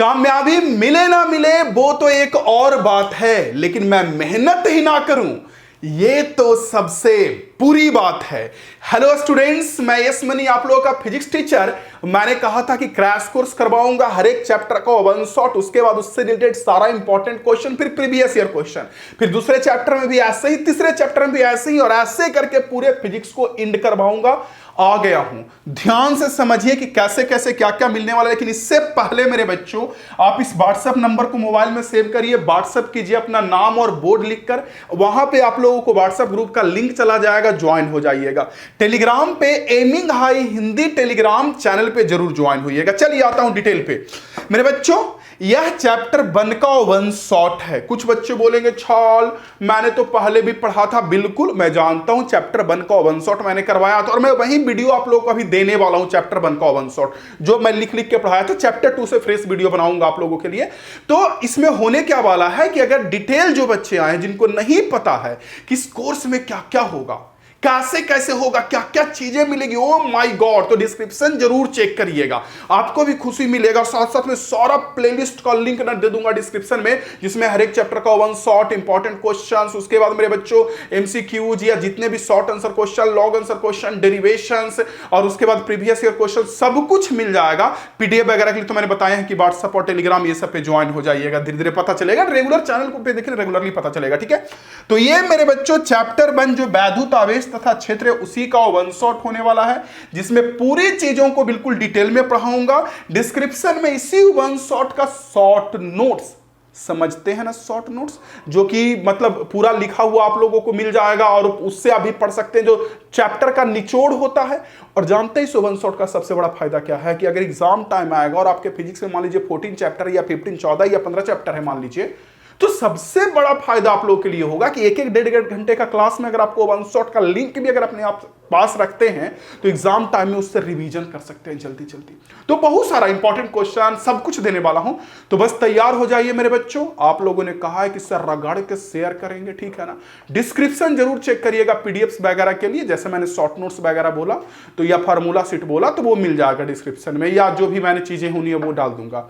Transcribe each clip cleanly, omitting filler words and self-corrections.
कामयाबी मिले ना मिले वो तो एक और बात है, लेकिन मैं मेहनत ही ना करूं ये तो सबसे बुरी बात है। हेलो स्टूडेंट्स, मैं यस मनी आप लोगों का फिजिक्स टीचर। मैंने कहा था कि क्रैश कोर्स करवाऊंगा हर एक चैप्टर का वन शॉट, उसके बाद उससे रिलेटेड सारा इंपॉर्टेंट क्वेश्चन, फिर प्रीवियस ईयर क्वेश्चन, फिर दूसरे चैप्टर में भी ऐसे ही, तीसरे चैप्टर में भी ऐसे ही, और ऐसे करके पूरे फिजिक्स को एंड करवाऊंगा। आ गया हूं, ध्यान से समझिए कि कैसे कैसे क्या क्या मिलने वाला है। लेकिन इससे पहले मेरे बच्चों, आप इस व्हाट्सएप नंबर को मोबाइल में सेव करिए, व्हाट्सएप कीजिए अपना नाम और बोर्ड लिखकर। वहां पे आप लोगों को व्हाट्सएप ग्रुप का लिंक चला जाएगा, ज्वाइन हो जाइएगा। टेलीग्राम पे aiming high Hindi Telegram channel पे जरूर ज्वाइन होइएगा। चलिए आता हूं डिटेल पे मेरे बच्चों। यह चैप्टर 1 का वन शॉट है। कुछ बच्चे बोलेंगे छाल मैंने तो पहले भी पढ़ा था। बिल्कुल मैं जानता हूं, चैप्टर 1 का वन शॉट मैंने करवाया था, और मैं वही वीडियो आप लोगों को अभी देने वाला हूं। चैप्टर 1 का वन शॉट जो मैं लिख लिख के पढ़ाया था, चैप्टर 2 से फ्रेश वीडियो बनाऊंगा आप लोगों के लिए। तो इसमें होने क्या वाला है कि अगर डिटेल जो बच्चे आए जिनको नहीं पता है कि इस कोर्स में क्या क्या होगा, कैसे कैसे होगा, क्या क्या चीजें मिलेगी, ओ माय गॉड, तो डिस्क्रिप्शन जरूर चेक करिएगा, आपको भी खुशी मिलेगा। साथ साथ में सारा प्लेलिस्ट का लिंक ना दे दूंगा डिस्क्रिप्शन में, जिसमें हर एक चैप्टर का वन शॉट, इंपॉर्टेंट क्वेश्चंस, उसके बाद मेरे बच्चों एमसीक्यूज या जितने भी short answer question, long answer question, derivations, और उसके बाद प्रीवियस ईयर क्वेश्चन, सब कुछ मिल जाएगा। पीडीएफ वगैरह के लिए तो मैंने बताया है कि व्हाट्सएप और टेलीग्राम ये सब पे ज्वाइन हो जाइएगा, धीरे धीरे पता चलेगा। रेगुलर चैनल को पे देखें, रेगुलरली पता चलेगा, ठीक है। तो ये मेरे बच्चों चैप्टर 1 जो वैद्युत आवेश तथा क्षेत्र, उसी का वन शॉट होने वाला है, जिसमें पूरी चीजों को बिल्कुल डिटेल में पढ़ाऊंगा। डिस्क्रिप्शन में इसी वन शॉट का शॉर्ट नोट्स, समझते हैं ना शॉर्ट नोट्स, जो कि मतलब पूरा लिखा हुआ आप लोगों को मिल जाएगा, और उससे अभी पढ़ सकते हैं, जो चैप्टर का निचोड़ होता है। और जानते हैं इस वन शॉट का सबसे बड़ा फायदा क्या है कि अगर एग्जाम टाइम आएगा और आपके फिजिक्स में मान लीजिए 14 चैप्टर या 15, 14 या 15 चैप्टर है मान लीजिए, तो सबसे बड़ा फायदा आप लोगों के लिए होगा कि एक एक डेढ़ घंटे का क्लास में अगर आपको वन शॉट का लिंक भी अगर अपने आप पास रखते हैं, तो एग्जाम टाइम में उससे रिवीजन कर सकते हैं जल्दी जल्दी। तो बहुत सारा इंपॉर्टेंट क्वेश्चन सब कुछ देने वाला हूं, तो बस तैयार हो जाइए मेरे बच्चों। आप लोगों ने कहा है कि सर रगड़ के शेयर करेंगे, ठीक है ना। डिस्क्रिप्शन जरूर चेक करिएगा पीडीएफ वगैरह के लिए, जैसे मैंने शॉर्ट नोट्स वगैरह बोला तो, या फार्मूला शीट बोला तो वो मिल जाएगा डिस्क्रिप्शन में, या जो भी मैंने चीजें होनी है वो डाल दूंगा।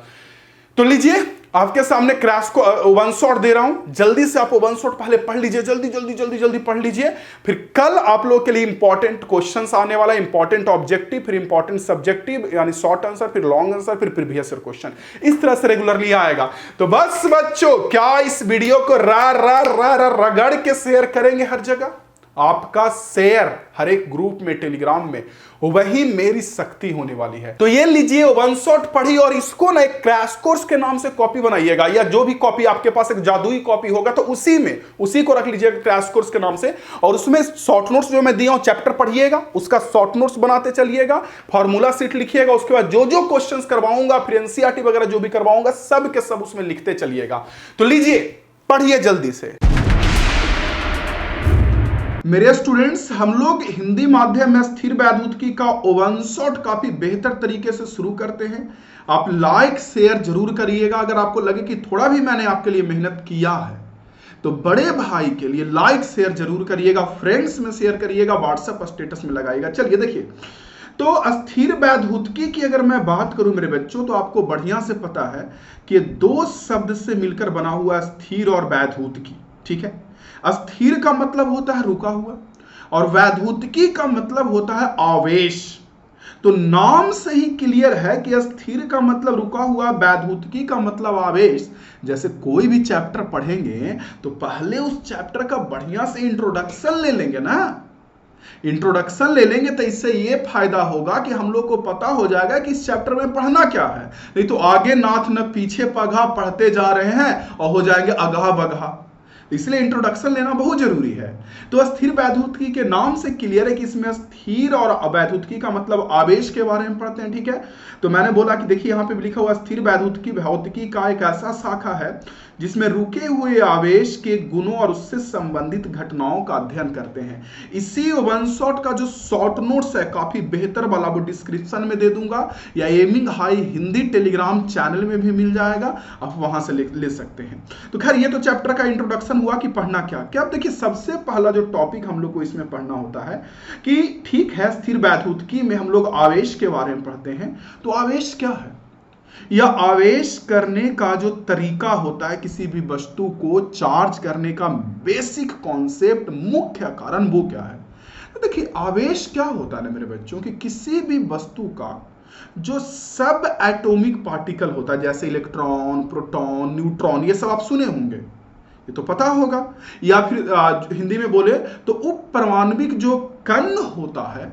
तो लीजिए आपके सामने क्रैश को वन शॉट दे रहा हूं, जल्दी से आप वन शॉट पहले पढ़ लीजिए, जल्दी जल्दी जल्दी जल्दी पढ़ लीजिए। फिर कल आप लोगों के लिए इंपॉर्टेंट क्वेश्चंस आने वाला है, इंपॉर्टेंट ऑब्जेक्टिव, फिर इंपॉर्टेंट सब्जेक्टिव यानी शॉर्ट आंसर, फिर लॉन्ग आंसर, फिर प्रीवियस ईयर क्वेश्चन, इस तरह से रेगुलरली आएगा। तो बस बच्चों, क्या इस वीडियो को रगड़ के शेयर करेंगे हर जगह। आपका शेयर हर एक ग्रुप में, टेलीग्राम में, वही मेरी शक्ति होने वाली है। तो ये लीजिए वन शॉट पढ़ी, और इसको ना एक क्रैश कोर्स के नाम से कॉपी बनाइएगा, या जो भी कॉपी आपके पास एक जादुई कॉपी होगा तो उसी को रख लीजिएगा क्रैश कोर्स के नाम से। और उसमें शॉर्ट नोट्स जो मैं दिया हूं चैप्टर पढ़िएगा, उसका शॉर्ट नोट्स बनाते चलिएगा, फॉर्मूला शीट लिखिएगा, उसके बाद जो जो क्वेश्चंस करवाऊंगा, फिर एनसीईआरटी वगैरह जो भी करवाऊंगा, सब के सब उसमें लिखते चलिएगा। तो लीजिए पढ़िए जल्दी से। मेरे स्टूडेंट्स, हम लोग हिंदी माध्यम में स्थिर वैद्युतिकी का वन शॉट काफी बेहतर तरीके से शुरू करते हैं। आप लाइक शेयर जरूर करिएगा। अगर आपको लगे कि थोड़ा भी मैंने आपके लिए मेहनत किया है, तो बड़े भाई के लिए लाइक शेयर जरूर करिएगा, फ्रेंड्स में शेयर करिएगा, व्हाट्सएप स्टेटस में लगाइएगा। चलिए देखिए, तो स्थिर वैद्युतिकी की अगर मैं बात करूं मेरे बच्चों, तो आपको बढ़िया से पता है कि दो शब्द से मिलकर बना हुआ स्थिर और वैद्युतिकी, ठीक है। अस्थिर का मतलब होता है रुका हुआ, और वैद्युतिकी का मतलब होता है आवेश। तो नाम से ही क्लियर है कि स्थिर का मतलब रुका हुआ, वैद्युतिकी का मतलब आवेश। जैसे कोई भी चैप्टर पढ़ेंगे तो पहले उस चैप्टर का बढ़िया से इंट्रोडक्शन ले लेंगे ना। इंट्रोडक्शन ले लेंगे तो इससे ये फायदा होगा कि हम लोग को पता हो जाएगा कि इस चैप्टर में पढ़ना क्या है। नहीं तो आगे नाथ न पीछे पगहा पढ़ते जा रहे हैं और हो जाएंगे अगहा बगहा। इसलिए इंट्रोडक्शन लेना बहुत जरूरी है। तो स्थिर वैद्युतिकी के नाम से क्लियर है कि इसमें स्थिर और वैद्युतिकी का मतलब आवेश के बारे में पढ़ते हैं, ठीक है। तो मैंने बोला कि देखिए यहाँ पे भी लिखा हुआ स्थिर वैद्युतिकी भौतिकी का एक ऐसा शाखा है जिसमें रुके हुए आवेश के गुणों और उससे संबंधित घटनाओं का अध्ययन करते हैं। इसी वन शॉट का जो शॉर्ट नोट्स है काफी बेहतर वाला, वो डिस्क्रिप्शन में दे दूंगा, या aiming high Hindi Telegram channel में भी मिल जाएगा, आप वहां से ले सकते हैं। तो खैर ये तो चैप्टर का इंट्रोडक्शन हुआ कि पढ़ना क्या क्या। अब देखिए सबसे पहला जो टॉपिक हम लोग को इसमें पढ़ना होता है कि ठीक है स्थिर वैद्युतिकी में हम लोग आवेश के बारे में पढ़ते हैं। तो आवेश क्या है? या आवेश करने का जो तरीका होता है, किसी भी वस्तु को चार्ज करने का बेसिक कॉन्सेप्ट, मुख्य कारण वो क्या है? तो देखिए, आवेश क्या होता है ना मेरे बच्चों, कि किसी भी वस्तु का जो सब एटॉमिक पार्टिकल होता है, जैसे इलेक्ट्रॉन, प्रोटॉन, न्यूट्रॉन, ये सब आप सुने होंगे, ये तो पता होगा। या फिर हिंदी में बोले तो उप परमाणविक जो कण होता है,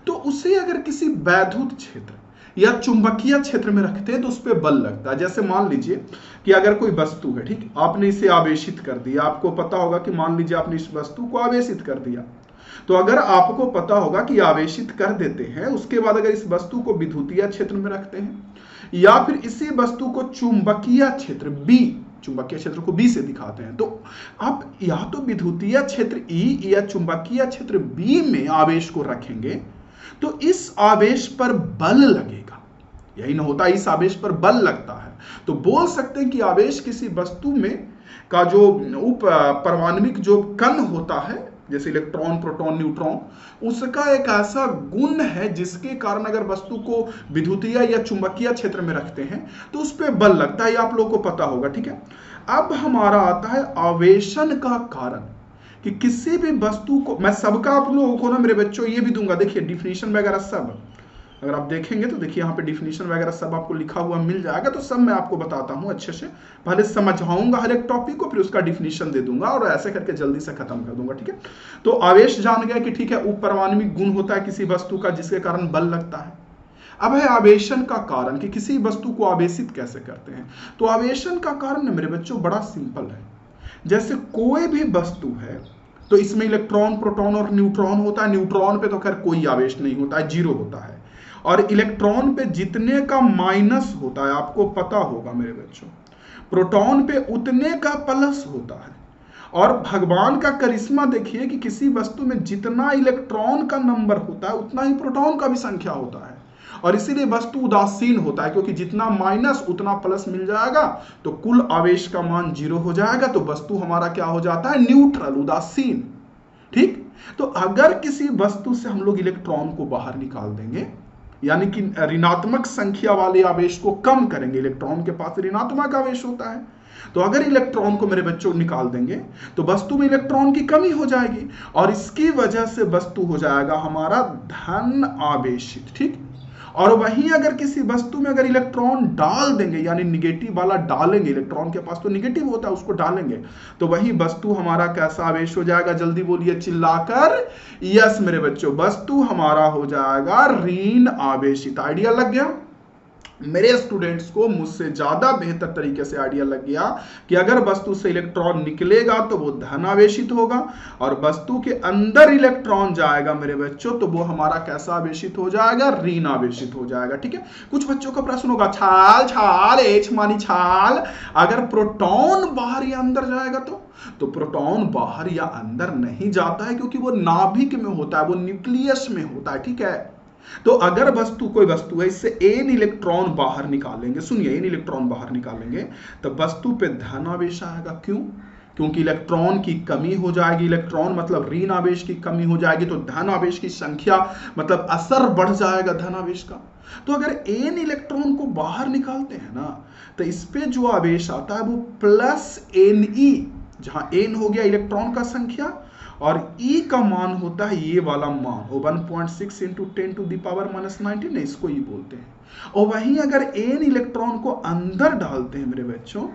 तो उसे अगर किसी वैद्युत क्षेत्र या चुंबकीय क्षेत्र में रखते हैं तो उस पर बल लगता है। जैसे मान लीजिए कि अगर कोई वस्तु है, ठीक, आपने इसे आवेशित कर दिया, आपको पता होगा कि मान लीजिए आपने इस वस्तु को आवेशित कर दिया, तो अगर आपको पता होगा कि आवेशित कर देते हैं, उसके बाद अगर इस वस्तु को विद्युतीय क्षेत्र में रखते हैं या फिर इसी वस्तु को चुंबकीय क्षेत्र बी, चुंबकीय क्षेत्र को बी से दिखाते हैं, तो आप या तो विद्युतीय क्षेत्र ई या चुंबकीय क्षेत्र बी में आवेश को रखेंगे तो इस आवेश पर बल लगेगा। यही ना होता, इस आवेश पर बल लगता है। तो बोल सकते हैं कि आवेश किसी वस्तु में का जो उप परमाणविक जो कण होता है, जैसे इलेक्ट्रॉन, प्रोटॉन, न्यूट्रॉन, उसका एक ऐसा गुण है जिसके कारण अगर वस्तु को विद्युतीय या चुंबकीय क्षेत्र में रखते हैं तो उस पर बल लगता है। ये आप लोगों को पता होगा, ठीक है। अब हमारा आता है आवेशन का कारण, कि किसी भी वस्तु को, मैं सबका आप लोगों को ना मेरे बच्चों ये भी दूंगा, देखिए डिफिनीशन वगैरह सब अगर आप देखेंगे तो देखिए यहाँ पे डिफिनीशन वगैरह सब आपको लिखा हुआ मिल जाएगा, तो सब मैं आपको बताता हूँ अच्छे से, पहले समझाऊंगा हर एक टॉपिक को, फिर उसका डिफिनीशन दे दूंगा और ऐसे करके जल्दी से खत्म कर दूंगा, ठीक है। तो आवेश जान गए कि ठीक है, उप परमाणविक गुण होता है किसी वस्तु का जिसके कारण बल लगता है। अब है आवेशन का कारण, कि किसी वस्तु को आवेशित कैसे करते हैं। तो आवेशन का कारण मेरे बच्चों बड़ा सिंपल है। जैसे कोई भी वस्तु है तो इसमें इलेक्ट्रॉन, प्रोटॉन और न्यूट्रॉन होता है। न्यूट्रॉन पे तो खैर कोई आवेश नहीं होता है, जीरो होता है। और इलेक्ट्रॉन पे जितने का माइनस होता है आपको पता होगा मेरे बच्चों, प्रोटॉन पे उतने का प्लस होता है। और भगवान का करिश्मा देखिए कि किसी वस्तु में जितना इलेक्ट्रॉन का नंबर होता है उतना ही प्रोटॉन का भी संख्या होता है। और इसीलिए वस्तु उदासीन होता है, क्योंकि जितना माइनस उतना प्लस मिल जाएगा तो कुल आवेश का मान जीरो हो जाएगा, तो वस्तु हमारा क्या हो जाता है, न्यूट्रल, उदासीन, ठीक। तो अगर किसी वस्तु से हम लोग इलेक्ट्रॉन को बाहर निकाल देंगे, यानी कि ऋणात्मक संख्या वाले आवेश को कम करेंगे, इलेक्ट्रॉन के पास ऋणात्मक आवेश होता है, तो अगर इलेक्ट्रॉन को मेरे बच्चों निकाल देंगे तो वस्तु में इलेक्ट्रॉन की कमी हो जाएगी और इसकी वजह से वस्तु हो जाएगा हमारा धन आवेशित, ठीक। और वहीं अगर किसी वस्तु में अगर इलेक्ट्रॉन डाल देंगे, यानी निगेटिव वाला डालेंगे, इलेक्ट्रॉन के पास तो निगेटिव होता है, उसको डालेंगे तो वही वस्तु हमारा कैसा आवेश हो जाएगा, जल्दी बोलिए चिल्लाकर, यस मेरे बच्चों, वस्तु हमारा हो जाएगा ऋण आवेशित। आइडिया लग गया मेरे स्टूडेंट्स को, मुझसे ज्यादा बेहतर तरीके से आइडिया लग गया कि अगर वस्तु से इलेक्ट्रॉन निकलेगा तो वो धन आवेशित होगा और वस्तु के अंदर इलेक्ट्रॉन जाएगा मेरे बच्चों तो वो हमारा कैसा आवेशित हो जाएगा, ऋण आवेशित हो जाएगा, ठीक है। कुछ बच्चों का प्रश्न होगा, छाल छाल एच मानी छाल, अगर प्रोटॉन बाहर या अंदर जाएगा तो प्रोटॉन बाहर या अंदर नहीं जाता है, क्योंकि वो नाभिक में होता है, वो न्यूक्लियस में होता है, ठीक है। तो अगर वस्तु, कोई वस्तु है, इससे एन इलेक्ट्रॉन बाहर निकालेंगे, सुनिए, एन इलेक्ट्रॉन बाहर निकालेंगे तो वस्तु पे धन आवेश आएगा। क्यों? क्योंकि इलेक्ट्रॉन की कमी हो जाएगी, इलेक्ट्रॉन मतलब ऋण आवेश की कमी हो जाएगी, तो धन आवेश की संख्या मतलब असर बढ़ जाएगा धन आवेश का। तो अगर एन इलेक्ट्रॉन को बाहर निकालते हैं ना तो इस पे जो आवेश आता है वो प्लस एन ई, जहां एन हो गया इलेक्ट्रॉन का संख्या और E का मान होता है ये वाला मान, वो 1.6 इंटू 10 टू द पावर -19, इसको ही बोलते हैं। और वहीं अगर एन इलेक्ट्रॉन को अंदर डालते हैं मेरे बच्चों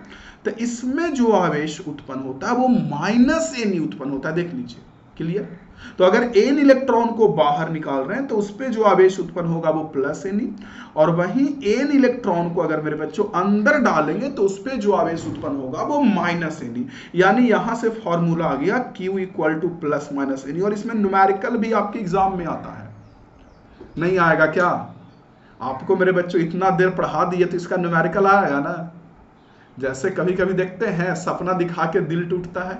तो इसमें जो आवेश उत्पन्न होता है वो -NE उत्पन्न होता है, देख लीजिए, क्लियर। तो अगर एन इलेक्ट्रॉन को बाहर निकाल रहे हैं तो उस पे जो आवेश उत्पन्न होगा वो +NE, और वहीं एन इलेक्ट्रॉन को अगर मेरे बच्चों अंदर डालेंगे तो उस पे जो आवेश उत्पन्न होगा वो -NE। यानी यहां से फॉर्मूला आ गया Q = +-NE। और इसमें न्यूमेरिकल भी आपके एग्जाम में आता है, नहीं आएगा क्या? आपको मेरे बच्चों इतना देर पढ़ा दिए तो इसका न्यूमेरिकल आएगा ना। जैसे कभी कभी देखते हैं सपना दिखा के दिल टूटता है,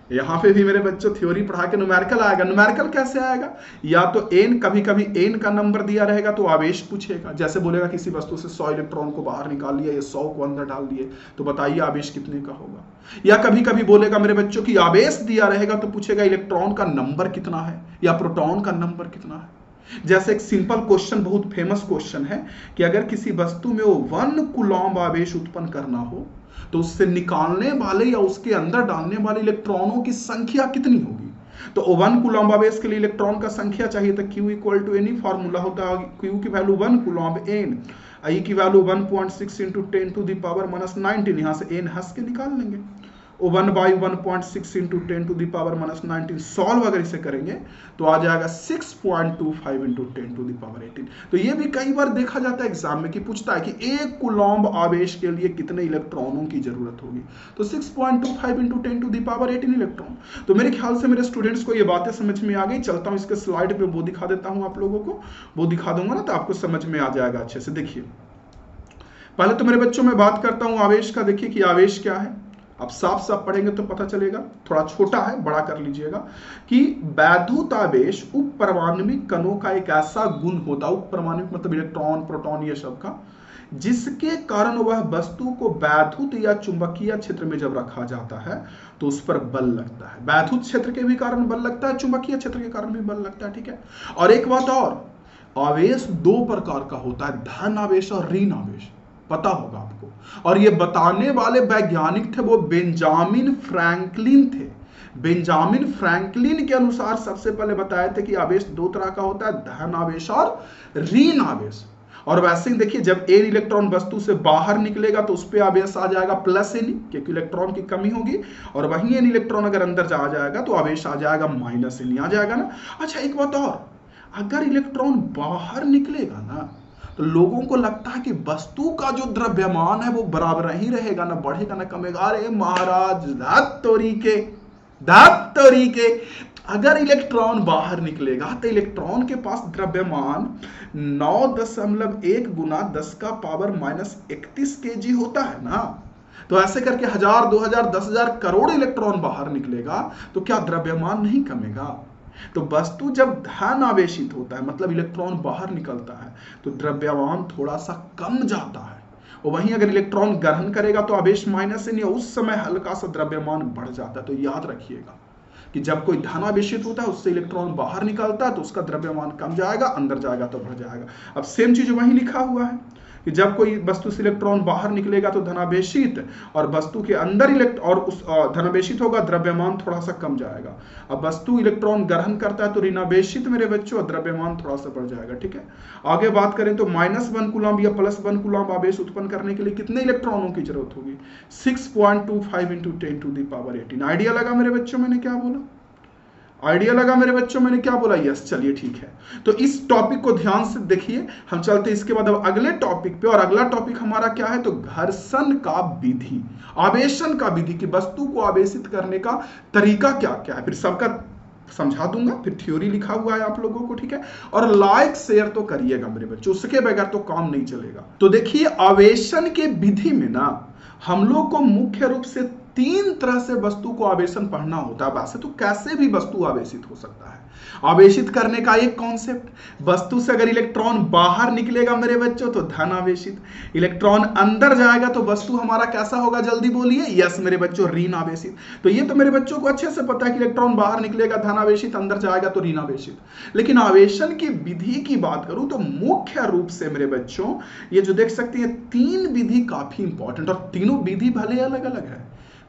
यहां पे भी मेरे बच्चों थ्योरी पढ़ा के न्यूमेरिकल आएगा। न्यूमेरिकल कैसे आएगा? या तो एन, कभी कभी एन का नंबर दिया रहेगा तो आवेश पूछेगा, जैसे बोलेगा किसी वस्तु से 100 इलेक्ट्रॉन को बाहर निकाल लिया, ये 100 को अंदर डाल दिए, तो बताइए आवेश कितने का होगा। या कभी कभी बोलेगा मेरे बच्चों की आवेश दिया रहेगा तो पूछेगा इलेक्ट्रॉन का नंबर कितना है या प्रोटॉन का नंबर कितना है। जैसे एक सिंपल क्वेश्चन, बहुत फेमस क्वेश्चन है कि अगर किसी वस्तु में वो 1 कूलम्ब आवेश उत्पन्न करना हो तो उससे निकालने वाले या उसके अंदर डालने वाले इलेक्ट्रॉनों की संख्या कितनी होगी। तो 1 कूलम्ब आवेश के लिए इलेक्ट्रॉन का संख्या चाहिए तो Q equal to N, formula होता है Q की वैल्यू 1 कूलम्ब एन, I की value 1.6 into 10 to the power -19, यहां से एन हंस के निकाल लेंगे। 1/1.6 into 10 to the power -19 solve अगर इसे करेंगे तो आ जाएगा 6.25 इंटू 10 टू द पावर 18। तो ये भी कई बार देखा जाता है एग्जाम में कि पूछता है कि 1 कूलम्ब आवेश के लिए कितने इलेक्ट्रॉनों की जरूरत होगी, तो 6.25 into 10 to the power 18 electron. तो मेरे ख्याल से मेरे स्टूडेंट्स को ये बातें समझ में आ गई। चलता हूँ इसके स्लाइड पे, वो दिखा देता हूँ आप लोगों को, वो दिखा दूंगा ना तो आपको समझ में आ जाएगा अच्छे से। देखिए पहले तो मेरे बच्चों में बात करता हूँ आवेश का। देखिए कि आवेश क्या है, आप साफ साफ पढ़ेंगे तो पता चलेगा, थोड़ा छोटा है बड़ा कर लीजिएगा, कि वैद्युत आवेश उप परमाणविक कणों का एक ऐसा गुण होता है, उप परमाणविक मतलब इलेक्ट्रॉन प्रोटॉन ये सब का, जिसके कारण वह वस्तु को वैद्युत या चुंबकीय क्षेत्र में जब रखा जाता है तो उस पर बल लगता है। वैद्युत क्षेत्र के भी कारण बल लगता है, चुंबकीय क्षेत्र के कारण भी बल लगता है, ठीक है। और एक बात और, आवेश 2 प्रकार का होता है, धन आवेश और ऋण आवेश, पता होगा आपको। और ये बताने वाले वैज्ञानिक थे वो बेंजामिन फ्रैंकलिन थे। बेंजामिन फ्रैंकलिन के अनुसार सबसे पहले बताए थे कि आवेश 2 तरह का होता है, धन आवेश और ऋण आवेश। और वैसे ही देखिए जब एन इलेक्ट्रॉन वस्तु से बाहर निकलेगा तो उस पर आवेश आ जाएगा प्लस एन, क्योंकि इलेक्ट्रॉन की कमी होगी। और वहीं एन इलेक्ट्रॉन अगर अंदर जा जाएगा तो आवेश आ जाएगा माइनस एन, आ जाएगा ना। अच्छा एक बात और, अगर इलेक्ट्रॉन बाहर निकलेगा ना तो लोगों को लगता है कि वस्तु का जो द्रव्यमान है वो बराबर ही रहेगा, ना बढ़ेगा ना कमेगा। अरे महाराज धात तोरी के, अगर इलेक्ट्रॉन बाहर निकलेगा तो इलेक्ट्रॉन के पास द्रव्यमान 9.1 गुना 10 का पावर -31 kg होता है ना। तो ऐसे करके 1000, 2000, 10,000 करोड़ इलेक्ट्रॉन बाहर निकलेगा तो क्या द्रव्यमान नहीं कमेगा। तो वस्तु जब धन आवेशित होता है मतलब इलेक्ट्रॉन बाहर निकलता है तो द्रव्यमान थोड़ा सा कम जाता है। और वहीं अगर इलेक्ट्रॉन ग्रहण करेगा तो आवेश माइनस एन, उस समय हल्का सा द्रव्यमान बढ़ जाता है। तो याद रखिएगा कि जब कोई धन आवेशित होता है उससे इलेक्ट्रॉन बाहर निकलता है तो उसका द्रव्यमान कम जाएगा, अंदर जाएगा तो बढ़ जाएगा। अब सेम चीज वहीं लिखा हुआ है कि जब कोई वस्तु से इलेक्ट्रॉन बाहर निकलेगा तो धनावेशित, और वस्तु के अंदर और उस धनावेशित होगा, द्रव्यमान थोड़ा सा कम जाएगा। अब वस्तु इलेक्ट्रॉन ग्रहण करता है तो ऋणावेशित मेरे बच्चों, द्रव्यमान थोड़ा सा बढ़ जाएगा, ठीक है। आगे बात करें तो -1 कूलम्ब या +1 कूलम्ब आवेश उत्पन्न करने के लिए कितने इलेक्ट्रॉनों की जरूरत होगी, 6.25 into 10 to the power 18। Idea लगा मेरे बच्चों मैंने क्या बोला, आइडिया लगा मेरे बच्चों मैंने क्या बोला, यस। चलिए ठीक है, तो इस टॉपिक को ध्यान से देखिए। हम चलते इसके बाद अब अगले टॉपिक पे, और अगला टॉपिक हमारा क्या है तो घर्षण का विधि, आवेशन का विधि, की वस्तु को आवेशित करने का तरीका क्या क्या है, फिर सबका समझा दूंगा, फिर थ्योरी लिखा हुआ है आप लोगों को, ठीक है। और लाइक शेयर तो करिएगा मेरे बच्चों, उसके बगैर तो काम नहीं चलेगा। तो देखिए आवेशन के विधि में ना हम लोग को मुख्य रूप से 3 तरह से वस्तु को आवेशन पढ़ना होता है। वैसे तो कैसे भी वस्तु आवेशित हो सकता है। आवेशित करने का एक कॉन्सेप्ट, वस्तु से अगर इलेक्ट्रॉन बाहर निकलेगा मेरे बच्चों तो धन आवेशित, इलेक्ट्रॉन अंदर जाएगा तो वस्तु हमारा कैसा होगा, जल्दी बोलिए, यस मेरे बच्चों, ऋण आवेशित। तो ये तो मेरे बच्चों को अच्छे से पता है कि इलेक्ट्रॉन बाहर निकलेगा धन आवेशित, अंदर जाएगा तो ऋण आवेशित। लेकिन आवेशन की विधि की बात करूं तो मुख्य रूप से मेरे बच्चों ये जो देख सकते हैं 3 विधि काफी इंपॉर्टेंट, और तीनों विधि भले अलग अलग है,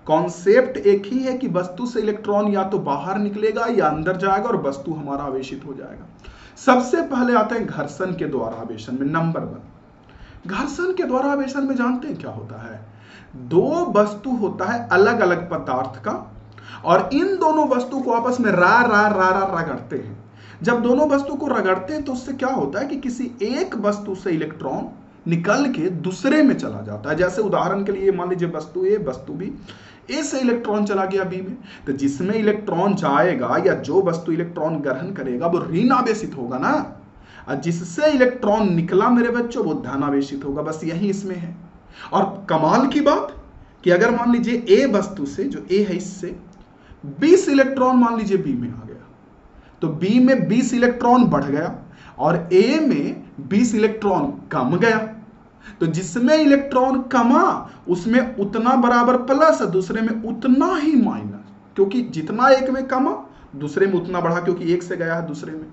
कॉन्सेप्ट एक ही है कि वस्तु से इलेक्ट्रॉन या तो बाहर निकलेगा या अंदर जाएगा और वस्तु हमारा आवेशित हो जाएगा। सबसे पहले आते हैं घर्षण के द्वारा आवेशन में। नंबर 1, घर्षण के द्वारा आवेशन में जानते हैं क्या होता है, 2 वस्तु होता है अलग अलग पदार्थ का, और इन दोनों वस्तु को आपस में रगड़ते हैं। जब दोनों वस्तु को रगड़ते हैं तो उससे क्या होता है कि किसी एक वस्तु से इलेक्ट्रॉन निकल के दूसरे में चला जाता है। जैसे उदाहरण के लिए मान लीजिए वस्तु ए, वस्तु बी, ए से इलेक्ट्रॉन चला गया बी में, तो जिसमें इलेक्ट्रॉन जाएगा या जो वस्तु इलेक्ट्रॉन ग्रहण करेगा वो ऋण आवेशित होगा ना, और जिससे इलेक्ट्रॉन निकला मेरे बच्चों वो धन आवेशित होगा। बस यही इसमें है। और कमाल की बात कि अगर मान लीजिए ए वस्तु से, जो ए है, इससे 20 इलेक्ट्रॉन मान लीजिए बी में आ गया, तो बी में 20 इलेक्ट्रॉन बढ़ गया और ए में 20 इलेक्ट्रॉन कम गया। तो जिसमें इलेक्ट्रॉन कमा उसमें उतना बराबर प्लस, दूसरे में उतना ही माइनस, क्योंकि जितना एक में कमा दूसरे में उतना बढ़ा, क्योंकि एक से गया है दूसरे में।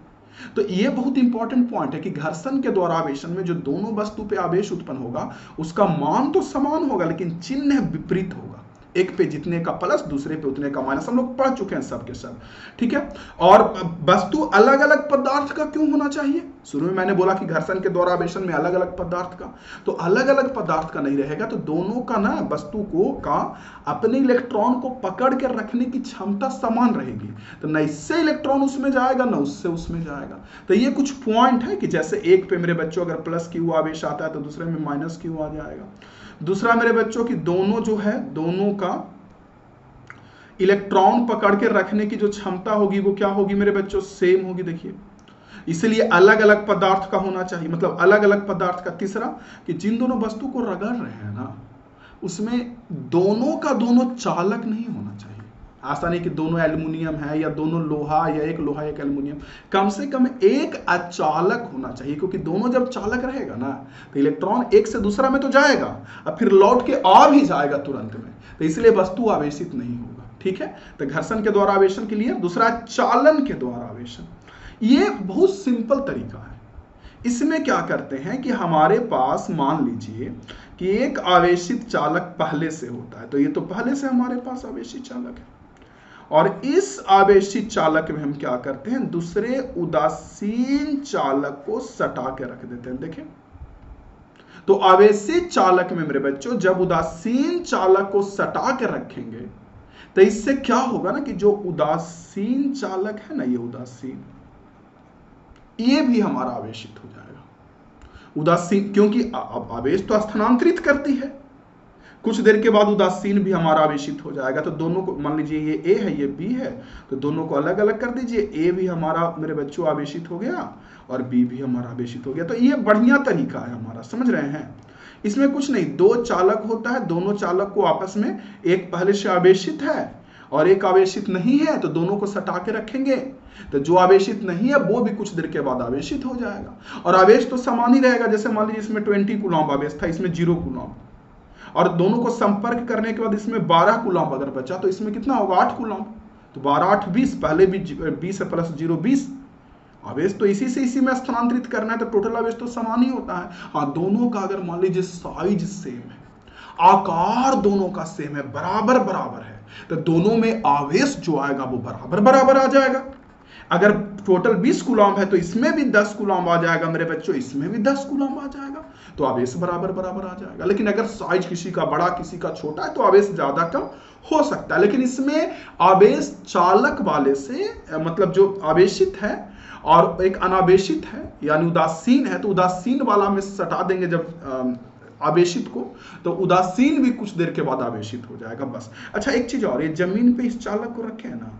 तो ये बहुत इंपॉर्टेंट पॉइंट है कि घर्षण के द्वारा आवेशन में जो दोनों वस्तु पे आवेश उत्पन्न होगा उसका मान तो समान होगा लेकिन चिन्ह विपरीत होगा। एक पे जितने का प्लस दूसरे पे उतने का माइनस, हम लोग पढ़ चुके हैं सब के सब, ठीक है। और वस्तु अलग अलग पदार्थ का क्यों होना चाहिए? शुरू में मैंने बोला कि घर्षण के द्वारा आवेशन में अलग अलग पदार्थ का, तो अलग अलग पदार्थ का नहीं रहेगा तो दोनों का ना वस्तु को का अपने इलेक्ट्रॉन को पकड़ के रखने की क्षमता समान रहेगी। तो न इससे इलेक्ट्रॉन उसमें जाएगा न उससे उसमें जाएगा। तो ये कुछ पॉइंट है कि जैसे एक पे मेरे बच्चों अगर प्लस क्यू आवेश आता है तो दूसरे में माइनस क्यू आ जाएगा। दूसरा मेरे बच्चों की दोनों जो है दोनों का इलेक्ट्रॉन पकड़ के रखने की जो क्षमता होगी वो क्या होगी मेरे बच्चों? सेम होगी। देखिए इसलिए अलग अलग पदार्थ का होना चाहिए, मतलब अलग अलग पदार्थ का। तीसरा कि जिन दोनों वस्तु को रगड़ रहे हैं ना उसमें दोनों का दोनों चालक नहीं होना चाहिए। ऐसा नहीं कि दोनों एल्युमिनियम है या दोनों लोहा या एक लोहा एक एल्युमिनियम, कम से कम एक अचालक होना चाहिए, क्योंकि दोनों जब चालक रहेगा ना तो इलेक्ट्रॉन एक से दूसरा में तो जाएगा और फिर लौट के आ भी जाएगा तुरंत में, तो इसलिए वस्तु आवेशित नहीं होगा, ठीक है। तो घर्षण के द्वारा आवेशन के लिए, दूसरा चालन के द्वारा आवेशन। ये बहुत सिंपल तरीका है। इसमें क्या करते हैं कि हमारे पास मान लीजिए कि एक आवेशित चालक पहले से होता है, तो ये तो पहले से हमारे पास आवेशित चालक है, और इस आवेशित चालक में हम क्या करते हैं? दूसरे उदासीन चालक को सटा के रख देते हैं। देखें तो आवेशित चालक में मेरे बच्चों जब उदासीन चालक को सटा के रखेंगे तो इससे क्या होगा ना कि जो उदासीन चालक है ना, ये उदासीन, ये भी हमारा आवेशित हो जाएगा। उदासीन क्योंकि आवेश तो स्थानांतरित करती है, कुछ देर के बाद उदासीन भी हमारा आवेशित हो जाएगा। तो दोनों को मान लीजिए ये ए है ये बी है, तो दोनों को अलग अलग कर दीजिए। ए भी हमारा मेरे बच्चों आवेशित हो गया और बी भी हमारा आवेशित हो गया। तो ये बढ़िया तरीका है हमारा, समझ रहे हैं। इसमें कुछ नहीं, दो चालक होता है, दोनों चालक को आपस में एक पहले से आवेशित है और एक आवेशित नहीं है, तो दोनों को सटा के रखेंगे, तो जो आवेशित नहीं है वो भी कुछ देर के बाद आवेशित हो जाएगा। और आवेश तो समान ही रहेगा। जैसे मान लीजिए इसमें 20 कूलम्ब आवेश था, इसमें 0 कूलम्ब, और दोनों को संपर्क करने के बाद इसमें 12 कूलम्ब अगर बचा तो इसमें कितना होगा? 8 कूलम्ब। तो 12 8 20, पहले भी 20 है प्लस 0 20। आवेश तो इसी से इसी में स्थानांतरित करना है, तो टोटल आवेश तो समान ही होता है। हाँ, दोनों का अगर मान लीजिए साइज सेम है, आकार दोनों का सेम है, बराबर बराबर है, तो दोनों में आवेश जो आएगा वो बराबर बराबर आ जाएगा। अगर टोटल 20 कूलम्ब है तो इसमें भी 10 कूलम्ब आ जाएगा मेरे बच्चों, इसमें भी 10 कूलम्ब आ जाएगा, तो आवेश बराबर बराबर आ जाएगा। लेकिन अगर साइज किसी का बड़ा किसी का छोटा है तो आवेश ज्यादा कम हो सकता है। लेकिन इसमें आवेश चालक वाले से, मतलब जो आवेशित है और एक अनावेशित है यानी उदासीन है, तो उदासीन वाला में सटा देंगे जब आवेशित को, तो उदासीन भी कुछ देर के बाद आवेशित हो जाएगा, बस। अच्छा एक चीज और, ये जमीन पे इस चालक को रखे है ना,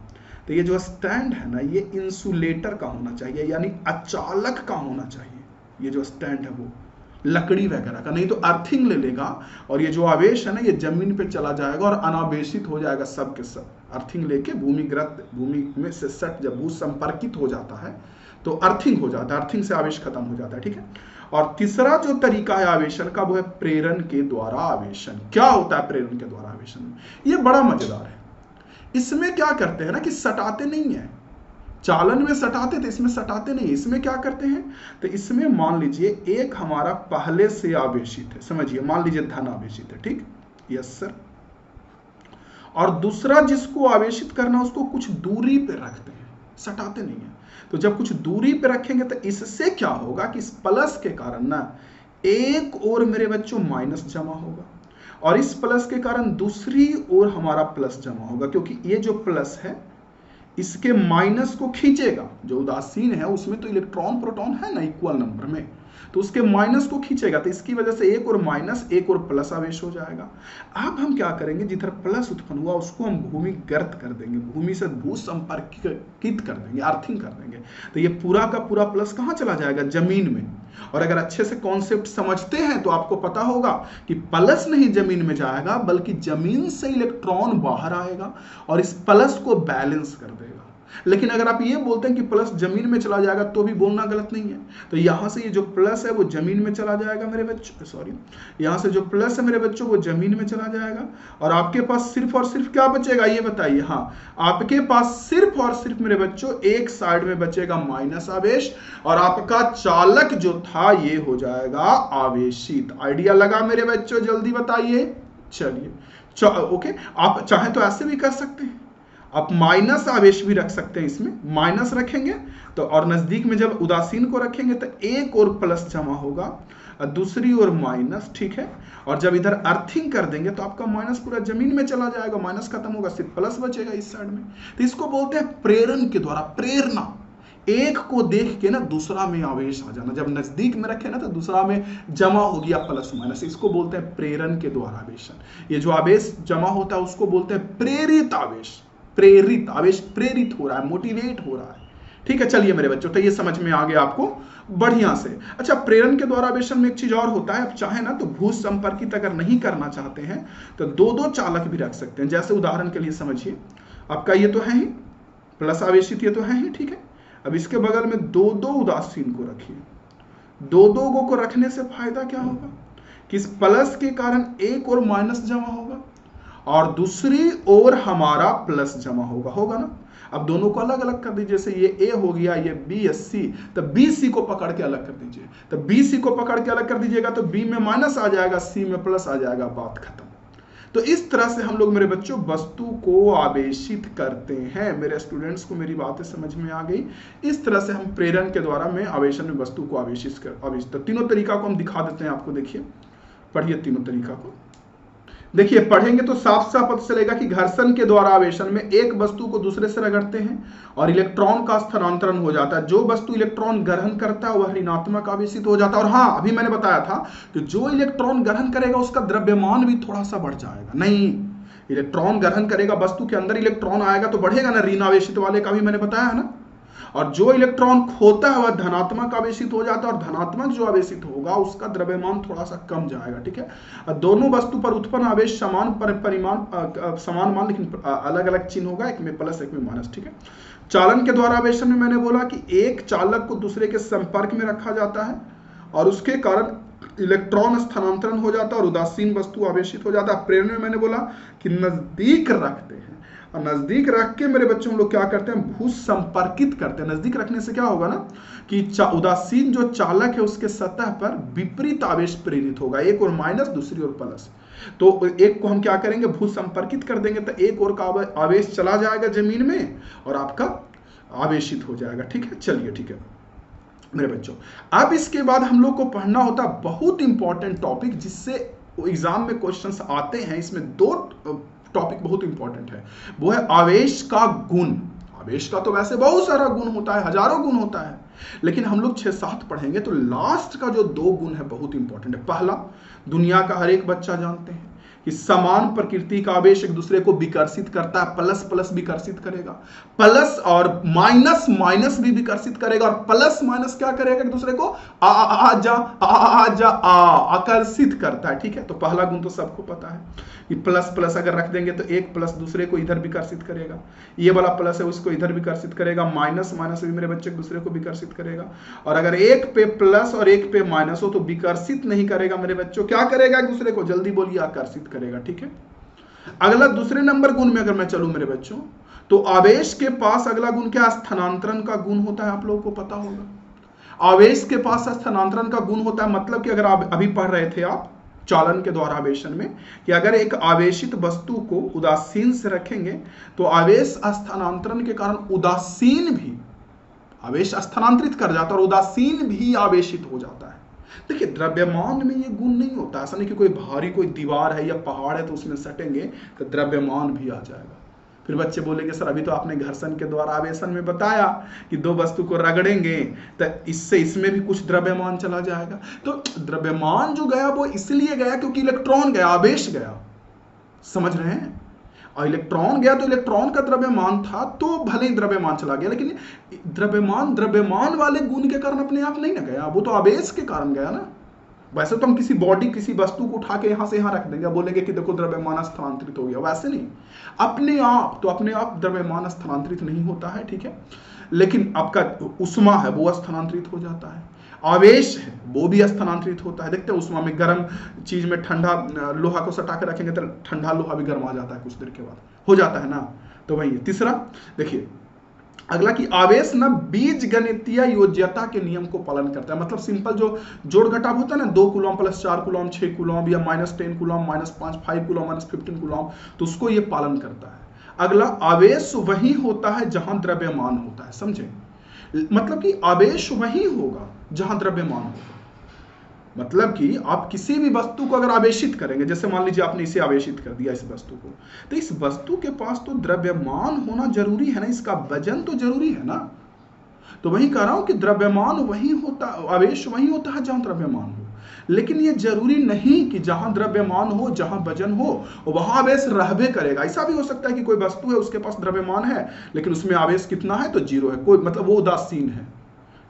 तो ये जो स्टैंड है ना ये इंसुलेटर का होना चाहिए, यानी अचालक का होना चाहिए। ये जो स्टैंड है वो लकड़ी वगैरह का, नहीं तो अर्थिंग ले लेगा और ये जो आवेश है ना ये जमीन पे चला जाएगा और अनावेशित हो जाएगा सब के सब। अर्थिंग लेके भूमि में से सट, जब भू संपर्कित हो जाता है तो अर्थिंग हो जाता है, अर्थिंग से आवेश खत्म हो जाता है, ठीक है। और तीसरा जो तरीका है आवेशन का वो है प्रेरण के द्वारा आवेशन। क्या होता है प्रेरण के द्वारा आवेशन? ये बड़ा मजेदार है। इसमें क्या करते हैं ना कि सटाते नहीं है, चालन में सटाते थे, इसमें सटाते नहीं। इसमें क्या करते हैं, तो इसमें मान लीजिए एक हमारा पहले से आवेशित है, समझिए मान लीजिए धन आवेशित है, ठीक, यस सर, और दूसरा जिसको आवेशित करना उसको कुछ दूरी पे रखते हैं, सटाते नहीं है। तो जब कुछ दूरी पे रखेंगे तो इससे क्या होगा कि इस प्लस के कारण ना एक और मेरे बच्चों माइनस जमा होगा और इस प्लस के कारण दूसरी ओर हमारा प्लस जमा होगा, क्योंकि ये जो प्लस है इसके माइनस को खींचेगा। जो उदासीन है उसमें तो इलेक्ट्रॉन प्रोटॉन है ना इक्वल नंबर में, तो उसके माइनस को खींचेगा, तो इसकी वजह से एक और माइनस एक और प्लस आवेश हो जाएगा। अब हम क्या करेंगे, जिधर प्लस उत्पन्न हुआ उसको हम भूमिगत कर देंगे, भूमि से भू संपर्कित कर देंगे, अर्थिंग कर देंगे, तो ये पूरा का पूरा प्लस कहाँ चला जाएगा? जमीन में। और अगर अच्छे से कॉन्सेप्ट समझते हैं तो आपको पता होगा कि प्लस नहीं जमीन में जाएगा बल्कि जमीन से इलेक्ट्रॉन बाहर आएगा और इस प्लस को बैलेंस कर देगा। लेकिन अगर आप ये बोलते हैं कि प्लस जमीन में चला जाएगा तो भी बोलना गलत नहीं है। तो यहां से ये जो प्लस है वो जमीन में चला जाएगा मेरे बच्चों, सॉरी, यहां से जो प्लस है मेरे बच्चों वो जमीन में चला जाएगा, और आपके पास सिर्फ और सिर्फ क्या बचेगा ये बताइए। हाँ, आपके पास सिर्फ और सिर्फ मेरे बच्चों एक साइड में बचेगा माइनस आवेश, और आपका चालक जो था ये हो जाएगा आवेशित। आइडिया लगा मेरे बच्चों, जल्दी बताइए। चलिए ओके, आप चाहे तो ऐसे भी कर सकते हैं, आप माइनस आवेश भी रख सकते हैं, इसमें माइनस रखेंगे तो, और नजदीक में जब उदासीन को रखेंगे तो एक और प्लस जमा होगा और दूसरी ओर माइनस, ठीक है। और जब इधर अर्थिंग कर देंगे तो आपका माइनस पूरा जमीन में चला जाएगा, माइनस खत्म होगा, सिर्फ प्लस बचेगा इस साइड में। तो इसको बोलते हैं प्रेरण के द्वारा, प्रेरणा। एक को देख के ना दूसरा में आवेश आ जाना, जब नजदीक में रखे ना तो दूसरा में जमा हो गया प्लस माइनस, इसको बोलते हैं प्रेरण के द्वारा आवेशन। ये जो आवेश जमा होता है उसको बोलते हैं प्रेरित आवेश। प्रेरित आवेश, प्रेरित हो रहा है, मोटिवेट हो रहा है, ठीक है। चलिए मेरे बच्चों, तो ये समझ में आ गया आपको बढ़िया से। अच्छा, प्रेरण के द्वारा आवेशन में एक चीज और होता है, आप चाहे ना तो भू संपर्कित अगर नहीं करना चाहते हैं तो दो दो चालक भी रख सकते हैं। जैसे उदाहरण के लिए समझिए, आपका ये तो है ही प्लस आवेशित, ये तो है ही, ठीक है। अब इसके बगल में दो दो उदासीन को रखिए। दो दो को रखने से फायदा क्या होगा कि इस प्लस के कारण एक और माइनस जमा होगा और दूसरी ओर हमारा प्लस जमा होगा ना। अब दोनों को अलग अलग कर दीजिए, जैसे ये ए हो गया, ये बी है, सी, तो बी सी को पकड़ के अलग कर दीजिए। तो बी सी को पकड़ के अलग कर दीजिएगा तो बी में माइनस आ जाएगा, सी में प्लस आ जाएगा, बात खत्म। तो इस तरह से हम लोग मेरे बच्चों वस्तु को आवेशित करते हैं। मेरे स्टूडेंट्स को मेरी बातें समझ में आ गई। इस तरह से हम प्रेरण के द्वारा में आवेशन में वस्तु को आवेशित तो तीनों तरीका को हम दिखा देते हैं आपको। देखिए, पढ़िए तीनों तरीका को। देखिए, पढ़ेंगे तो साफ साफ पता चलेगा कि घर्षण के द्वारा आवेशन में एक वस्तु को दूसरे से रगड़ते हैं और इलेक्ट्रॉन का स्थानांतरण हो जाता है। जो वस्तु इलेक्ट्रॉन ग्रहण करता है वह ऋणात्मक आवेशित हो जाता है। और हाँ, अभी मैंने बताया था कि जो इलेक्ट्रॉन ग्रहण करेगा उसका द्रव्यमान भी थोड़ा सा बढ़ जाएगा। नहीं, इलेक्ट्रॉन ग्रहण करेगा, वस्तु के अंदर इलेक्ट्रॉन आएगा तो बढ़ेगा ना, ऋण आवेशित वाले का भी मैंने बताया है ना। और जो इलेक्ट्रॉन खोता है वह धनात्मक आवेशित हो जाता है, और धनात्मक जो आवेशित होगा उसका द्रव्यमान थोड़ा सा कम जाएगा, ठीक है। दोनों वस्तु पर उत्पन्न आवेश समान परिमाण, समान मान, लेकिन अलग अलग चिन्ह होगा, एक में प्लस एक में माइनस, ठीक है। चालन के द्वारा आवेशन में मैंने बोला कि एक चालक को दूसरे के संपर्क में रखा जाता है और उसके कारण इलेक्ट्रॉन स्थानांतरण हो जाता है और उदासीन वस्तु आवेशित हो जाता है। प्रेरण में मैंने बोला कि नजदीक रखते हैं, और नजदीक रख के मेरे बच्चों हम लोग क्या करते हैं, भू संपर्कित करते हैं। नजदीक रखने से क्या होगा ना कि उदासीन जो चालक है उसके सतह पर विपरीत आवेश प्रेरित होगा, एक और माइनस दूसरी ओर प्लस। तो एक को हम क्या करेंगे, भू संपर्कित कर देंगे तो एक और का आवेश चला जाएगा जमीन में और आपका आवेशित हो जाएगा, ठीक है। चलिए, ठीक है मेरे बच्चों। अब इसके बाद हम लोग को पढ़ना होता है बहुत इंपॉर्टेंट टॉपिक, जिससे एग्जाम में क्वेश्चंस आते हैं। इसमें दो टॉपिक बहुत इंपॉर्टेंट है, वो है आवेश का गुण। आवेश का तो वैसे बहुत सारा गुण होता है, हजारों गुण होता है, लेकिन हम लोग 6-7 पढ़ेंगे तो लास्ट का जो 2 गुण है बहुत इंपॉर्टेंट है। पहला, दुनिया का हर एक बच्चा जानते हैं कि समान प्रकृति का आवेश एक दूसरे को विकर्षित करता है। प्लस प्लस विकर्षित करेगा, प्लस और माइनस माइनस भी विकर्षित करेगा, और प्लस माइनस क्या करेगा, एक दूसरे को आकर्षित करता है, ठीक है। तो पहला गुण तो सबको पता है कि प्लस प्लस अगर रख देंगे तो एक प्लस दूसरे को इधर विकर्षित करेगा, ये वाला प्लस है उसको इधर विकर्षित करेगा, माइनस माइनस भी मेरे बच्चे दूसरे को विकर्षित करेगा। और अगर एक पे प्लस और एक पे माइनस हो तो विकर्षित नहीं करेगा मेरे बच्चों, क्या करेगा, एक दूसरे को जल्दी बोलिए, आकर्षित करेगा, ठीक है। अगला दूसरे नंबर गुण में अगर मैं चलूं मेरे बच्चों, तो आवेश के पास अगला गुण क्या, स्थानांतरण का गुण होता है। आप लोगों को पता होगा आवेश के पास स्थानांतरण का गुण होता है। मतलब कि अगर आप अभी पढ़ रहे थे आप चालन के द्वारा आवेशन में कि अगर एक आवेशित वस्तु को उदासीन से रखेंगे तो आवेश स्थानांतरण के कारण उदासीन भी आवेश स्थानांतरित कर जाता है और उदासीन भी आवेशित हो जाता है। देखिए, द्रव्यमान में ये गुण नहीं होता। ऐसा नहीं कि कोई भारी कोई दीवार है या पहाड़ है तो उसमें सटेंगे तो द्रव्यमान भी आ जाएगा। फिर बच्चे बोलेंगे सर अभी तो आपने घर्षण के द्वारा आवेशन में बताया कि 2 वस्तु को रगड़ेंगे तो इससे इसमें भी कुछ द्रव्यमान चला जाएगा। तो द्रव्यमान जो गया वो इसलिए गया क्योंकि इलेक्ट्रॉन गया, आवेश गया, समझ रहे हैं। और इलेक्ट्रॉन गया तो इलेक्ट्रॉन का द्रव्यमान था तो भले ही द्रव्यमान चला गया, लेकिन द्रव्यमान वाले गुण के कारण अपने आप नहीं ना गया, वो तो आवेश के कारण गया ना। वैसे तो हम किसी बॉडी, किसी वस्तु को उठा के यहां से यहां रख देंगे, बोलेंगे कि देखो द्रव्यमान स्थानांतरित हो गया, वैसे नहीं। अपने आप द्रव्यमान स्थानांतरित नहीं होता है, ठीक है, लेकिन आपका उष्मा है वो स्थानांतरित हो जाता है, आवेश है वो भी स्थानांतरित होता है। देखते हैं उष्मा में, गर्म चीज में ठंडा लोहा को सटा के रखेंगे तो ठंडा लोहा भी गर्म आ जाता है कुछ देर के बाद, हो जाता है ना। तो वही तीसरा देखिए अगला कि आवेश ना बीज गणितीय योज्यता के नियम को पालन करता है। मतलब सिंपल जो जोड़ घटाव होता है ना, 2 कूलम प्लस 4 कूलम 6 कूलम या -10 कूलम -5 5 कूलम -15 कूलम, तो उसको ये पालन करता है। अगला आवेश वही होता है जहां द्रव्यमान होता है, समझे, मतलब कि आवेश वही होगा जहां द्रव्यमान होगा। मतलब कि आप किसी भी वस्तु को अगर आवेशित करेंगे, जैसे मान लीजिए आपने इसे आवेशित कर दिया इस वस्तु को, तो इस वस्तु के पास तो द्रव्यमान होना जरूरी है ना, इसका वजन तो जरूरी है ना। तो वही कह रहा हूं कि द्रव्यमान वही होता, आवेश वही होता है जहां द्रव्यमान हो, लेकिन यह जरूरी नहीं कि जहां द्रव्यमान हो, जहां वजन हो वहां आवेश रहबे करेगा। ऐसा भी हो सकता है कि कोई वस्तु है, उसके पास द्रव्यमान है लेकिन उसमें आवेश कितना है, तो 0 है, कोई मतलब वो उदासीन है,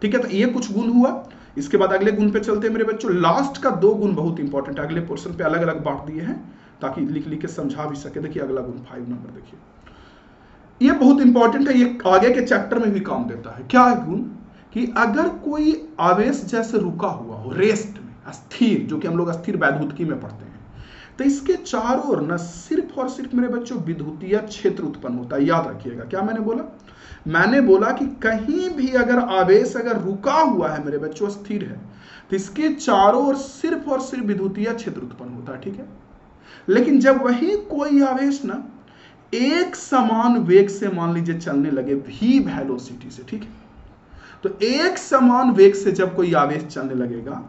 ठीक है। तो ये कुछ गुण हुआ। इसके बाद अगले गुण पे चलते हैं मेरे बच्चों। लास्ट का 2 गुण बहुत इंपॉर्टेंट है, अगले पोर्शन पे अलग अलग बांट दिए हैं ताकि लिख लिख के समझा भी सके। देखिए अगला गुण 5 नंबर, देखिए ये बहुत इंपॉर्टेंट है, ये आगे के चैप्टर में भी काम देता है। क्या है गुण कि अगर कोई आवेश जैसे रुका हुआ हो, रेस्ट में, अस्थिर, जो कि हम लोग अस्थिर वैद्युतिकी में पढ़ते हैं, तो इसके चारों ओर न सिर्फ और सिर्फ मेरे बच्चों विद्युतीय क्षेत्र उत्पन्न होता है। याद रखिएगा क्या मैंने बोला, मैंने बोला कि कहीं भी अगर आवेश अगर रुका हुआ है मेरे बच्चों, स्थिर है, तो इसके चारों ओर सिर्फ और सिर्फ विद्युतीय क्षेत्र उत्पन्न होता है, ठीक है। लेकिन जब वही कोई आवेश ना एक समान वेग से मान लीजिए चलने लगे, v वेलोसिटी से, ठीक है, तो एक समान वेग से जब कोई आवेश चलने लगेगा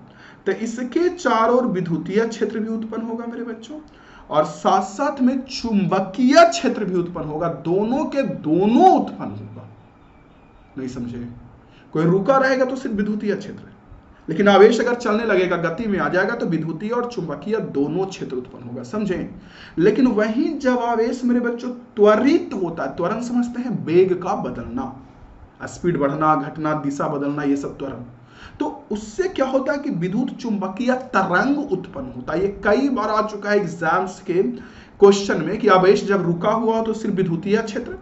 तो इसके चारों ओर विद्युतीय क्षेत्र भी उत्पन्न होगा मेरे बच्चों, और साथ साथ में चुंबकीय क्षेत्र भी उत्पन्न होगा। दोनों के दोनों उत्पन्न होगा। नहीं समझे, कोई रुका रहेगा तो सिर्फ विद्युतीय क्षेत्र है, लेकिन आवेश अगर चलने लगेगा, गति में आ जाएगा, तो विद्युतीय और चुंबकीय दोनों क्षेत्र उत्पन्न होगा, समझे। लेकिन वही जब आवेश मेरे बच्चों त्वरित होता है, त्वरण समझते हैं, वेग का बदलना, स्पीड बढ़ना, घटना, दिशा बदलना, ये सब त्वरण, तो उससे क्या होता है कि विद्युत चुंबकीय तरंग उत्पन्न होता है। ये कई बार आ चुका है एग्जाम्स के क्वेश्चन में कि आवेश जब रुका हुआ हो तो सिर्फ विद्युतीय क्षेत्र,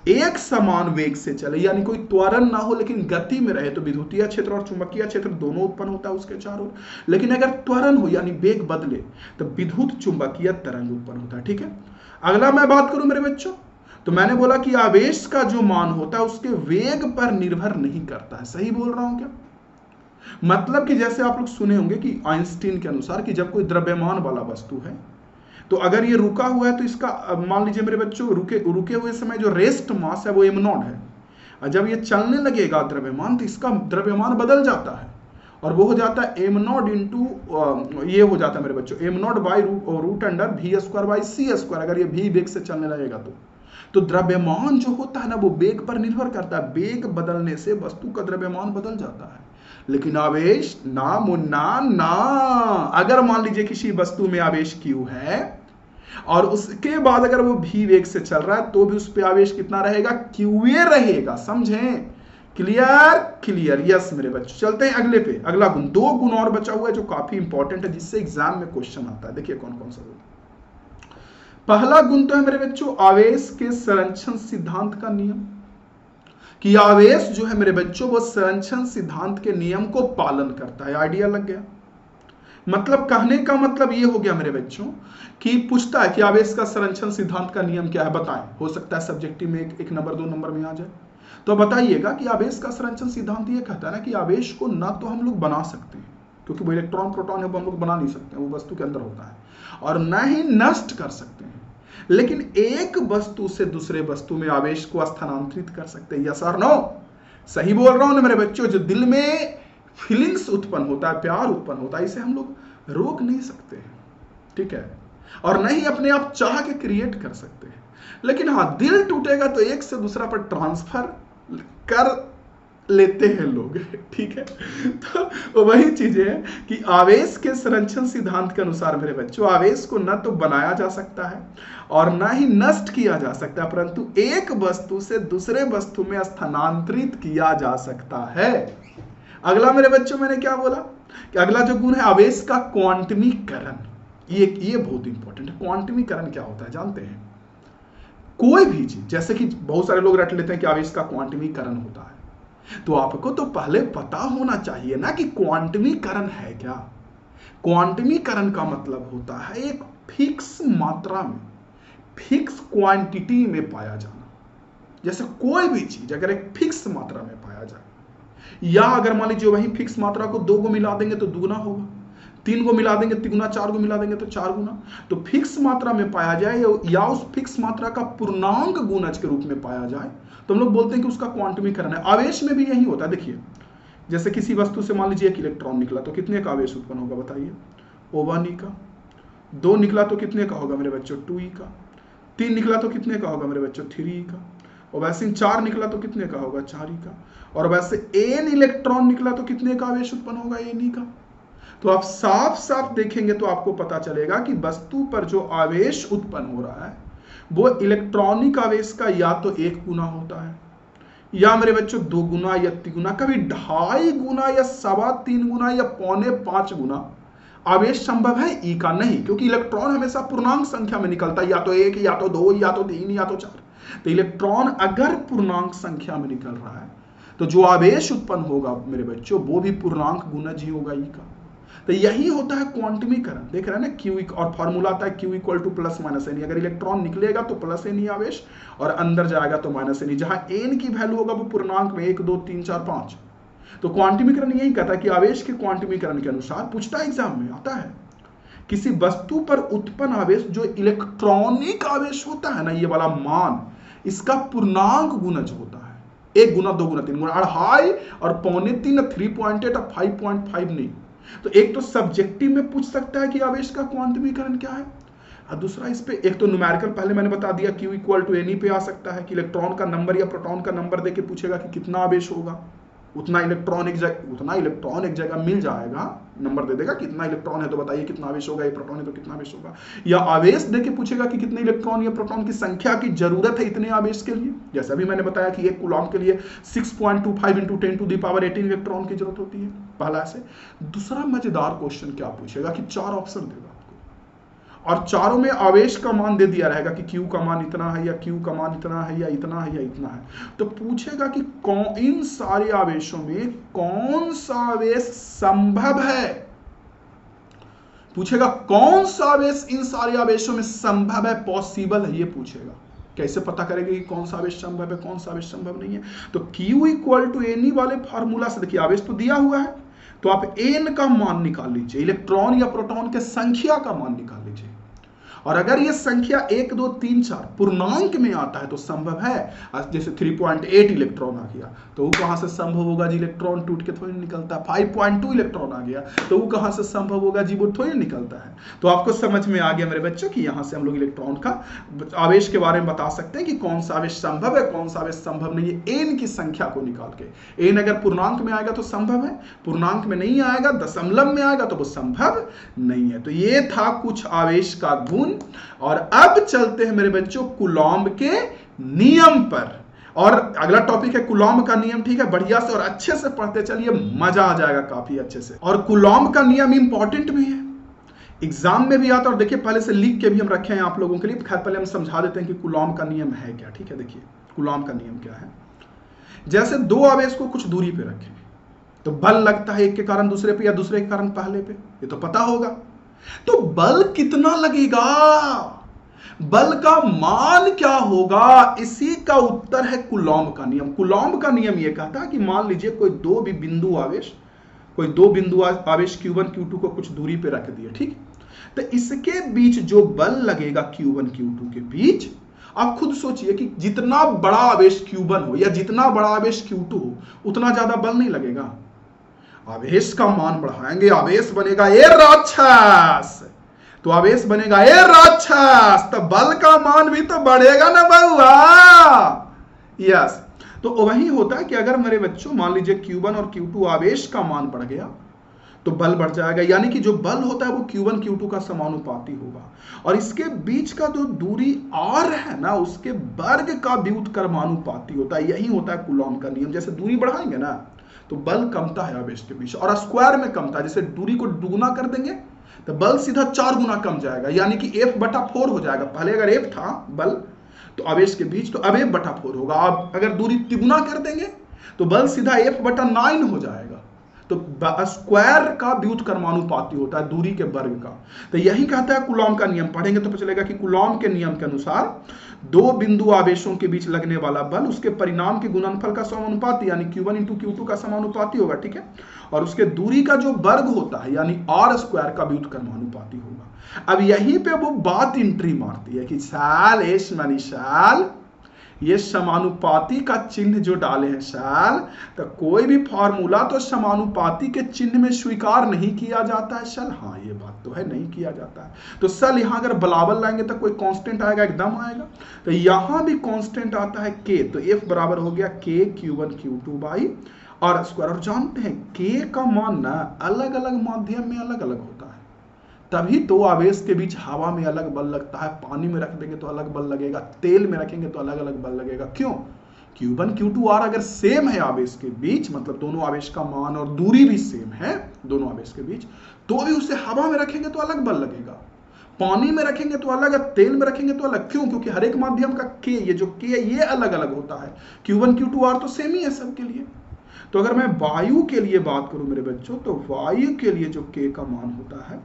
एक समान वेग से चले यानी कोई त्वरण ना हो लेकिन गति में रहे तो विद्युतीय क्षेत्र और चुंबकीय क्षेत्र दोनों उत्पन्न होता है उसके चारों ओर। लेकिन अगर त्वरण हो यानी वेग बदले तो विद्युत चुंबकीय तरंग उत्पन्न होता है, ठीक है। अगला मैं बात करूं मेरे बच्चों, तो मैंने बोला कि आवेश का जो मान होता है उसके वेग पर निर्भर नहीं करता है। सही बोल रहा हूं क्या? मतलब कि जैसे आप लोग सुने होंगे कि आइंस्टीन के अनुसार कि जब कोई द्रव्यमान वाला वस्तु है तो अगर ये रुका हुआ है तो इसका मान लीजिए मेरे बच्चों रुके हुए समय जो रेस्ट मास है वो m0 है, और जब ये चलने लगेगा द्रव्यमान तो इसका द्रव्यमान बदल जाता है और वो हो जाता है m0 इंटू ये हो जाता है मेरे बच्चों m0 by root under v² by c²। अगर ये v वेग से चलने लगेगा तो द्रव्यमान जो होता है ना वो वेग पर निर्भर करता है। वेग बदलने से वस्तु का द्रव्यमान बदल जाता है, लेकिन आवेश ना मुन्ना ना। अगर मान लीजिए किसी वस्तु में आवेश Q है और उसके बाद अगर वो v वेग से चल रहा है तो भी उस पे आवेश कितना रहेगा, QA रहेगा, समझें। क्लियर क्लियर, यस मेरे बच्चों। चलते हैं अगले पे, अगला गुण। 2 गुण और बचा हुआ है जो काफी इंपॉर्टेंट है जिससे एग्जाम में क्वेश्चन आता है। देखिए कौन कौन सा गुण। पहला गुण तो है मेरे बच्चों आवेश के संरक्षण सिद्धांत का नियम, कि आवेश जो है मेरे बच्चों वो संरक्षण सिद्धांत के नियम को पालन करता है। आइडिया लग गया? मतलब कहने का मतलब ये हो गया मेरे बच्चों कि पूछता है कि आवेश का संरक्षण सिद्धांत का नियम क्या है, बताएं। हो सकता है सब्जेक्टिव में एक नंबर 2 नंबर में आ जाए, तो बताइएगा कि आवेश का संरक्षण सिद्धांत ये कहता है ना कि आवेश को ना तो हम लोग बना सकते हैं क्योंकि वो इलेक्ट्रॉन प्रोटॉन है वो हम लोग बना नहीं सकते, वो वस्तु के अंदर होता है, और ना ही नष्ट कर सकते हैं, लेकिन एक वस्तु से दूसरे वस्तु में आवेश को स्थानांतरित कर सकते हैं। यस और नो? सही बोल रहा हूं ना मेरे बच्चों। जो दिल में फीलिंग्स उत्पन्न होता है, प्यार उत्पन्न होता है, इसे हम लोग रोक नहीं सकते हैं, ठीक है, और नहीं अपने आप चाह के क्रिएट कर सकते हैं। लेकिन हाँ, दिल टूटेगा तो एक से दूसरा पर ट्रांसफर कर लेते हैं लोग, ठीक है। तो वही चीजें है कि आवेश के संरक्षण सिद्धांत के अनुसार मेरे बच्चों आवेश को न तो बनाया जा सकता है और ना ही नष्ट किया जा सकता है, परंतु एक वस्तु से दूसरे वस्तु में स्थानांतरित किया जा सकता है। अगला मेरे बच्चों मैंने क्या बोला कि अगला जो गुण है आवेश का क्वांटमीकरण। ये बहुत इंपॉर्टेंट है। क्वांटमीकरण क्या होता है जानते हैं? कोई भी चीज, जैसे कि बहुत सारे लोग रट लेते हैं कि आवेश का क्वांटमीकरण होता है, तो आपको तो पहले पता होना चाहिए ना कि क्वांटमीकरण है क्या। क्वांटमीकरण का मतलब होता है एक फिक्स मात्रा में, फिक्स क्वांटिटी में पाया जाना। जैसे कोई भी चीज अगर एक फिक्स मात्रा में पाया जाए, या अगर मान लीजिए वही फिक्स मात्रा को 2 को मिला देंगे तो दुगुना होगा, 3 को मिला देंगे तिगुना, 4 को मिला देंगे तो 4 गुना। तो फिक्स मात्रा में पाया जाए या उस फिक्स मात्रा का पूर्णांक गुणज के रूप में पाया जाए तो हम लोग बोलते हैं कि उसका क्वांटमीकरण है। आवेश में भी यही होता है। देखिए, जैसे किसी वस्तु से मान लीजिए 1 इलेक्ट्रॉन निकला तो कितने का आवेश उत्पन्न होगा बताइए? O1 का। 2 निकला तो कितने का होगा मेरे बच्चों? 2E का। 3 निकला तो कितने का होगा मेरे बच्चों? 3E का। और वैसे 4 निकला तो कितने का होगा? 4E का। और वैसे n इलेक्ट्रॉन निकला तो कितने का आवेश उत्पन्न होगा? Ne का। तो आप साफ साफ देखेंगे तो आपको पता चलेगा कि वस्तु पर जो आवेश उत्पन्न हो रहा है वो इलेक्ट्रॉनिक आवेश का या तो 1 गुना होता है, या मेरे बच्चों 2 गुना या 3 गुना, कभी 2.5 गुना या 3.25 गुना या 4.25 गुना आवेश संभव है। ई का नहीं, क्योंकि इलेक्ट्रॉन हमेशा पूर्णांक संख्या में निकलता है, या तो 1 या तो 2 या तो 3 या तो 4। तो इलेक्ट्रॉन अगर पूर्णांक संख्या में निकल रहा है तो जो आवेश उत्पन्न होगा मेरे बच्चों वो भी पूर्णांक गुणज ही होगा ई का। तो यही होता है क्वांटमीकरण। देख रहे हैं ना, क्यू और फॉर्मूला आता है Q = +-Ne। अगर इलेक्ट्रॉन निकलेगा तो +Ne आवेश और अंदर जाएगा तो -Ne। जहां n की वैल्यू होगा वो पूर्णांक में 1 2 3 4 5। तो क्वांटमीकरण यही कहता है कि आवेश के क्वांटमीकरण के अनुसार, पूछता है एग्जाम में आता है, किसी वस्तु पर उत्पन्न आवेश जो इलेक्ट्रॉनिक आवेश होता है ना, ये वाला मान, इसका पूर्णांक गुणज होता है। 1 गुना 2 गुना 3 गुना 2.5 और 3.25 3.8 और 5.5 नहीं। तो एक तो सब्जेक्टिव में पूछ सकता है कि आवेश का क्वांटमीकरण क्या है, और दूसरा इस पे एक तो न्यूमेरिकल पहले मैंने बता दिया Q = Ne पे आ सकता है कि इलेक्ट्रॉन का नंबर या प्रोटॉन का नंबर देके पूछेगा कि कितना आवेश होगा, उतना इलेक्ट्रॉन एक जगह मिल जाएगा, नंबर दे देगा कितना इलेक्ट्रॉन है तो बताइए कितना आवेश होगा, ये प्रोटॉन है तो कितना आवेश होगा। या आवेश देके पूछेगा कि कितने इलेक्ट्रॉन या प्रोटॉन की संख्या की जरूरत है इतने आवेश के लिए। जैसा भी मैंने बताया कि 1 कूलॉम के लिए 6.25 × 10⁻18 इलेक्ट्रॉन की जरूरत होती है, पहला से। दूसरा मजेदार क्वेश्चन क्या पूछेगा कि 4 ऑप्शन देगा और चारों में आवेश का मान दे दिया रहेगा कि Q का मान इतना है, या Q का मान इतना है, या इतना है, या इतना है। तो पूछेगा कि इन सारे आवेशों में कौन सा आवेश संभव है, पूछेगा कौन सा आवेश इन सारे आवेशों में संभव है, पॉसिबल है, ये पूछेगा। कैसे पता करेंगे कि कौन सा आवेश संभव है, कौन सा आवेश संभव नहीं है? तो Q = Ne वाले फार्मूला से देखिए, आवेश तो दिया हुआ है तो आप n का मान निकाल लीजिए, इलेक्ट्रॉन या प्रोटॉन के संख्या का मान निकाल लीजिए, और अगर ये संख्या 1 2 3 4 पूर्णांक में आता है तो संभव है। जैसे 3.8 इलेक्ट्रॉन आ गया तो वो कहां से संभव होगा जी, इलेक्ट्रॉन टूट के थोड़ी निकलता है। 5.2 इलेक्ट्रॉन आ गया तो वो कहां से संभव होगा जी, वो थोड़ी निकलता है। तो आपको समझ में आ गया मेरे बच्चों कि यहां से हम लोग इलेक्ट्रॉन का आवेश के बारे में बता सकते हैं कि कौन सा आवेश संभव है, कौन सा आवेश संभव नहीं है, n की संख्या को निकाल के। n अगर पूर्णांक में आएगा तो संभव है, पूर्णांक में नहीं आएगा, दशमलव में आएगा तो वो संभव नहीं है। तो ये था कुछ आवेश का गुण। और अब चलते हैं मेरे बच्चों कूलॉम्ब के नियम पर, और अगला टॉपिक है कूलॉम्ब का नियम। ठीक है, बढ़िया से और अच्छे से पढ़ते चलिए, मजा आ जाएगा काफी अच्छे से। और कूलॉम्ब का नियम इंपॉर्टेंट भी है, एग्जाम में भी आता है, और देखिए पहले से लिख के भी हम रखे हैं आप लोगों के लिए। खैर पहले हम समझा देते हैं कि कूलॉम्ब का नियम है क्या। ठीक है, देखिए कूलॉम्ब का नियम क्या है। जैसे 2 आवेश को कुछ दूरी पे रखें तो बल लगता है एक के कारण दूसरे पे या दूसरे के कारण पहले पे, ये तो पता होगा। तो बल कितना लगेगा, बल का मान क्या होगा, इसी का उत्तर है कूलॉम्ब का नियम। कूलॉम्ब का नियम यह कहता है कि मान लीजिए कोई दो बिंदु आवेश Q1 Q2 को कुछ दूरी पे रख दिए, ठीक। तो इसके बीच जो बल लगेगा Q1 Q2 के बीच, आप खुद सोचिए कि जितना बड़ा आवेश Q1 हो या जितना बड़ा आवेश Q2 हो उतना ज्यादा बल नहीं लगेगा। आवेश का मान बढ़ाएंगे, आवेश बनेगा ए राक्षस, तो आवेश बनेगा ए राक्षस, तो बल का मान भी तो बढ़ेगा ना बउआ। यस, तो वही होता है कि अगर मेरे बच्चों मान लीजिए Q1 और Q2 आवेश का मान बढ़ गया तो बल बढ़ जाएगा, यानी कि जो बल होता है वो Q1 Q2 का समानुपाती होगा, और इसके बीच का जो दूरी r है ना उसके वर्ग का व्युत्क्रमानुपाती होता है। यही होता है कूलॉम का नियम। जैसे दूरी बढ़ाएंगे ना तो बल कमता है आवेश के बीच, और स्क्वायर में कमता है। जैसे दूरी को दुगुना कर देंगे तो बल सीधा 4 गुना कम जाएगा, यानी कि F/4 हो जाएगा। पहले अगर F था बल तो आवेश के बीच, तो अब F/4 होगा। अब अगर दूरी तिगुना कर देंगे तो बल सीधा F/9 हो जाएगा। तो स्क्वायर का व्युत्क्रमानुपाती होता है दूरी के वर्ग का। तो यही कहता है कूलॉम का नियम। पढ़ेंगे तो पता चलेगा कि कूलॉम के नियम के अनुसार दो बिंदु आवेशों के बीच लगने वाला बल उसके परिणाम के गुणनफल का समानुपाती, यानी Q1 × Q2 का समानुपाती होगा, ठीक है। और उसके दूरी का जो वर्ग होता है यानी r² का व्युत्क्रमानुपाती होगा। अब यहीं पे वो बात एंट्री मारती है कि साल एस मनी साल ये समानुपाती का चिन्ह जो डाले हैं साल, तो कोई भी फॉर्मूला तो समानुपाती के चिन्ह में स्वीकार नहीं किया जाता है सल। हाँ ये बात तो है, नहीं किया जाता है। तो सल यहाँ अगर बराबर लाएंगे तो कोई कांस्टेंट आएगा, एकदम आएगा। तो यहाँ भी कांस्टेंट आता है k, तो F बराबर हो गया k Q1 Q2 by r²। और जानते हैं k का मान ना अलग अलग माध्यम में अलग अलग होता है, तभी तो आवेश के बीच हवा में अलग बल लगता है, पानी में रख देंगे तो अलग बल लगेगा, तेल में रखेंगे तो अलग अलग बल लगेगा। क्यों? Q1 Q2 R अगर सेम है आवेश के बीच, मतलब दोनों आवेश का मान और दूरी भी सेम है दोनों आवेश के बीच, तो भी उसे हवा में रखेंगे तो अलग बल लगेगा, पानी में रखेंगे तो अलग, तेल में रखेंगे तो अलग। क्यों? क्योंकि हर एक माध्यम का k, ये जो k है ये अलग अलग होता है। Q1 Q2 R तो सेम ही है सबके लिए। तो अगर मैं वायु के लिए बात करूं मेरे बच्चों, तो वायु के लिए जो k का मान होता है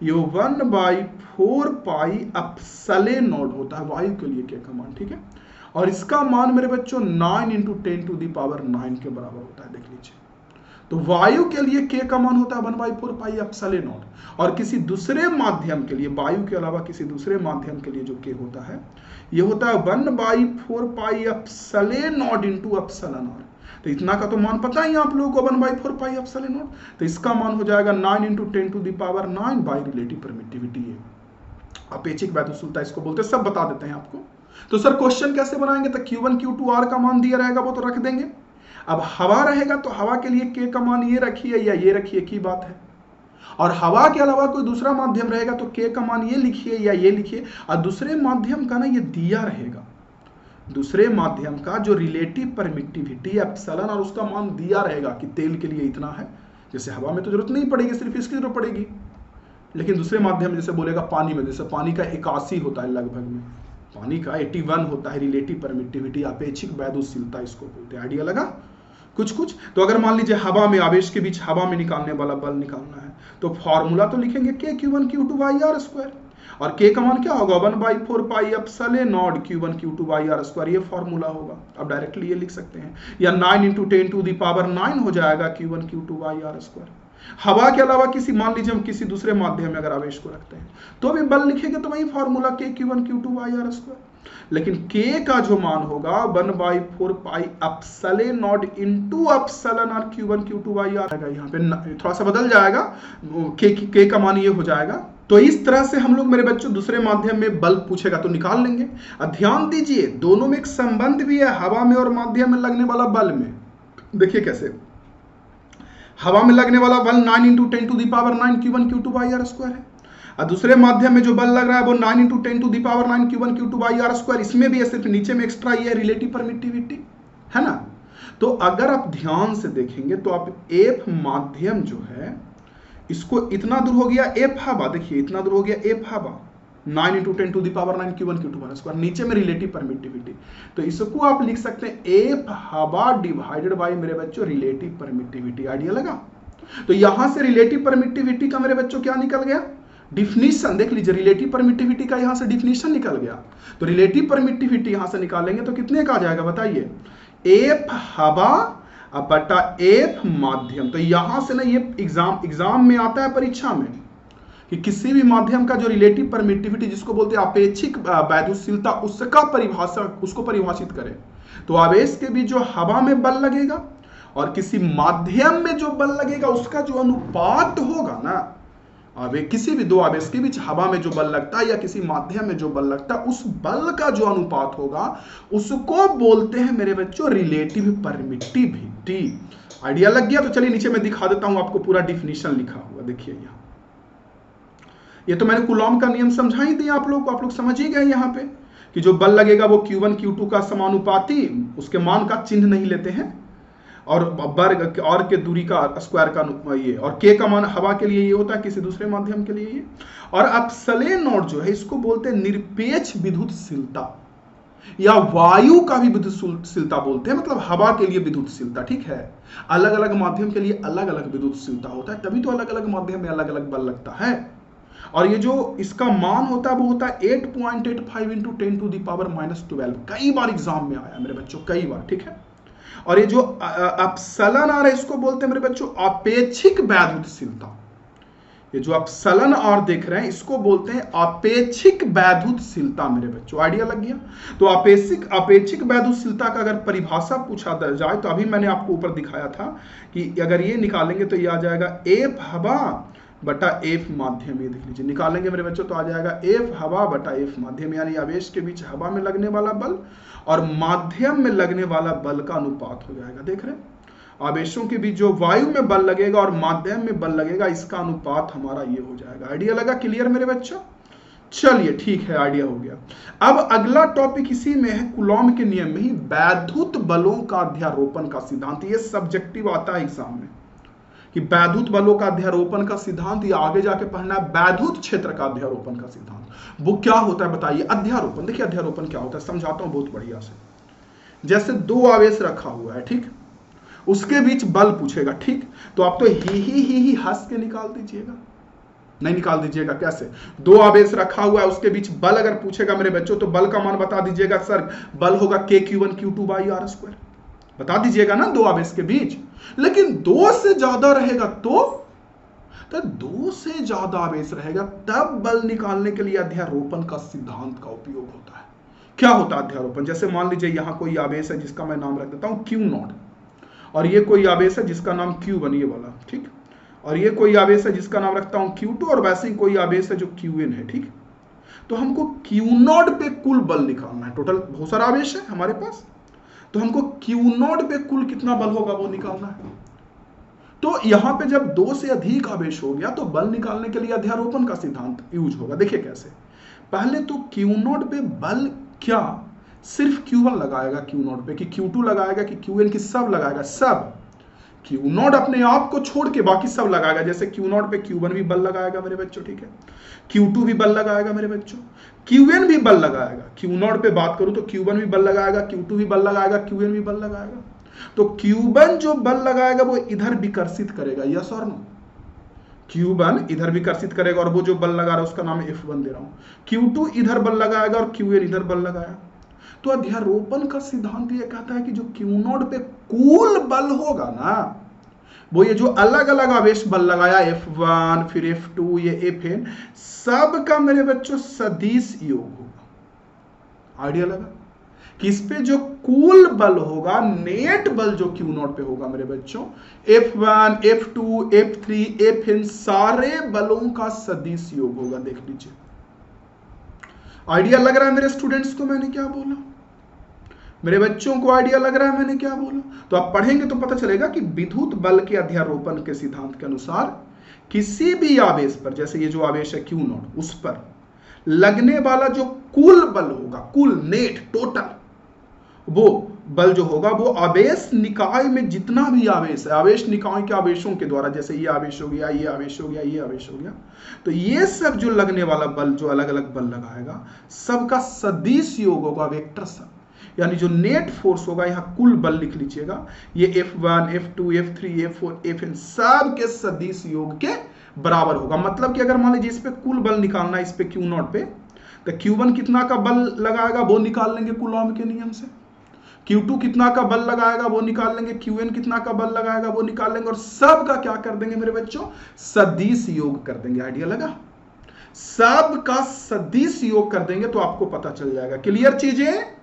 ये 1/4 पाई एप्सिलॉन होता है वायु के लिए k का मान, ठीक है। और इसका मान मेरे बच्चों 9 × 10⁹ के बराबर होता है, देख लीजिए। तो वायु के लिए k का मान होता है 1/4 पाई एप्सिलॉन, और किसी दूसरे माध्यम के लिए, वायु के अलावा किसी दूसरे माध्यम के लिए जो k होता है ये होता है 1/4 पाई एप्सिलॉन। तो इतना का तो मान पता ही आप लोगों को 1/4 पाई एप्सिलॉन। तो इसका मान हो जाएगा 9 × 10⁹ बाई रिलेटिव परमिटिविटी है, अपेक्षिक वैद्युत इसको बोलते हैं। सब बता देते हैं आपको। तो सर क्वेश्चन कैसे बनाएंगे? तो Q1 Q2 R का मान दिया रहेगा वो तो रख देंगे। अब हवा रहेगा तो हवा के लिए k का मान ये रखिए या ये रखिए की बात है, और हवा के अलावा कोई दूसरा माध्यम रहेगा तो k का मान ये लिखिए या ये लिखिए। और दूसरे माध्यम का ना ये दिया रहेगा, दूसरे माध्यम का जो रिलेटिव परमिटिविटी एप्सिलॉन और उसका मान दिया रहेगा कि तेल के लिए इतना है। जैसे हवा में तो जरूरत नहीं पड़ेगी, सिर्फ इसकी जरूरत पड़ेगी, लेकिन दूसरे माध्यम जैसे बोलेगा पानी में, जैसे पानी का 81 होता है लगभग में, पानी का 81 होता है रिलेटिव परमिटिविटी, अपेक्षिक वैद्युतशीलता इसको बोलते हैं। आइडिया लगा कुछ। तो अगर मान लीजिए हवा में, आवेश के बीच हवा में निकालने वाला बल निकालना है तो फॉर्मूला तो लिखेंगे k Q1 Q2 by r², और k का मान क्या होगा 1/4 pi epsilon Q1 Q2 by r², ये फॉर्मूला होगा। अब डायरेक्टली ये लिख सकते हैं, या 9 × 10⁹ हो जाएगा Q1 Q2 बाई r²। हवा के अलावा किसी, मान लीजिए हम किसी दूसरे माध्यम में अगर आवेश को रखते हैं तो भी बल लिखेंगे तो वही formula k Q1 Q2 by r²। लेकिन k का जो मान होगा 1/4 पाई एप्सिलॉन और Q1 Q2 बाई r, यहाँ पे थोड़ा सा बदल जाएगा, k का मान ये हो जाएगा। तो इस तरह से हम लोग मेरे बच्चों दूसरे माध्यम में बल पूछेगा तो निकाल लेंगे। ध्यान दीजिए दोनों में एक संबंध भी है, हवा में और माध्यम में लगने वाला बल में। देखिए कैसे, हवा में लगने वाला बल 9 × 10⁹ Q1 Q2 बाई r² है, और दूसरे माध्यम में जो बल लग रहा है वो 9 × 10⁹ Q1 Q2 बाई r²। इसमें भी है, सिर्फ नीचे में एक्स्ट्रा ये रिलेटिव परमिटिविटी है ना। तो अगर आप ध्यान से देखेंगे तो आप F माध्यम जो है इसको इतना दूर हो गया F हवा, देखिए इतना दूर हो गया F हवा, 9 × 10⁹ Q1 Q2 बाई r², नीचे में रिलेटिव परमिटिविटी। तो इसको आप लिख सकते हैं F हवा डिवाइडेड बाई मेरे बच्चों रिलेटिव परमिटिविटी। आइडिया लगा? तो यहां से रिलेटिव परमिटिविटी का मेरे बच्चों क्या निकल गया? डिफिनीशन। देख लीजिए रिलेटिव परमिटिविटी का यहां से डिफिनीशन निकल गया। तो रिलेटिव परमिटिविटी यहां से निकालेंगे तो कितने का आ जाएगा बताइए? F हवा बटा F माध्यम। तो यहां से ना ये एग्जाम में आता है, परीक्षा में, कि किसी भी माध्यम का जो रिलेटिव परमिटिविटी जिसको बोलते हैं अपेक्षिक वैद्युतशीलता, उसको परिभाषित करें तो आवेश के बीच जो हवा में बल लगेगा और किसी माध्यम में जो बल लगेगा उसका जो अनुपात होगा ना, किसी भी दो आवेश के बीच हवा में जो बल लगता है या किसी माध्यम में जो बल लगता है उस बल का जो अनुपात होगा उसको बोलते हैं मेरे बच्चों रिलेटिव परमिटिविटी। आइडिया लग गया? तो चलिए नीचे मैं दिखा देता हूं आपको, पूरा डिफिनीशन लिखा हुआ देखिए यहां। ये तो मैंने कूलॉम का नियम समझा ही दिया आप लोग को, आप लोग समझ ही गए यहाँ पे कि जो बल लगेगा वो Q1 Q2 का समानुपाती, उसके मान का चिन्ह नहीं लेते हैं, और वर्ग और के दूरी का स्क्वायर का ये, और K का मान हवा के लिए ये होता है, किसी दूसरे माध्यम के लिए ये। और एप्सिलॉन नॉट जो है इसको बोलते हैं निरपेक्ष विद्युतशीलता, या वायु का भी विद्युतशीलता बोलते हैं, मतलब हवा के लिए विद्युतशीलता, ठीक है। अलग अलग माध्यम के लिए अलग अलग विद्युतशीलता होता है, तभी तो अलग अलग माध्यम में अलग अलग बल लगता है। और ये जो इसका मान होता है वो होता है 8.85 इंटू 10 टू द पावर -12। कई बार एग्जाम में आया मेरे बच्चों, कई बार, ठीक है। और ये जो एप्सिलॉन आर है इसको बोलते हैं मेरे बच्चों अपेक्षिक वैद्युतशीलता। ये जो आप एप्सिलॉन आर देख रहे हैं इसको बोलते हैं अपेक्षिक वैद्युतशीलता मेरे बच्चों। आइडिया लग गया? तो अपेक्षिक वैद्युतशीलता का अगर परिभाषा पूछा जाए तो अभी मैंने आपको ऊपर दिखाया था कि अगर ये निकालेंगे तो ये आ जाएगा F हवा बटा F माध्यम। ये देख लीजिए, निकालेंगे मेरे बच्चों तो आ जाएगा F हवा बटा F माध्यम, यानी आवेश के बीच हवा में लगने वाला बल और माध्यम में लगने वाला बल का अनुपात हो जाएगा। देख रहे हैं, आवेशों के बीच जो वायु में बल लगेगा और माध्यम में बल लगेगा, इसका अनुपात हमारा ये हो जाएगा। आइडिया लगा? क्लियर मेरे बच्चों? चलिए ठीक है, आइडिया हो गया। अब अगला टॉपिक इसी में है, कूलॉम के नियम में ही वैद्युत बलों का अध्यारोपण का सिद्धांत। ये सब्जेक्टिव आता है एग्जाम में कि वैद्युत बलों का अध्यारोपण का सिद्धांत, या आगे जाके पढ़ना है वैद्युत क्षेत्र का अध्यारोपण का सिद्धांत। वो क्या होता है बताइए? अध्यारोपण, देखिए अध्यारोपण क्या होता है समझाता हूं बहुत बढ़िया से। जैसे दो आवेश रखा हुआ है, ठीक, उसके बीच बल पूछेगा, ठीक, तो आप तो ही हंस के निकाल दीजिएगा, नहीं निकाल दीजिएगा। कैसे? दो आवेश रखा हुआ है, उसके बीच बल अगर पूछेगा मेरे बच्चों तो बल का मान बता दीजिएगा। सर बल होगा KQ1 Q2 by R square, बता दीजिएगा ना, दो आवेश के बीच। लेकिन दो से ज्यादा रहेगा तो दो से ज्यादा आवेश रहेगा तब बल निकालने के लिए अध्यारोपण का सिद्धांत का उपयोग होता है। क्या होता है अध्यारोपण? जैसे मान लीजिए यहां कोई आवेश है जिसका मैं नाम रख देता हूं Q0, और ये कोई आवेश है जिसका नाम Q1 ये वाला, ठीक, और ये कोई आवेश है जिसका नाम रखता हूं Q2, और वैसे ही कोई आवेश है जो Qn है, ठीक। तो हमको Q0 पे कुल बल निकालना है। टोटल बहुत सारा आवेश है हमारे पास, तो हमको Q0 पे कुल कितना बल होगा वो निकालना है। तो यहां पे जब दो से अधिक आवेश हो गया तो बल निकालने के लिए अध्यारोपण का सिद्धांत यूज होगा। देखिए कैसे, पहले तो Q0 पे बल क्या सिर्फ Q1 लगाएगा Q0 पे, कि Q2 लगाएगा, कि Qn, की सब लगाएगा, सब Q0 अपने आप को छोड़ के बाकी सब लगाएगा। जैसे Q0 पे Q1 भी बल लगाएगा मेरे बच्चों, ठीक है, Q2 भी बल लगाएगा मेरे बच्चों, Qn भी बल लगाएगा। Q0 पे बात करूं तो Q1 भी बल लगाएगा, Q2 भी बल लगाएगा, Qn भी बल लगाएगा। तो Q1 जो बल लगाएगा वो इधर विकर्षित करेगा, यस और नो? Q1 इधर विकर्षित करेगा और वो जो बल लगा रहा है उसका नाम F1 दे रहा हूं। Q2 इधर बल लगाएगा और Qn इधर बल लगाया। तो अध्यारोपण का सिद्धांत ये कहता है कि जो Q0 पे कुल बल होगा ना, वो ये जो अलग अलग आवेश बल लगाया F1 फिर F2 ये Fn, सब का मेरे बच्चों सदिश योग होगा। आइडिया लगा? कि इस पे जो कुल बल होगा, नेट बल जो Q0 पे होगा मेरे बच्चों, F1 F2 F3 Fn, सारे बलों का सदिश योग होगा। देख लीजिए, आइडिया लग रहा है मेरे स्टूडेंट्स को मैंने क्या बोला? मेरे बच्चों को आइडिया लग रहा है मैंने क्या बोला? तो आप पढ़ेंगे तो पता चलेगा कि विद्युत बल के अध्यारोपण के सिद्धांत के अनुसार किसी भी आवेश पर, जैसे ये जो आवेश है Q0, उस पर लगने वाला जो कुल बल होगा, कुल नेट टोटल, वो बल जो होगा वो आवेश निकाय में जितना भी आवेश है, आवेश निकाय के आवेशों के द्वारा, जैसे ये आवेश हो गया, ये आवेश हो गया, ये आवेश हो गया, तो ये सब जो लगने वाला बल, जो अलग अलग बल लगाएगा, सबका सदिश योग होगा, वेक्टर सब, यानी जो नेट फोर्स होगा, यहाँ कुल बल लिख लीजिएगा, ये F1 F2 F3 F4 Fn, सब के सदिश योग के बराबर होगा। मतलब कि अगर मान लीजिए इस पे कुल बल निकालना है, इस पे Q0 पे, तो Q1 कितना का बल लगाएगा वो निकाल लेंगे कूलॉम के नियम से, Q2 कितना का बल लगाएगा वो निकाल लेंगे, Qn कितना का बल लगाएगा वो निकाल लेंगे, और सब का क्या कर देंगे मेरे बच्चों? सदिश योग कर देंगे। आइडिया लगा? सब का सदिश योग कर देंगे तो आपको पता चल जाएगा। क्लियर चीजें?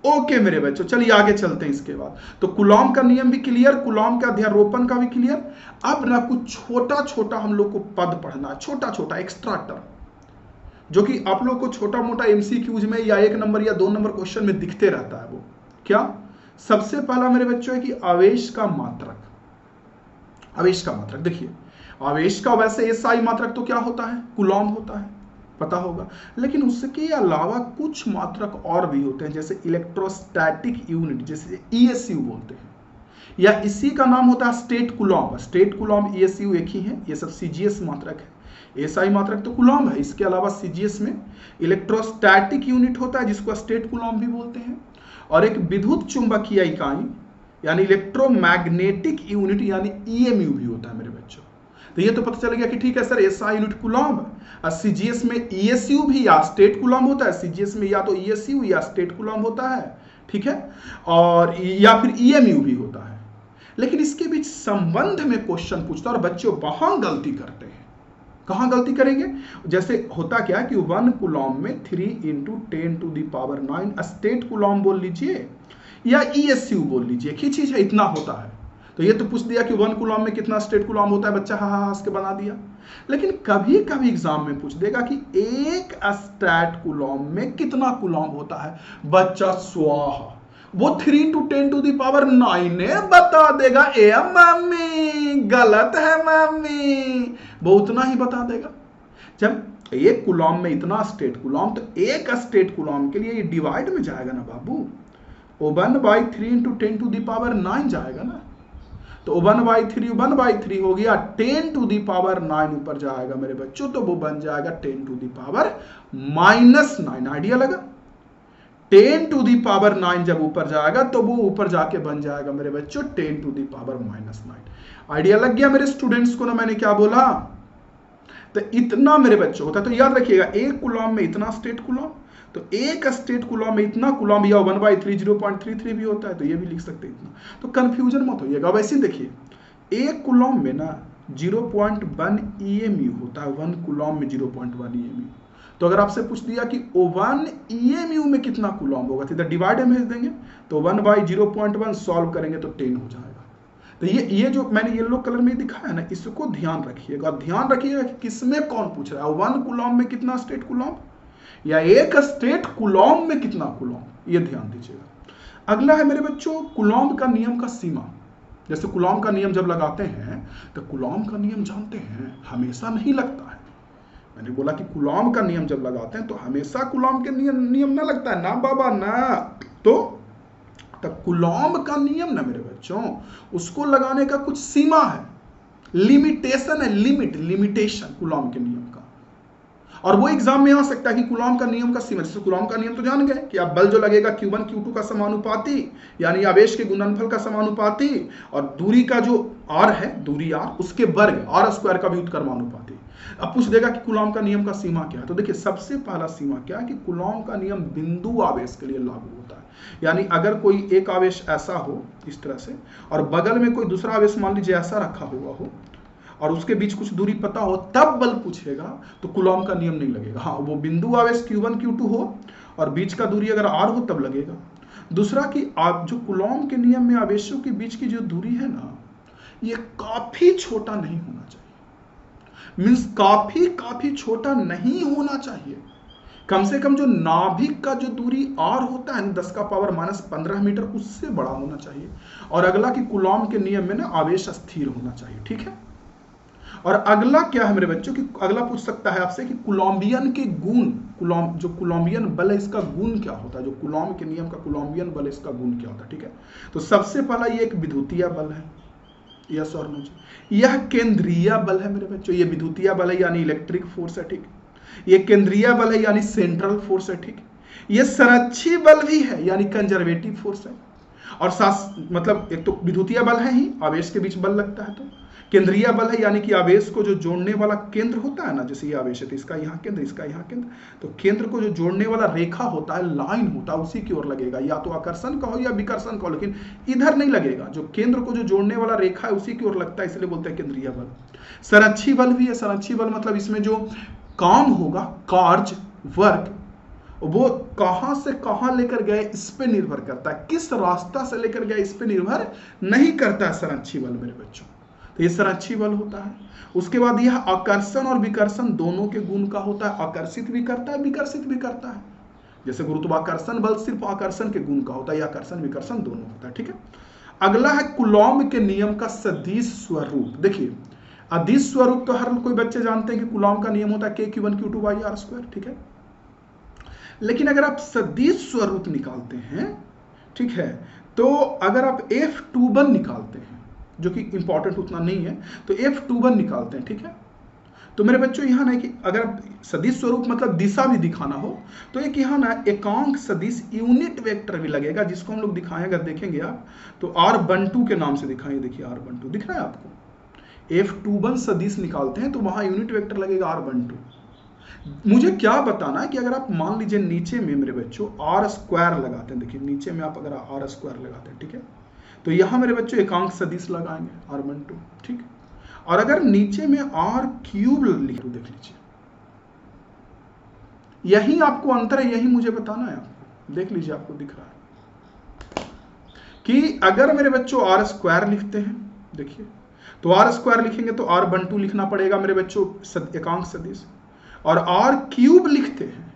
ओके मेरे बच्चों, चलिए आगे चलते हैं। इसके बाद तो कूलॉम का नियम भी क्लियर, कूलॉम का अध्यारोपण का भी क्लियर। अब ना कुछ छोटा छोटा हम लोग को पद पढ़ना है, छोटा छोटा एक्स्ट्रा टर्म, जो कि आप लोग को छोटा मोटा MCQs में या 1 नंबर या 2 नंबर क्वेश्चन में दिखते रहता है। वो क्या? सबसे पहला मेरे बच्चों है कि आवेश का मात्रक। आवेश का मात्रक देखिए, आवेश का वैसे एसआई मात्रक तो क्या होता है, कूलॉम होता है, पता होगा। लेकिन उसके अलावा कुछ मात्रक और भी होते हैं, जैसे इलेक्ट्रोस्टैटिक यूनिट, जैसे ईएसयू बोलते हैं, या इसी का नाम होता है स्टेट कूलॉम। स्टेट कूलॉम ईएसयू एक ही है, ये सब सीजीएस मात्रक है। एसआई मात्रक तो कूलॉम है, इसके अलावा सीजीएस में इलेक्ट्रोस्टैटिक यूनिट होता है जिसको स्टेट कूलॉम भी बोलते हैं, और एक विद्युत चुंबकीय इकाई यानी इलेक्ट्रोमैग्नेटिक यूनिट यानी ईएमयू भी होता है मेरे बच्चों। तो ये तो पता चल गया कि ठीक है sir, SI unit Coulomb, CGS में ईएसयू भी या स्टेट कूलॉम होता है, सीजीएस में या तो ईएसयू या स्टेट कूलॉम होता है, ठीक है, और या फिर ईएमयू भी होता है। लेकिन इसके बीच संबंध में क्वेश्चन पूछता है और बच्चों वहां गलती करते हैं। कहां गलती करेंगे, जैसे होता क्या कि 1 कूलॉम में 3 × 10⁹ स्टेट कूलॉम बोल लीजिए या ईएसयू बोल लीजिए, एक ही चीज है, इतना होता है। तो ये तो पूछ दिया कि 1 कूलॉम में कितना स्टेट कूलॉम होता है, बच्चा हाँ हंस के बना दिया। लेकिन कभी कभी एग्जाम में पूछ देगा कि एक स्टेट कूलॉम में कितना कूलॉम होता है, बच्चा स्वाहा वो 3 × 10⁹ बता देगा। ए मम्मी गलत है मम्मी, वो उतना ही बता देगा। जब एक कूलॉम में इतना स्टेट कूलॉम, तो एक स्टेट कूलॉम के लिए ये डिवाइड में जाएगा ना बाबू, 1/3 × 10⁹ जाएगा ना। तो 1/3 हो गया, 10⁹ ऊपर जाएगा मेरे बच्चों, तो वो बन जाएगा 10⁻⁹ आइडिया लगा। 10⁹ जब ऊपर जाएगा तो वो ऊपर जाके बन जाएगा मेरे बच्चों 10⁻⁹। आइडिया लग गया मेरे स्टूडेंट्स को ना मैंने क्या बोला। तो इतना मेरे बच्चों होता है, तो याद रखिएगा एक कूलॉम में इतना स्टेट कूलॉम, तो एक स्टेट कूलॉम में इतना कूलॉम, या 1/3 0.33 भी होता है, तो ये भी लिख सकते हैं इतना। तो कंफ्यूजन मत होइएगा। वैसे देखिए एक कूलॉम में ना 0.1 ईएमयू होता है, 1 कूलॉम में 0.1 ईएमयू। तो अगर आपसे पूछ दिया कि 1 ईएमयू में कितना कूलॉम होगा, तो इधर डिवाइड में भेज देंगे, तो 1/0.1 सॉल्व करेंगे तो 10 हो जाएगा। तो ये जो मैंने येलो कलर में दिखाया ना, इसको ध्यान रखिएगा। ध्यान रखिएगा कि किसमें कौन पूछ रहा है, 1 कूलॉम में कितना स्टेट कूलॉम या एक स्टेट कूलॉम में कितना कूलॉम, ये ध्यान दीजिएगा। अगला है मेरे बच्चों कूलॉम का नियम का सीमा। जैसे कूलॉम का नियम जब लगाते हैं तो कूलॉम का नियम जानते हैं हमेशा नहीं लगता है। मैंने बोला कि कूलॉम का नियम जब लगाते हैं तो हमेशा कूलॉम के नियम ना लगता है ना बाबा ना। तो कूलॉम का नियम ना मेरे बच्चों, उसको लगाने का कुछ सीमा है, लिमिटेशन है, लिमिटेशन कूलॉम के नियम का। और वो एग्जाम में आ सकता है कि कूलॉम का नियम का सीमा, जैसे कूलॉम का नियम तो जान गए कि आप बल जो लगेगा Q1 Q2 का समानुपाती, यानी आवेश के गुणनफल का समानुपाती, और दूरी का जो r है, दूरी r, उसके वर्ग r² का भी उत्क्रमानुपाती। अब पूछ देगा कि कूलॉम का नियम का सीमा क्या है, तो देखिए सबसे पहला सीमा क्या है कि कूलॉम का नियम बिंदु आवेश के लिए लागू होता है। यानी अगर कोई एक आवेश ऐसा हो इस तरह से, और बगल में कोई दूसरा आवेश मान लीजिए ऐसा रखा हुआ हो, और उसके बीच कुछ दूरी पता हो, तब बल पूछेगा तो कूलॉम का नियम नहीं लगेगा। हाँ, वो बिंदु आवेश Q1 Q2 हो और बीच का दूरी अगर r हो तब लगेगा। दूसरा कि आप जो कूलॉम के नियम में आवेशों के बीच की जो दूरी है ना, ये काफी छोटा नहीं होना चाहिए। मीन्स काफी छोटा नहीं होना चाहिए। कम से कम जो नाभिक का जो दूरी r होता है 10⁻⁻15 मीटर, उससे बड़ा होना चाहिए। और अगला कि कूलॉम के नियम में ना आवेश स्थिर होना चाहिए, ठीक है। और अगला क्या है मेरे बच्चों कि अगला पूछ सकता है आपसे कि कूलॉम्बियन के गुण, जो कूलॉम्बियन बल है इसका गुण क्या होता है, जो कूलॉम के नियम का कूलॉम्बियन बल है इसका गुण क्या होता है, ठीक है। तो सबसे पहला ये एक विद्युतीय बल है, यस और नो। यह केंद्रीय बल है मेरे बच्चों, ये विद्युतीय बल है यानी इलेक्ट्रिक फोर्स है, ठीक। ये केंद्रीय बल है यानी सेंट्रल फोर्स है, ठीक। ये संरक्षी बल भी है यानी कंजर्वेटिव फोर्स है। और साथ मतलब एक तो विद्युतीय बल है ही, आवेश के बीच बल लगता है, तो केंद्रीय बल है यानी कि आवेश को जो जोड़ने वाला केंद्र होता है ना, जैसे ये आवेश है तो इसका यहाँ केंद्र, इसका यहाँ केंद्र, तो केंद्र को जो जोड़ने वाला रेखा होता है, लाइन होता है, उसी की ओर लगेगा। या तो आकर्षण का हो या विकर्षण का हो, लेकिन इधर नहीं लगेगा। जो केंद्र को जो जोड़ने वाला रेखा है उसी की ओर लगता है, इसलिए बोलते हैं केंद्रीय बल। संरक्षी बल भी है। संरक्षी बल मतलब इसमें जो काम होगा, कार्य, वर्क, वो कहां से कहां लेकर गए इस पे निर्भर करता है, किस रास्ता से लेकर गए इस पे निर्भर नहीं करता है संरक्षी बल मेरे बच्चों। तो ये संरक्षी बल होता है। उसके बाद यह आकर्षण और विकर्षण दोनों के गुण का होता है, आकर्षित भी करता है, विकर्षित भी करता है। जैसे गुरुत्वाकर्षण बल सिर्फ आकर्षण के गुण का होता है, या आकर्षण विकर्षण दोनों होता है, ठीक है। अगला है कूलॉम के नियम का सदिश स्वरूप। देखिए अदिश स्वरूप तो हर कोई बच्चे जानते हैं कि कूलॉम का नियम होता है K(Q1Q2)/R², ठीक है। लेकिन अगर आप सदिश स्वरूप निकालते हैं, ठीक है, तो अगर आप F21 निकालते हैं, जो कि इंपॉर्टेंट उतना नहीं है, तो F21 निकालते हैं, ठीक है, तो मेरे बच्चों यहाँ ना कि अगर सदिश स्वरूप मतलब दिशा भी दिखाना हो तो एक यहाँ ना एकांक सदिश यूनिट वेक्टर भी लगेगा, जिसको हम लोग दिखाएं, अगर देखेंगे आप तो R12 के नाम से दिखाएंगे। देखिए R12 दिख रहा है आपको। F21 सदिश निकालते हैं तो वहां यूनिट वेक्टर लगेगा R12। मुझे क्या बताना है कि अगर आप मान लीजिए नीचे में मेरे बच्चों R² लगाते हैं, देखिए नीचे में आप अगर R² लगाते हैं, ठीक है, तो यहां मेरे बच्चों एकांक सदिश लगाएंगे R12, ठीक। और अगर नीचे में R³ लिख दो, देख लीजिए, यही आपको अंतर है, यही मुझे बताना है आपको। देख लीजिए आपको दिख रहा है कि अगर मेरे बच्चों R² लिखते हैं, देखिए तो R² लिखेंगे तो R12 लिखना पड़ेगा मेरे बच्चों एकांक सदिश, और R³ लिखते हैं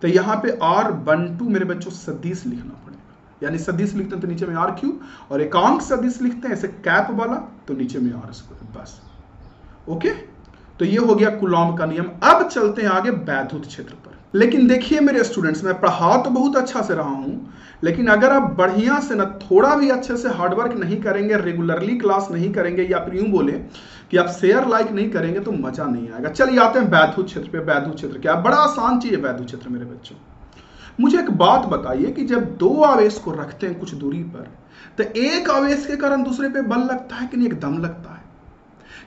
तो यहां पे R12 मेरे बच्चों सदिश लिखना पड़ेगा। यानी सदिश लिखते हैं तो नीचे में R³ और एकांक सदिश लिखते हैं ऐसे कैप वाला तो नीचे में R², बस। ओके, तो ये हो गया कूलॉम का नियम। अब चलते हैं आगे वैद्युत क्षेत्र पर। लेकिन देखिए मेरे स्टूडेंट्स, मैं पढ़ा तो बहुत अच्छा से रहा हूं, लेकिन अगर आप बढ़िया से ना थोड़ा भी अच्छे से हार्डवर्क नहीं करेंगे, रेगुलरली क्लास नहीं करेंगे, या फिर यूं बोले कि आप शेयर लाइक नहीं करेंगे तो मजा नहीं आएगा। चलिए आते हैं वैद्युत क्षेत्र पे। वैद्युत क्षेत्र क्या है? बड़ा आसान चीज है वैद्युत क्षेत्र मेरे बच्चों। मुझे एक बात बताइए कि जब दो आवेश को रखते हैं कुछ दूरी पर, तो एक आवेश के कारण दूसरे पे बल लगता है कि नहीं? एकदम लगता है।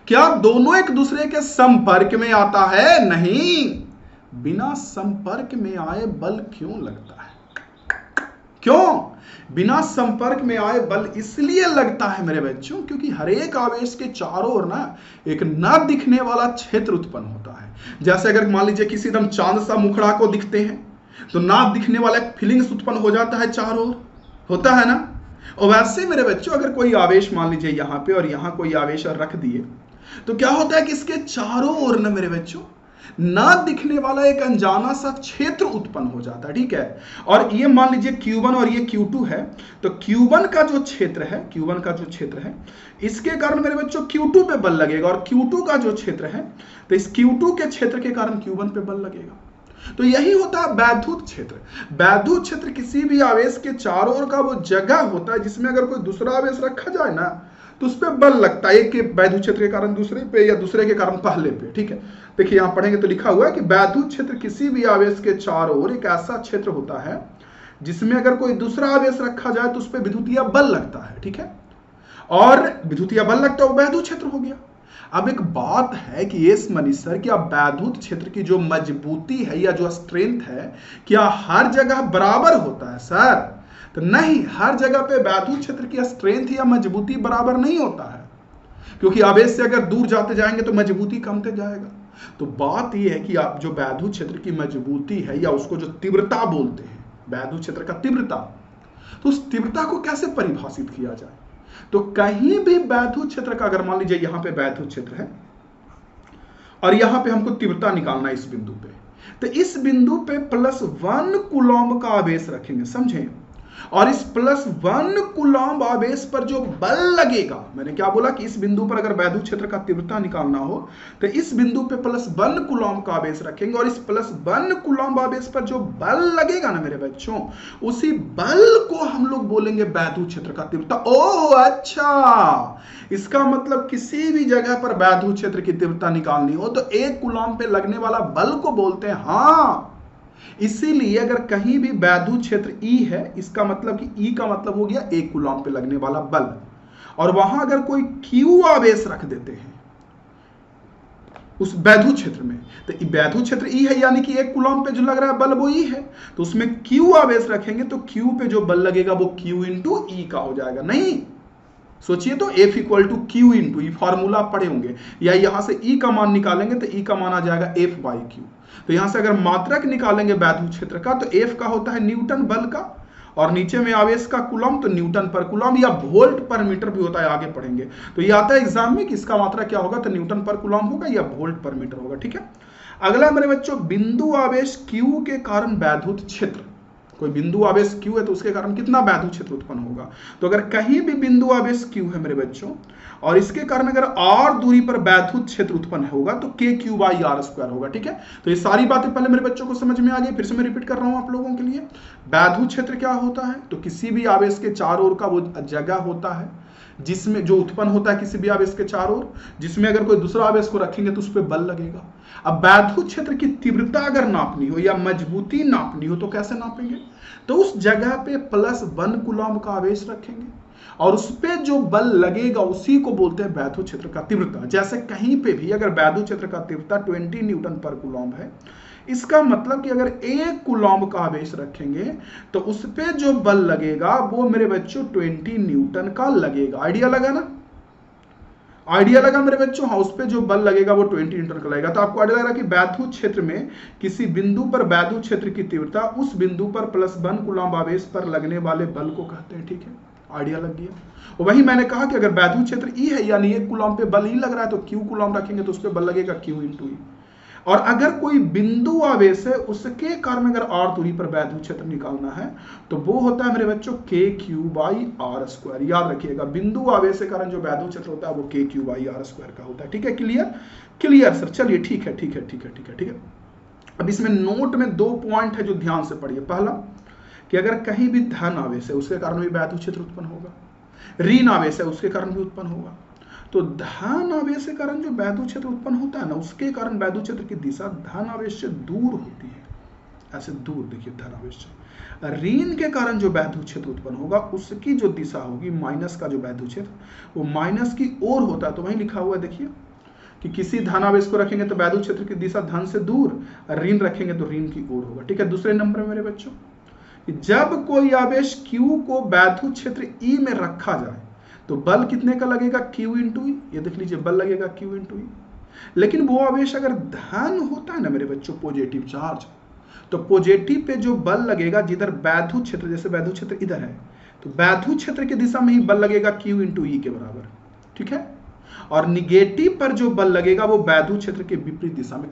क्या दोनों एक दूसरे के संपर्क में आता है? नहीं। बिना संपर्क में आए बल क्यों लगता है? क्यों? बिना संपर्क में आए बल इसलिए लगता है मेरे बच्चों क्योंकि हर एक आवेश के चारों ओर ना एक न दिखने वाला क्षेत्र उत्पन्न होता है। जैसे अगर मान लीजिए किसी एकदम चांद सा मुखड़ा को दिखते हैं तो ना दिखने वाला एक फीलिंग्स उत्पन्न हो जाता है चारों ओर, होता है ना। और वैसे मेरे बच्चों अगर कोई आवेश मान लीजिए यहाँ पे और यहाँ कोई आवेश रख दिए तो क्या होता है कि इसके चारों ओर ना मेरे बच्चों ना दिखने वाला एक अनजाना सा क्षेत्र उत्पन्न हो जाता है, ठीक है। और ये मान लीजिए Q1 और ये Q2 है, तो Q1 का जो क्षेत्र है, Q1 का जो क्षेत्र है, इसके कारण मेरे बच्चों Q2 पे बल लगेगा, और Q2 का जो क्षेत्र है तो इस Q2 के क्षेत्र के कारण Q1 पे बल लगेगा। तो यही होता है वैद्युत क्षेत्र। वैद्युत क्षेत्र किसी भी आवेश के चारों ओर का वो जगह होता है जिसमें अगर कोई दूसरा आवेश रखा जाए ना तो उस पर बल लगता है, एक के वैद्युत क्षेत्र के कारण दूसरे पे या दूसरे के कारण पहले पे, ठीक है। देखिए यहां पढ़ेंगे तो लिखा हुआ है कि वैद्युत क्षेत्र किसी भी आवेश के चारों ओर एक ऐसा क्षेत्र होता है जिसमें अगर कोई दूसरा आवेश रखा जाए तो उस पर विद्युतीय बल लगता है, ठीक है। और विद्युतीय बल लगता है वो वैद्युत क्षेत्र हो गया। अब एक बात है कि यस मनीष सर, क्या वैद्युत क्षेत्र की जो मजबूती है या जो स्ट्रेंथ है क्या हर जगह बराबर होता है? सर तो नहीं, हर जगह पे वैद्युत क्षेत्र की स्ट्रेंथ या मजबूती बराबर नहीं होता है, क्योंकि आवेश से अगर दूर जाते जाएंगे तो मजबूती कमते जाएगा। तो बात यह है कि आप जो वैद्युत क्षेत्र की मजबूती है या उसको जो तीव्रता बोलते हैं, वैद्युत क्षेत्र का तीव्रता, तो उस तीव्रता को कैसे परिभाषित किया जाए? तो कहीं भी वैद्युत क्षेत्र का, अगर मान लीजिए यहां पे वैद्युत क्षेत्र है और यहां पे हमको तीव्रता निकालना है इस बिंदु पे, तो इस बिंदु पे +1 कूलॉम का आवेश रखेंगे, समझे। और इस +1 कूलॉम आवेश पर जो बल लगेगा, मैंने क्या बोला कि इस बिंदु पर अगर वैद्युत क्षेत्र का तीव्रता निकालना हो तो इस बिंदु पे +1 कूलॉम का आवेश रखेंगे, और इस +1 कूलॉम आवेश पर जो बल लगेगा ना मेरे बच्चों, उसी बल को हम लोग बोलेंगे वैद्युत क्षेत्र का तीव्रता। ओह अच्छा, इसका मतलब किसी भी जगह पर वैद्युत क्षेत्र की तीव्रता निकालनी हो तो 1 कूलॉम पे लगने वाला बल को बोलते हैं। हाँ, इसीलिए अगर कहीं भी वैद्युत क्षेत्र E है, इसका मतलब कि E का मतलब हो गया 1 कूलॉम पे लगने वाला बल, और वहां अगर कोई Q आवेश रख देते हैं उस वैद्युत क्षेत्र में, तो वैद्युत क्षेत्र E है यानी कि 1 कूलॉम पे जो लग रहा है बल वो E है, तो उसमें Q आवेश रखेंगे तो Q पे जो बल लगेगा वो Q × E का हो जाएगा। नहीं, सोचिए तो F = Q × E, फॉर्मूला पढ़े होंगे, या यहां से E का मान निकालेंगे तो E का मान आ जाएगा F/Q। तो यहां से अगर मात्रक निकालेंगे वैद्युत क्षेत्र का तो F का होता है न्यूटन बल का, और नीचे में आवेश का कूलॉम तो न्यूटन पर कूलॉम या वोल्ट पर मीटर भी होता है, आगे पढ़ेंगे। तो ये आता है एग्जाम में कि इसका मात्रा क्या होगा, तो न्यूटन पर कूलॉम होगा या वोल्ट पर मीटर होगा, ठीक है। अगला मेरे बच्चों, बिंदु आवेश Q के कारण वैद्युत क्षेत्र। कोई बिंदु आवेश Q है तो उसके कारण कितना वैद्युत क्षेत्र उत्पन्न होगा। तो अगर कहीं भी बिंदु आवेश Q है मेरे बच्चों और इसके कारण अगर r दूरी पर वैद्युत क्षेत्र उत्पन्न होगा तो KQ/r² होगा। ठीक है, तो ये सारी बातें पहले मेरे बच्चों को समझ में आ गई, फिर से मैं रिपीट कर रहा हूं आप लोगों के लिए। वैद्युत क्षेत्र क्या होता है, तो किसी भी आवेश के चारों ओर का वो जगह होता है जिसमें जो उत्पन्न होता है किसी भी आवेश के चारों ओर, जिसमें अगर कोई दूसरा आवेश को रखेंगे तो उस पर बल लगेगा। अब वैद्युत क्षेत्र की तीव्रता अगर नापनी हो या मजबूती नापनी हो तो कैसे नापेंगे, तो उस जगह पे +1 कूलम्ब का आवेश रखेंगे और उस पे जो बल लगेगा उसी को बोलते हैं वैद्युत क्षेत्र का तीव्रता। जैसे कहीं पे भी अगर वैद्युत क्षेत्र का तीव्रता 20 न्यूटन पर कूलम्ब है, इसका मतलब कि अगर 1 कूलम्ब का आवेश रखेंगे तो उस पे जो बल लगेगा वो मेरे बच्चों 20 न्यूटन का लगेगा। आइडिया लगा ना, आइडिया लगा मेरे बच्चों। हाँ, उस पे जो बल लगेगा वो 20 न्यूटन का लगेगा। तो आपको आइडिया लग रहा है कि वैद्युत क्षेत्र में किसी बिंदु पर वैद्युत क्षेत्र की तीव्रता उस बिंदु पर +1 कूलम्ब आवेश पर लगने वाले बल को कहते हैं। ठीक है, आइडिया लग गया। वही मैंने कहा कि अगर वैद्युत क्षेत्र E है यानी 1 कूलम्ब पे बल ही लग रहा है तो Q कूलम्ब रखेंगे तो उस पर बल लगेगा Q × E। और अगर कोई बिंदु आवेश है उसके कारण अगर r दूरी पर वैद्युत क्षेत्र निकालना है तो वो होता है मेरे बच्चों KQ/r²। याद रखिएगा, बिंदु आवेश के कारण जो वैद्युत क्षेत्र होता है वो KQ/r² का होता है। ठीक है, क्लियर क्लियर सर, चलिए ठीक है ठीक है ठीक है ठीक है ठीक है। अब इसमें नोट में 2 पॉइंट है जो ध्यान से पढ़िए। पहला कि अगर कहीं भी धन आवेश है उसके कारण भी वैद्युत क्षेत्र उत्पन्न होगा, ऋण आवेश है उसके कारण भी उत्पन्न होगा। तो धन आवेश के कारण जो वैद्युत क्षेत्र उत्पन्न होता है ना, उसके कारण वैद्युत क्षेत्र की दिशा धन आवेश से दूर होती है, ऐसे दूर देखिए धन आवेश से। ऋण के कारण जो वैद्युत क्षेत्र उत्पन्न होगा उसकी जो दिशा होगी माइनस का जो वैद्युत क्षेत्र वो माइनस की ओर होता है। तो वहीं लिखा हुआ है देखिए कि किसी धन आवेश को रखेंगे तो वैद्युत क्षेत्र की दिशा धन से दूर, ऋण रखेंगे तो ऋण की ओर होगा। ठीक है, दूसरे नंबर में मेरे बच्चों, जब कोई आवेश Q को वैद्युत क्षेत्र E में रखा जाए तो बल कितने का लगेगा Q × E। ये देख लीजिए बल लगेगा Q × E। लेकिन वो आवेश अगर धन होता है ना मेरे बच्चों, पॉजिटिव चार्ज, तो पॉजिटिव पे जो बल लगेगा जिधर वैद्युत क्षेत्र, जैसे वैद्युत क्षेत्र इधर है तो वैद्युत क्षेत्र की दिशा में ही बल लगेगा Q × E के बराबर। ठीक है, और निगेटिव पर जो बल लगेगा वो वैद्युत क्षेत्र के विपरीत दिशा में।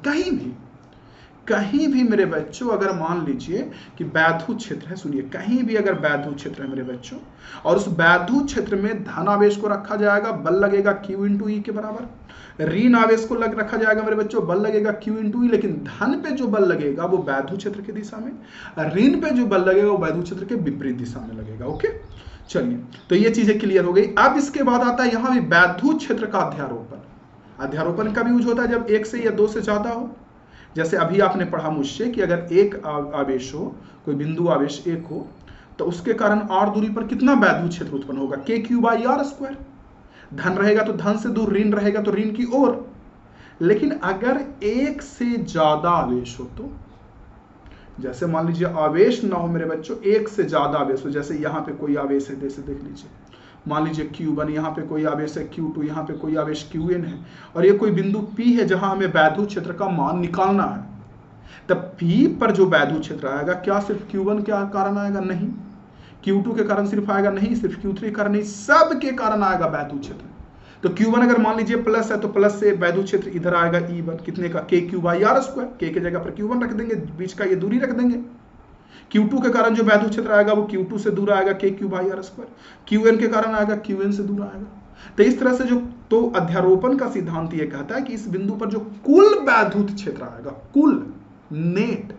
कहीं भी मेरे बच्चों अगर मान लीजिए कि वैद्युत क्षेत्र है, सुनिए, कहीं भी अगर वैद्युत क्षेत्र है मेरे बच्चों और उस वैद्युत क्षेत्र में धन आवेश को रखा जाएगा, बल लगेगा Q × E के बराबर। ऋण आवेश को रखा जाएगा मेरे बच्चों, बल लगेगा Q × E, लेकिन धन पे जो बल लगेगा वो वैद्युत क्षेत्र की दिशा में, ऋण पे जो बल लगेगा वो वैद्युत क्षेत्र के विपरीत दिशा में लगेगा। ओके, चलिए, तो ये चीजें क्लियर हो गई। अब इसके बाद आता है यहाँ भी वैद्युत क्षेत्र का अध्यारोपण। अध्यारोपण कब यूज होता है, जब 1 से या 2 से ज्यादा हो। जैसे अभी आपने पढ़ा मुझसे कि अगर एक आवेश हो, कोई बिंदु आवेश 1 हो, तो उसके कारण r दूरी पर कितना वैद्युत क्षेत्र उत्पन्न होगा, KQ/r²। धन रहेगा तो धन से दूर, ऋण रहेगा तो ऋण की ओर। लेकिन अगर 1 से ज्यादा आवेश हो तो, जैसे मान लीजिए आवेश ना हो मेरे बच्चों, 1 से ज्यादा आवेश हो, जैसे यहाँ पे कोई आवेश है, जैसे देख लीजिए, मान लीजिए Q1, यहाँ पे कोई आवेश है Q2, यहाँ पे कोई आवेश Qn है और ये कोई बिंदु P है जहां हमें वैद्युत क्षेत्र का मान निकालना है। तब P पर जो वैद्युत क्षेत्र आएगा क्या सिर्फ Q1 के कारण आएगा, नहीं। Q2 के कारण सिर्फ आएगा, नहीं। सिर्फ Q3 के कारण नहीं, सब के कारण आएगा वैद्युत क्षेत्र। तो Q1 अगर मान लीजिए प्लस है तो प्लस से वैद्युत क्षेत्र इधर आएगा E1, कितने का, KQ/r²। K के जगह पर Q1 रख देंगे, बीच का ये दूरी रख देंगे। Q2 के कारण जो वैद्युत क्षेत्र आएगा वो Q2 से दूर आएगा, KQ/r²। Qn के कारण आएगा, Qn से दूर आएगा। तो इस तरह से जो, तो अध्यारोपण का सिद्धांत ये कहता है कि इस बिंदु पर जो कुल वैद्युत क्षेत्र आएगा, कुल नेट,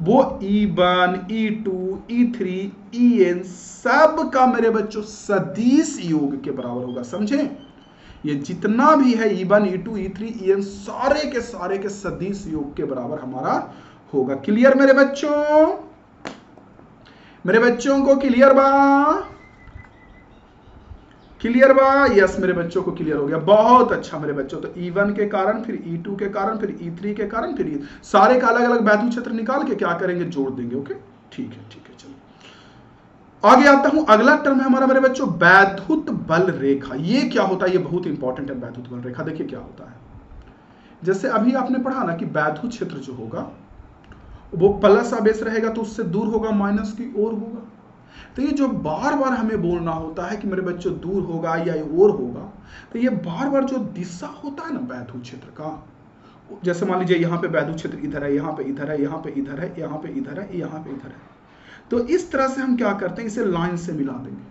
वो E1, E2, E3, En सब का मेरे बच्चों सदिश योग के बराबर होगा। समझे, ये जितना भी है E1, E2, E3, En सारे के सदिश योग के बराबर हमारा होगा। क्लियर मेरे बच्चों, मेरे बच्चों को क्लियर बा, क्लियर बा, यस मेरे बच्चों को क्लियर हो गया, बहुत अच्छा मेरे बच्चों। तो E1 के कारण, फिर E2 के कारण, फिर E3 के कारण, फिर सारे का अलग अलग वैद्युत क्षेत्र निकाल के क्या करेंगे, जोड़ देंगे। ओके, ठीक है चलिए आगे आता हूं। अगला टर्म है हमारा मेरे बच्चों वैद्युत बल रेखा। ये क्या होता है, ये बहुत इंपॉर्टेंट है वैद्युत बल रेखा। देखिए क्या होता है, जैसे अभी आपने पढ़ा ना कि वैद्युत क्षेत्र जो होगा वो प्लस आवेश रहेगा तो उससे दूर होगा, माइनस की ओर होगा। तो ये जो बार बार हमें बोलना होता है कि मेरे बच्चों दूर होगा या ओर होगा, तो ये बार बार जो दिशा होता है ना वैद्युत क्षेत्र का, जैसे मान लीजिए यहाँ पे वैद्युत क्षेत्र इधर है, यहाँ पे इधर है, यहाँ पे इधर है, यहाँ पे इधर है, यहाँ पे इधर है, तो इस तरह से हम क्या करते हैं, इसे लाइन से मिला देंगे।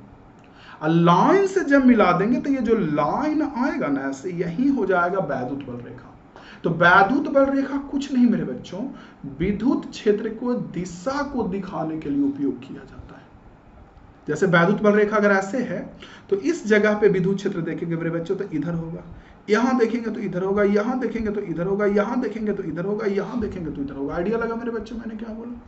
लाइन से जब मिला देंगे तो ये जो लाइन आएगा ना ऐसे, यही हो जाएगा वैद्युत बल रेखा। तो वैद्युत बल रेखा कुछ नहीं मेरे बच्चों, विद्युत क्षेत्र को दिशा को दिखाने के लिए उपयोग किया जाता है। जैसे वैद्युत बल रेखा अगर ऐसे है तो इस जगह पे विद्युत क्षेत्र देखेंगे मेरे बच्चों तो इधर होगा, यहां देखेंगे तो इधर होगा, यहां देखेंगे तो इधर होगा, यहां देखेंगे तो इधर होगा, यहां देखेंगे तो इधर होगा। आइडिया लगा मेरे बच्चों मैंने क्या बोला?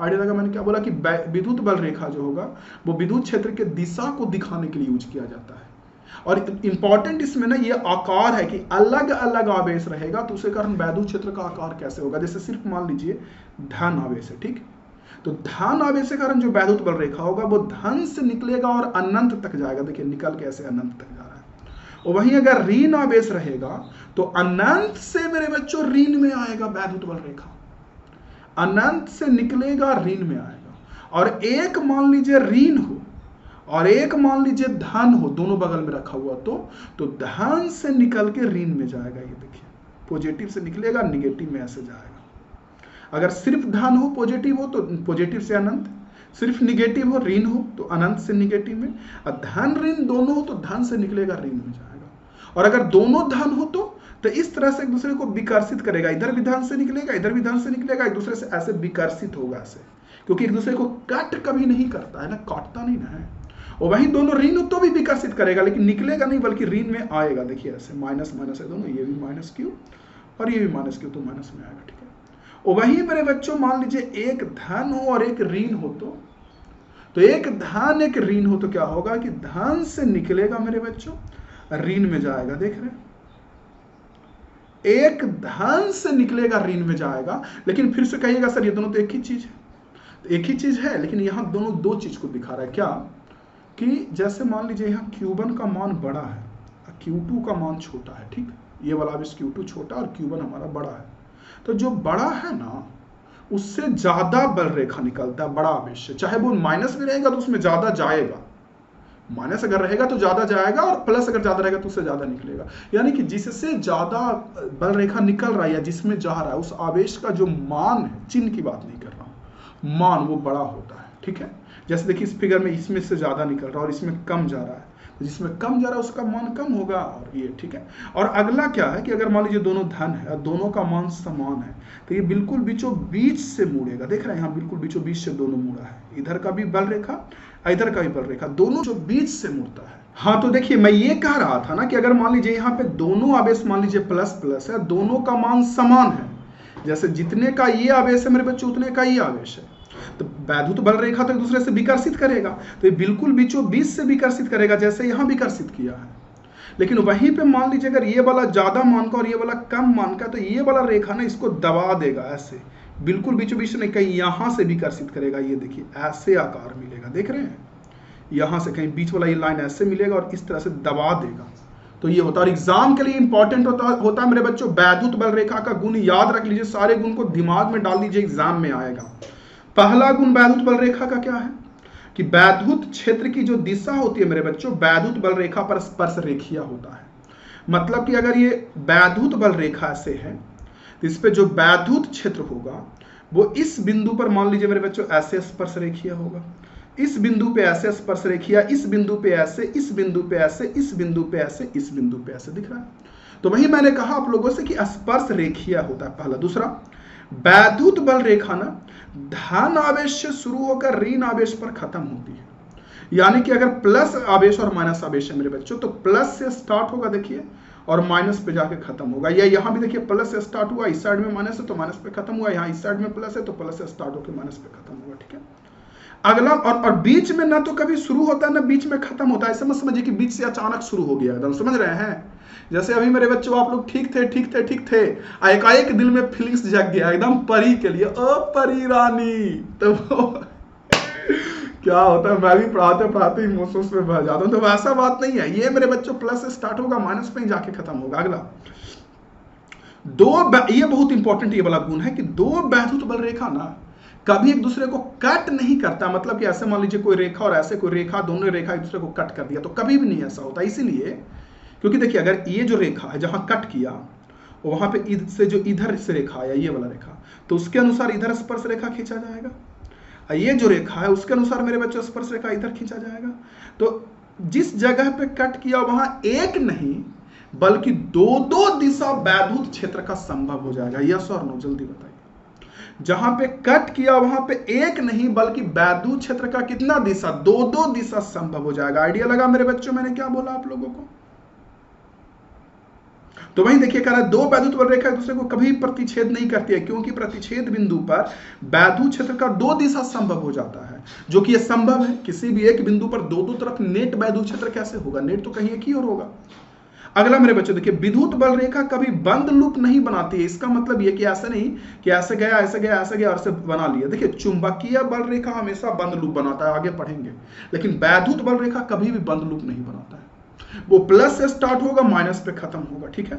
आइडिया लगा मैंने क्या बोला कि विद्युत बल रेखा जो होगा वो विद्युत क्षेत्र के दिशा को दिखाने के लिए यूज किया जाता है। और इंपॉर्टेंट इसमें ना ये आकार है कि अलग अलग आवेश रहेगा तो उसे कारण वैद्युत क्षेत्र का आकार कैसे होगा। जैसे सिर्फ मान लीजिए धन आवेश है, ठीक, तो धन आवेश के कारण जो वैद्युत बल रेखा होगा वो धन से निकलेगा और अनंत तक जाएगा। देखिए निकल के ऐसे अनंत तक जा रहा है। और वहीं अगर ऋण आवेश रहेगा तो अनंत से मेरे बच्चों ऋण में आएगा वैद्युत बल रेखा, अनंत से निकलेगा ऋण में आएगा। और एक मान लीजिए ऋण हो और एक मान लीजिए धन हो, दोनों बगल में रखा हुआ तो धन से निकल के ऋण में जाएगा। ये देखिए पॉजिटिव से निकलेगा, निगेटिव में ऐसे जाएगा। अगर सिर्फ धन हो पॉजिटिव हो तो पॉजिटिव से अनंत, सिर्फ निगेटिव हो ऋण हो तो अनंत से निगेटिव में, और धन ऋण दोनों हो तो धन से निकलेगा ऋण में जाएगा। और अगर दोनों धन हो तो इस तरह से एक दूसरे को विकर्षित करेगा, इधर भी धन से निकलेगा, इधर भी धन से निकलेगा, एक दूसरे से ऐसे विकर्षित होगा ऐसे, क्योंकि एक दूसरे को कट कभी नहीं करता है ना, काटता नहीं ना है। और वहीं दोनों ऋण हो तो भी विकर्षित करेगा लेकिन निकलेगा नहीं बल्कि ऋण में आएगा। देखिए ऐसे माइनस माइनस है दोनों, ये भी माइनस क्यू और ये भी माइनस क्यू, तो माइनस में आएगा, ठीक है। और वहीं मेरे बच्चों मान लीजिए एक धन हो और एक ऋण हो तो एक धन एक ऋण हो तो क्या होगा कि धन से निकलेगा मेरे बच्चों, ऋण में जाएगा। देख रहे हैं, एक धन से निकलेगा ऋण में जाएगा। लेकिन फिर से कहिएगा सर ये दोनों तो एक ही चीज है, तो एक ही चीज है लेकिन यहां दोनों दो चीज को दिखा रहा है। क्या कि जैसे मान लीजिए यहाँ Q1 का मान बड़ा है, Q2 का मान छोटा है, ठीक, ये वाला आवेश Q2 छोटा और Q1 हमारा बड़ा है। तो जो बड़ा है ना उससे ज्यादा बल रेखा निकलता है बड़ा आवेश से, चाहे वो माइनस में रहेगा तो उसमें ज्यादा जाएगा, माइनस अगर रहेगा तो ज्यादा जाएगा और प्लस अगर ज्यादा रहेगा तो उससे ज्यादा निकलेगा। यानी कि जिससे ज्यादा बल रेखा निकल रहा है या जिसमें जा रहा है उस आवेश का जो मान है, चिन्ह की बात नहीं कर रहा हूं, मान वो बड़ा होता है, ठीक है। जैसे देखिए इस फिगर में इसमें से ज्यादा निकल रहा है और इसमें कम जा रहा है, तो जिसमें कम जा रहा है उसका मान कम होगा, और ये ठीक है। और अगला क्या है कि अगर मान लीजिए दोनों धन है और दोनों का मान समान है तो ये बिल्कुल बीचों बीच से मुड़ेगा। देख रहे हैं यहाँ बिल्कुल बीचों बीच से दोनों मुड़ा है, इधर का भी बल रेखा इधर का भी बल रेखा, दोनों जो बीच से मुड़ता है। हाँ तो देखिए मैं ये कह रहा था ना कि अगर मान लीजिए यहाँ पे दोनों आवेश मान लीजिए प्लस प्लस है, दोनों का मान समान है, जैसे जितने का ये आवेश है मेरे बच्चे उतने का ये आवेश है, तो वैद्युत बल रेखा तो एक दूसरे से विकर्षित करेगा, तो ये बिल्कुल बीचों बीच से विकर्षित करेगा जैसे यहाँ विकर्षित किया है। लेकिन वहीं पे मान लीजिए अगर ये वाला ज्यादा मान का और ये वाला कम मान का, तो ये वाला रेखा ना इसको दबा देगा ऐसे, बिल्कुल बीचों बीच नहीं, कहीं यहां से विकर्षित करेगा। ये देखिए ऐसे आकार मिलेगा, देख रहे हैं, यहां से कहीं बीच वाला ये लाइन ऐसे मिलेगा और इस तरह से दबा देगा। तो ये होता है, और एग्जाम के लिए इंपॉर्टेंट होता है मेरे बच्चों वैद्युत बल रेखा का गुण याद रख लीजिए, सारे गुण को दिमाग में डाल दीजिए, एग्जाम में आएगा। पहला गुण वैद्युत बल रेखा का क्या है कि वैद्युत क्षेत्र की जो दिशा होती है मेरे बच्चों वैद्युत बल रेखा पर स्पर्श रेखीय होता है। मतलब कि अगर ये वैद्युत बल रेखा ऐसे है तो इस पे जो वैद्युत क्षेत्र होगा वो इस बिंदु पर मान लीजिए मेरे बच्चों ऐसे स्पर्श रेखीय होगा, इस बिंदु पे ऐसे स्पर्श रेखीय, इस बिंदु पे ऐसे, इस बिंदु पे ऐसे, इस बिंदु पे ऐसे, इस बिंदु पे ऐसे, दिख रहा है। तो वही मैंने कहा आप लोगों से कि स्पर्श रेखीय होता है पहला। दूसरा, वैद्युत बल रेखा ना धन आवेश से शुरू होकर ऋण आवेश पर खत्म होती है। यानी कि अगर प्लस आवेश और माइनस आवेश है मेरे बच्चों तो प्लस से स्टार्ट होगा देखिए और माइनस पे जाके खत्म होगा। या यहाँ भी देखिए प्लस से स्टार्ट हुआ, इस साइड में माइनस है तो माइनस पे खत्म हुआ, यहाँ इस साइड में प्लस है तो प्लस से स्टार्ट होकर माइनस पे खत्म हुआ, ठीक है। अगला और बीच में ना तो कभी शुरू होता है ना बीच में खत्म होता है। ऐसे मत समझिए कि बीच से अचानक शुरू हो गया एकदम, समझ रहे हैं। जैसे अभी मेरे बच्चों आप लोग ठीक थे एकाएक दिल में फीलिंग्स जग गया एकदम परी के लिए, ओ परी रानी, तो क्या होता है मैं भी पढ़ाते इमोशंस में बह जाता हूँ। तो वैसा बात नहीं है, ये मेरे बच्चों प्लस से स्टार्ट होगा माइनस पे ही जाके खत्म होगा। अगला ये बहुत इंपॉर्टेंट ये वाला गुण है कि दो वैद्युत बल रेखा ना कभी एक दूसरे को कट नहीं करता। मतलब कि ऐसे मान लीजिए कोई रेखा और ऐसे कोई रेखा, दोनों रेखा एक दूसरे को कट कर दिया तो कभी भी नहीं ऐसा होता। इसीलिए क्योंकि देखिए अगर ये जो रेखा है जहां कट किया वहां पे से जो इधर से रेखा आया ये वाला रेखा, तो उसके अनुसार इधर स्पर्श रेखा खींचा जाएगा। ये जो रेखा है उसके अनुसार मेरे बच्चों स्पर्श रेखा इधर खींचा जाएगा। तो जिस जगह पे कट किया वहां एक नहीं बल्कि दो दो दिशा वैद्युत क्षेत्र का संभव हो जाएगा। यस और नो, जल्दी बताइए। जहां पे कट किया वहां पे एक नहीं बल्कि वैद्युत क्षेत्र का कितना दिशा, दो दो दिशा संभव हो जाएगा। आइडिया लगा मेरे बच्चों मैंने क्या बोला आप लोगों को? तो वहीं देखिए कह रहा है दो वैद्युत बल रेखा एक दूसरे को कभी प्रतिच्छेद नहीं करती है, क्योंकि प्रतिच्छेद बिंदु पर वैद्युत क्षेत्र का दो दिशा संभव हो जाता है, जो कि यह संभव है। किसी भी एक बिंदु पर दो दो तरफ नेट वैद्युत क्षेत्र कैसे होगा? नेट तो कहीं एक ही और होगा। अगला मेरे बच्चों देखिए, विद्युत बल रेखा कभी बंद लूप नहीं बनाती है। इसका मतलब ये कि ऐसा नहीं कि ऐसे गया ऐसे गया ऐसे गया और से बना लिया। देखिए चुंबकीय बल रेखा हमेशा बंद लूप बनाता है, आगे पढ़ेंगे, लेकिन वैद्युत बल रेखा कभी भी बंद लूप नहीं बनाता है। वो प्लस से स्टार्ट होगा, माइनस पे खत्म होगा, ठीक है।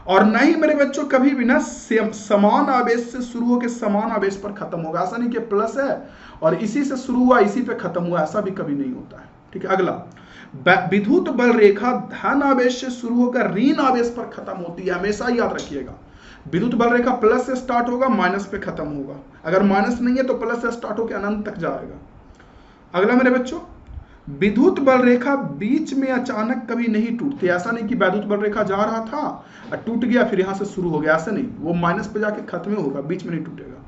और नहीं मेरे बच्चों कभी भी ना समान आवेश से शुरू होकर समान आवेश पर खत्म होगा। ऐसा नहीं कि प्लस है और इसी से शुरू हुआ इसी पे खत्म हुआ, ऐसा भी कभी नहीं होता है, ठीक है। अगला, विद्युत बल रेखा धन आवेश से शुरू होकर ऋण आवेश पर खत्म होती है, हमेशा याद रखिएगा। विद्युत बल रेखा प्लस से स्टार्ट होगा, माइनस पे खत्म होगा। अगर माइनस नहीं है तो प्लस से स्टार्ट होकर अनंत तक जाएगा। अगला मेरे बच्चों, विद्युत बल रेखा बीच में अचानक कभी नहीं टूटती। ऐसा नहीं कि विद्युत बल रेखा जा रहा था और टूट गया फिर यहां से शुरू हो गया, ऐसा नहीं। वो माइनस पे जाके खत्म होगा, बीच में नहीं टूटेगा।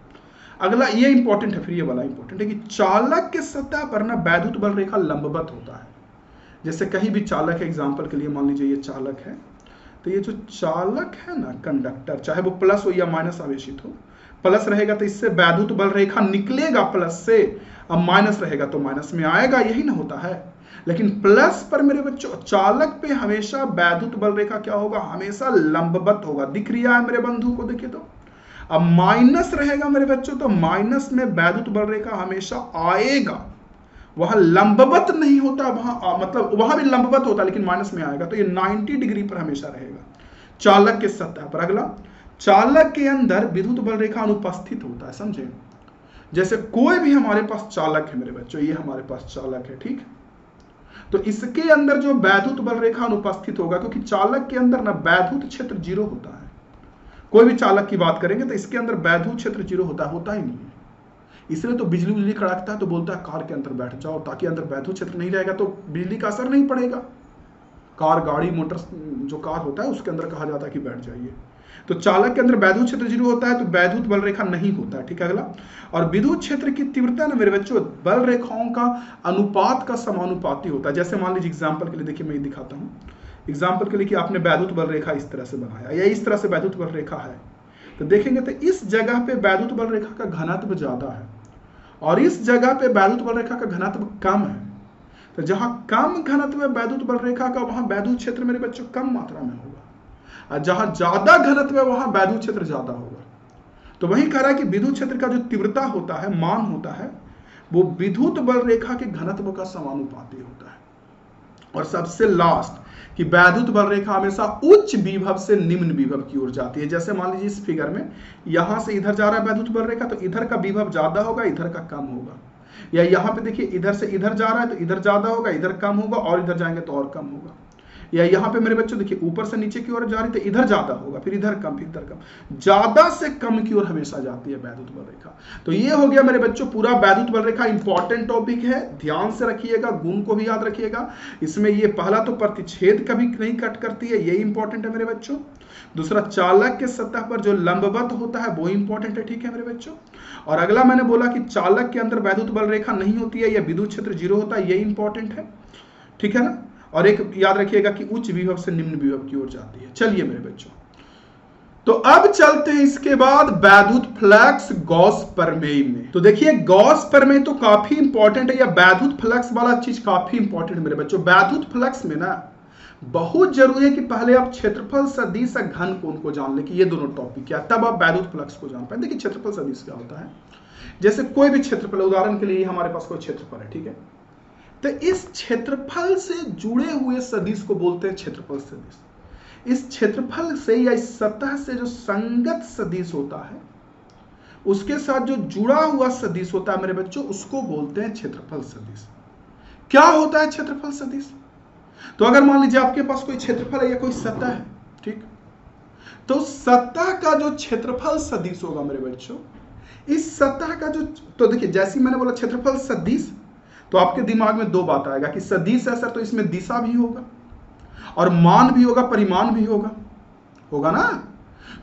अगला ये इंपॉर्टेंट है, फिर ये वाला इंपॉर्टेंट है कि चालक के सतह पर ना विद्युत बल रेखा लंबवत होता है। जैसे कहीं भी चालक है, एग्जाम्पल के लिए मान लीजिए ये चालक है, तो ये जो चालक है ना कंडक्टर, चाहे वो प्लस हो या माइनस आवेशित हो, प्लस रहेगा तो इससे वैद्युत बल रेखा निकलेगा प्लस से, अब माइनस रहेगा तो माइनस में आएगा, यही ना होता है। लेकिन प्लस पर मेरे बच्चों चालक पे हमेशा वैद्युत बल रेखा क्या होगा? हमेशा लंबवत होगा। दिख रहा है मेरे बंधु को? देखिए तो अब माइनस रहेगा मेरे बच्चों, तो माइनस में वैद्युत बल रेखा हमेशा आएगा, वहां लंबवत नहीं होता, वहां मतलब वहां भी लंबवत होता लेकिन माइनस में आएगा, तो ये 90 डिग्री पर हमेशा रहेगा चालक के सतह पर। अगला, चालक के अंदर विद्युत बल रेखा अनुपस्थित होता है, समझे। जैसे कोई भी हमारे पास चालक है मेरे बच्चों, ये हमारे पास चालक है, ठीक, तो इसके अंदर जो वैद्युत बल रेखा अनुपस्थित होगा, क्योंकि चालक के अंदर ना वैद्युत क्षेत्र 0 होता है। कोई भी चालक की बात करेंगे तो इसके अंदर वैद्युत क्षेत्र 0 होता ही नहीं है। इसलिए तो बिजली कड़कता है तो बोलता है कार के अंदर बैठ जाओ, ताकि अंदर वैद्युत क्षेत्र नहीं रहेगा तो बिजली का असर नहीं पड़ेगा। कार, गाड़ी, मोटर जो कार होता है उसके अंदर कहा जाता है कि बैठ जाइए। तो चालक के अंदर वैद्युत क्षेत्र 0 होता है तो वैद्युत बल रेखा नहीं होता है, ठीक है। अगला, और विद्युत क्षेत्र की तीव्रता ना मेरे बच्चों बल रेखाओं का अनुपात का समानुपाती होता है। जैसे मान लीजिए एग्जाम्पल के लिए देखिए मैं ये दिखाता हूँ। एग्जाम्पल के लिए कि आपने वैद्युत बल रेखा इस तरह से बनाया या इस तरह से वैद्युत बल रेखा है, तो देखेंगे तो इस जगह पे वैद्युत बल रेखा का घनत्व ज्यादा है और इस जगह पे वैद्युत बल रेखा का घनत्व कम है। तो जहां कम घनत्व है वैद्युत बल रेखा का, वहां वैद्युत क्षेत्र मेरे बच्चों कम मात्रा में होगा, और जहां ज्यादा घनत्व है वहां वैद्युत क्षेत्र ज्यादा होगा। तो वही कह रहा है कि विद्युत क्षेत्र का जो तीव्रता होता है, मान होता है, वो विद्युत बल रेखा के घनत्व का समानुपाती होता है। और सबसे लास्ट कि वैद्युत बल रेखा हमेशा उच्च विभव से निम्न विभव की ओर जाती है। जैसे मान लीजिए इस फिगर में यहां से इधर जा रहा है वैद्युत बल रेखा, तो इधर का विभव ज्यादा होगा, इधर का कम होगा। या यहाँ पे देखिए इधर से इधर जा रहा है तो इधर ज्यादा होगा, इधर कम होगा, और इधर जाएंगे तो और कम होगा। या यहाँ पे मेरे बच्चों देखिए ऊपर से नीचे की ओर जा रही तो इधर ज्यादा होगा, फिर इधर कम, फिर इधर कम, ज्यादा से कम की ओर हमेशा जाती है वैद्युत बल रेखा। तो ये हो गया मेरे बच्चों पूरा वैद्युत बल रेखा। इंपॉर्टेंट टॉपिक है, ध्यान से रखिएगा, गुण को भी याद रखिएगा। इसमें ये पहला तो प्रतिच्छेद कभी नहीं कट करती है, ये इंपॉर्टेंट है मेरे बच्चों। दूसरा, चालक के सतह पर जो लंबवत होता है वो इंपॉर्टेंट है, ठीक है मेरे बच्चों। और अगला मैंने बोला कि चालक के अंदर वैद्युत बल रेखा नहीं होती है या विद्युत क्षेत्र 0 होता है, ये इंपॉर्टेंट है, ठीक है ना। और एक याद रखिएगा कि उच्च विभव से निम्न विभव की ओर जाती है। चलिए मेरे बच्चों, तो अब चलते हैं इसके बाद वैद्युत फ्लक्स गॉस प्रमेय में। तो देखिए गॉस प्रमेय तो काफी इंपॉर्टेंट है, या वैद्युत फ्लक्स वाला चीज काफी इंपॉर्टेंट है मेरे बच्चों। वैद्युत फ्लक्स में ना बहुत जरूरी है कि पहले आप क्षेत्रफल सदिश और घन कोण को जान ले कि ये दोनों टॉपिक क्या, तब आप वैद्युत फ्लक्स को जान पाए। देखिए क्षेत्रफल सदिश क्या होता है, जैसे कोई भी क्षेत्रफल, उदाहरण के लिए हमारे पास कोई क्षेत्रफल है, ठीक है, तो इस क्षेत्रफल से जुड़े हुए सदिश को बोलते हैं क्षेत्रफल सदिश। इस क्षेत्रफल से या इस सतह से जो संगत सदिश होता है, उसके साथ जो जुड़ा हुआ सदिश होता है मेरे बच्चों, उसको बोलते हैं क्षेत्रफल सदिश। क्या होता है क्षेत्रफल सदिश? तो अगर मान लीजिए आपके पास कोई क्षेत्रफल है या कोई सतह है, ठीक, तो सतह का जो क्षेत्रफल सदिश होगा मेरे बच्चों, इस सतह का जो, तो देखिए जैसे मैंने बोला क्षेत्रफल सदिश, तो आपके दिमाग में दो बात आएगा कि सदिश है सर तो इसमें दिशा भी होगा और मान भी होगा, परिमाण भी होगा, होगा ना।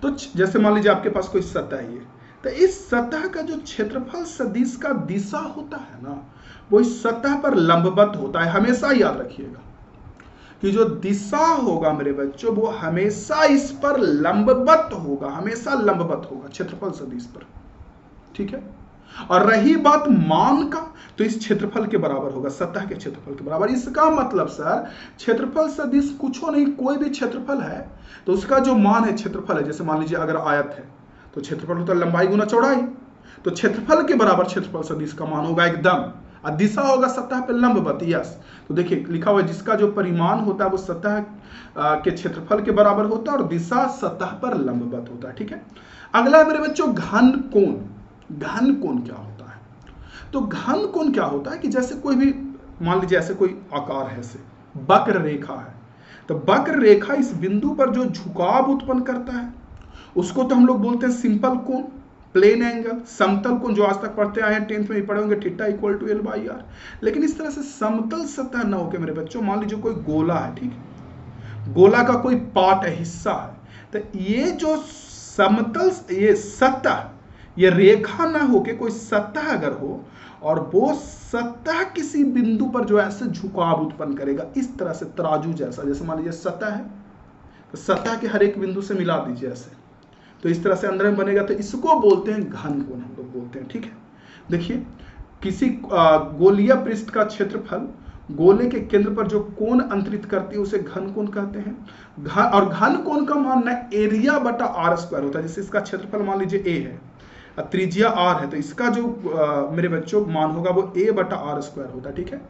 तो जैसे मान लीजिए आपके पास कोई सतह है ये, तो इस सतह का जो क्षेत्रफल सदिश का दिशा होता है ना, वो इस सतह पर लंबवत होता है। हमेशा याद रखिएगा कि जो दिशा होगा मेरे बच्चों वो हमेशा इस पर लंबवत होगा, हमेशा लंबवत होगा क्षेत्रफल सदिश पर, ठीक है। और रही बात मान का, तो इस क्षेत्रफल के बराबर होगा, सतह के क्षेत्रफल के बराबर। इसका मतलब सर क्षेत्रफल सदिश कुछ नहीं, कोई भी क्षेत्रफल है तो उसका जो मान है क्षेत्रफल है, जैसे मान लीजिए अगर आयत है तो क्षेत्रफल होता है लंबाई गुना चौड़ाई, तो क्षेत्रफल के बराबर क्षेत्रफल सदिश का मान होगा एकदम, और दिशा होगा सतह पर लंबवत। यस, तो देखिए लिखा हुआ है जिसका जो परिमाण होता है वो सतह के क्षेत्रफल के बराबर होता है और दिशा सतह पर लंबवत होता है, ठीक है। अगला मेरे बच्चों घन कोण। घन कोण क्या होता है? तो घन कोण क्या होता है कि जैसे कोई भी, मान लीजिए ऐसे कोई आकार है, ऐसे वक्र रेखा है, तो वक्र रेखा इस बिंदु पर जो झुकाव उत्पन्न करता है उसको तो हम लोग बोलते हैं सिंपल कोण, प्लेन एंगल, समतल कोण, जो आज तक पढ़ते आए हैं 10th में भी पढ़े होंगे, theta equal to L by R. लेकिन इस तरह से समतल सतह ना होके मेरे बच्चों, मान लीजिए कोई गोला है, ठीक है, गोला का कोई पार्ट है, हिस्सा है, तो ये जो समतल, ये सतह, ये रेखा ना होके कोई सतह अगर हो और वो सतह किसी बिंदु पर जो ऐसे झुकाव उत्पन्न करेगा, इस तरह से तराजू जैसा, जैसे मान लीजिए सतह है तो सतह के हर एक बिंदु से मिला दीजिए ऐसे, तो इस तरह से अंदर में बनेगा, तो इसको बोलते हैं घन कोण, हम लोग बोलते हैं, ठीक है। देखिए किसी गोलीय पृष्ठ का क्षेत्रफल गोले के केंद्र पर जो कोण अंतरित करती है उसे घन कोण कहते हैं। और घन कोण का मान एरिया बटा आर स्क्वायर होता है। जैसे इसका क्षेत्रफल मान लीजिए ए है, त्रिज्या आर है, तो इसका जो मेरे बच्चों मान होगा वो ए बटा आर स्क्वायर होता है, ठीक है।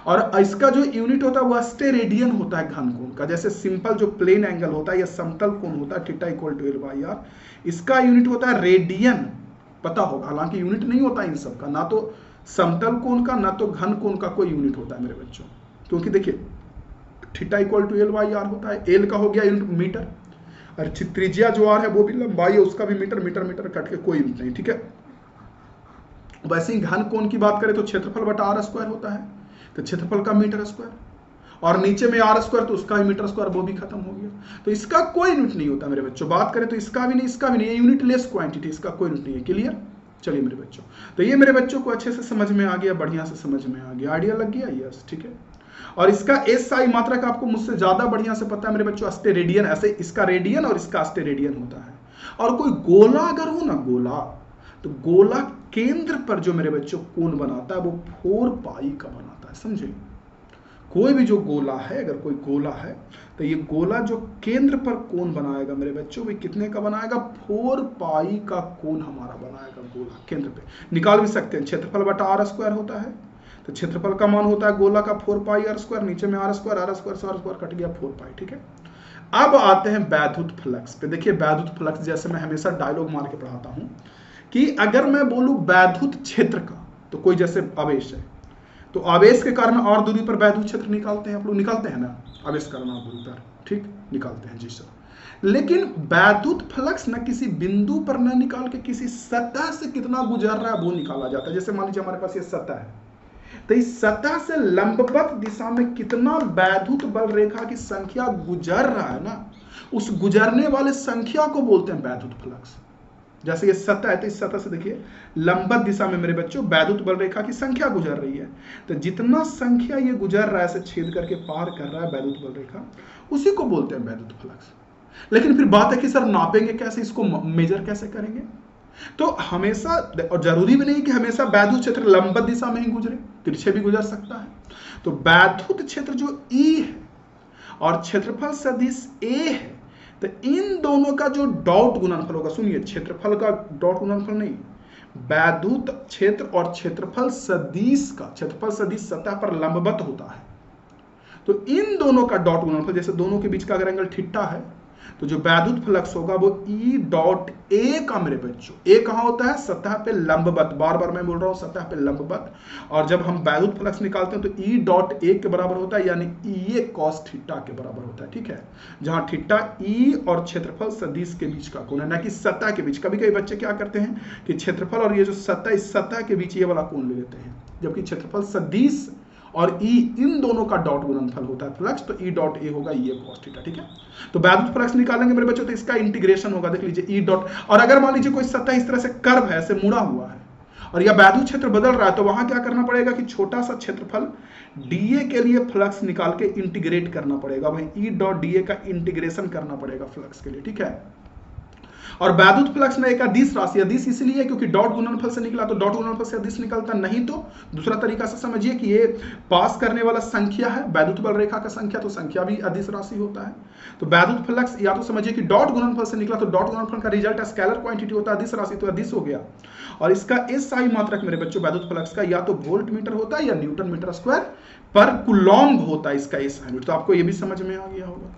और इसका जो यूनिट होता है वो अस्टेरेडियन होता है घन कोण का। जैसे सिंपल जो प्लेन एंगल होता है या समतल कोण होता है theta equal to L by R, इसका यूनिट होता है रेडियन, पता होगा। हालांकि यूनिट नहीं होता इन सब का, ना तो समतल कोण का ना तो घन कोण का कोई यूनिट होता है मेरे बच्चों, क्योंकि देखिए theta equal to L by R होता है, एल का हो गया यूनिट मीटर, और त्रिज्या जो आर है वो भी लंबाई है, उसका भी मीटर मीटर मीटर कट के कोई यूनिट नहीं, ठीक है। वैसे ही घन कोण की बात करें तो क्षेत्रफल बटा आर स्क्वायर होता है, तो क्षेत्रफल का मीटर स्क्वायर, और नीचे में आर स्क्वायर तो उसका ही मीटर स्क्वायर, वो भी खत्म हो गया, तो इसका कोई यूनिट नहीं होता मेरे बच्चों। बात करें तो इसका भी नहीं, इसका भी नहीं, ये यूनिट लेस क्वांटिटी, इसका कोई यूनिट नहीं है। क्लियर? चलिए मेरे बच्चों, तो ये मेरे बच्चों को अच्छे से समझ में आ गया, बढ़िया से समझ में आ गया, आइडिया लग गया, यस, ठीक है। और इसका एस आई मात्रक आपको मुझसे ज्यादा बढ़िया से पता है मेरे बच्चों, अस्टेरेडियन, ऐसे इसका रेडियन और इसका अस्टेरेडियन होता है। और कोई गोला अगर हो ना, गोला, तो गोला केंद्र पर जो मेरे बच्चों कोण बनाता है वो 4 पाई का बनाता है, समझे। कोई भी जो गोला है, अगर कोई गोला है तो ये गोला जो केंद्र पर कोण बनाएगा मेरे बच्चों, वो कितने का बनाएगा? 4 पाई का कोण हमारा बनाएगा गोला केंद्र पे। निकाल भी सकते हैं, क्षेत्रफल बटा आर स्क्वायर होता है, तो क्षेत्रफल का मान होता है गोला का 4 पाई आर स्क्वायर, नीचे में आर स्क्वायर से आर स्क्वायर कट गया 4 पाई, ठीक है। अब आते हैं वैद्युत फ्लक्स पे। देखिए वैद्युत फ्लक्स, जैसे मैं हमेशा डायलॉग मार के पढ़ाता हूं कि अगर मैं बोलूं वैद्युत क्षेत्र का, तो कोई जैसे आवेश है, तो आवेश के कारण और दूरी पर वैद्युत क्षेत्र निकालते हैं, आप लोग निकालते हैं ना, आवेश के कारण और दूरी पर, ठीक, निकालते हैं जी सर। लेकिन वैद्युत फ्लक्स न किसी बिंदु पर न निकाल के किसी सतह से कितना गुजर रहा है वो निकाला जाता है। जैसे मान लीजिए हमारे पास ये सतह है, तो इस सतह से लंबवत दिशा में कितना वैद्युत बल रेखा की संख्या गुजर रहा है ना, उस गुजरने वाले संख्या को बोलते हैं वैद्युत फ्लक्स। जैसे ये सतह है, तो इस सतह से देखिए लंबवत दिशा में मेरे बच्चों वैद्युत बल रेखा की संख्या गुजर रही है, तो जितना संख्या ये गुजर रहा है, ऐसे छेद करके पार कर रहा है वैद्युत बल रेखा, उसी को बोलते हैं वैद्युत फ्लक्स। लेकिन फिर बात है कि सर नापेंगे कैसे, इसको मेजर कैसे करेंगे? तो हमेशा, और जरूरी भी नहीं कि हमेशा वैद्युत क्षेत्र लंबवत दिशा में ही गुजरे, तिरछे भी गुजर सकता है। तो वैद्युत क्षेत्र जो ई है और क्षेत्रफल सदिश ए है, तो इन दोनों का जो डॉट गुणनफल होगा, सुनिए, क्षेत्रफल का डॉट गुणनफल नहीं, वैद्युत क्षेत्र और क्षेत्रफल सदिश का, क्षेत्रफल सदिश सतह पर लंबवत होता है, तो इन दोनों का डॉट गुणनफल, जैसे दोनों के बीच का अगर एंगल थीटा है, तो जो वैद्युत फ्लक्स होगा वो ई डॉट ए का मेरे बच्चों, ए कहां होता है? सतह पे लंबवत, बार बार मैं बोल रहा हूं सतह पे लंबवत। और जब हम वैद्युत फ्लक्स निकालते हैं तो ई डॉट ए के बराबर होता है, यानी ई ए कॉस थीटा के बराबर होता है, ठीक है। जहां थीटा ई और क्षेत्रफल सदिश के बीच का कोण है, ना कि सतह के बीच। कभी कभी बच्चे क्या करते हैं कि क्षेत्रफल और ये जो सतह, इस सतह के बीच ये वाला कोण ले लेते हैं, जबकि क्षेत्रफल सदिश और E इन दोनों का डॉट गुणनफल होता है फ्लक्स, तो E डॉट ए होगा E cos थीटा, ठीक है। तो वैद्युत फ्लक्स निकालेंगे मेरे बच्चों तो इसका इंटीग्रेशन होगा, देख लीजिए E डॉट, और अगर मान लीजिए कोई सतह इस तरह से कर्व है, ऐसे मुड़ा हुआ है और यह वैद्युत क्षेत्र बदल रहा है, तो वहां क्या करना पड़ेगा कि छोटा सा क्षेत्रफल dA के लिए फ्लक्स निकाल के इंटीग्रेट करना पड़ेगा, वहीं E डॉट dA का इंटीग्रेशन करना पड़ेगा फ्लक्स के लिए, ठीक है। और वैद्युत फ्लक्स में एक अदिश राशि, अदिश इसलिए क्योंकि डॉट गुणनफल से निकला, तो डॉट गुणनफल से अदिश निकलता, नहीं तो दूसरा तरीका से समझिए कि ये पास करने वाला संख्या है, वैद्युत बल रेखा का संख्या, तो संख्या भी अदिश राशि होता है। तो वैद्युत फ्लक्स या तो समझिए कि डॉट गुणनफल से निकला, तो डॉट गुणनफल का रिजल्ट स्केलर क्वांटिटी होता है, अदिश राशि, तो अदिश हो गया। और इसका एसआई मात्रक मेरे बच्चों वैद्युत फ्लक्स का या तो वोल्ट मीटर होता है या न्यूटन मीटर स्क्वायर पर कूलॉम्ब होता है इसका एसआई यूनिट। तो आपको ये भी समझ में आ गया होगा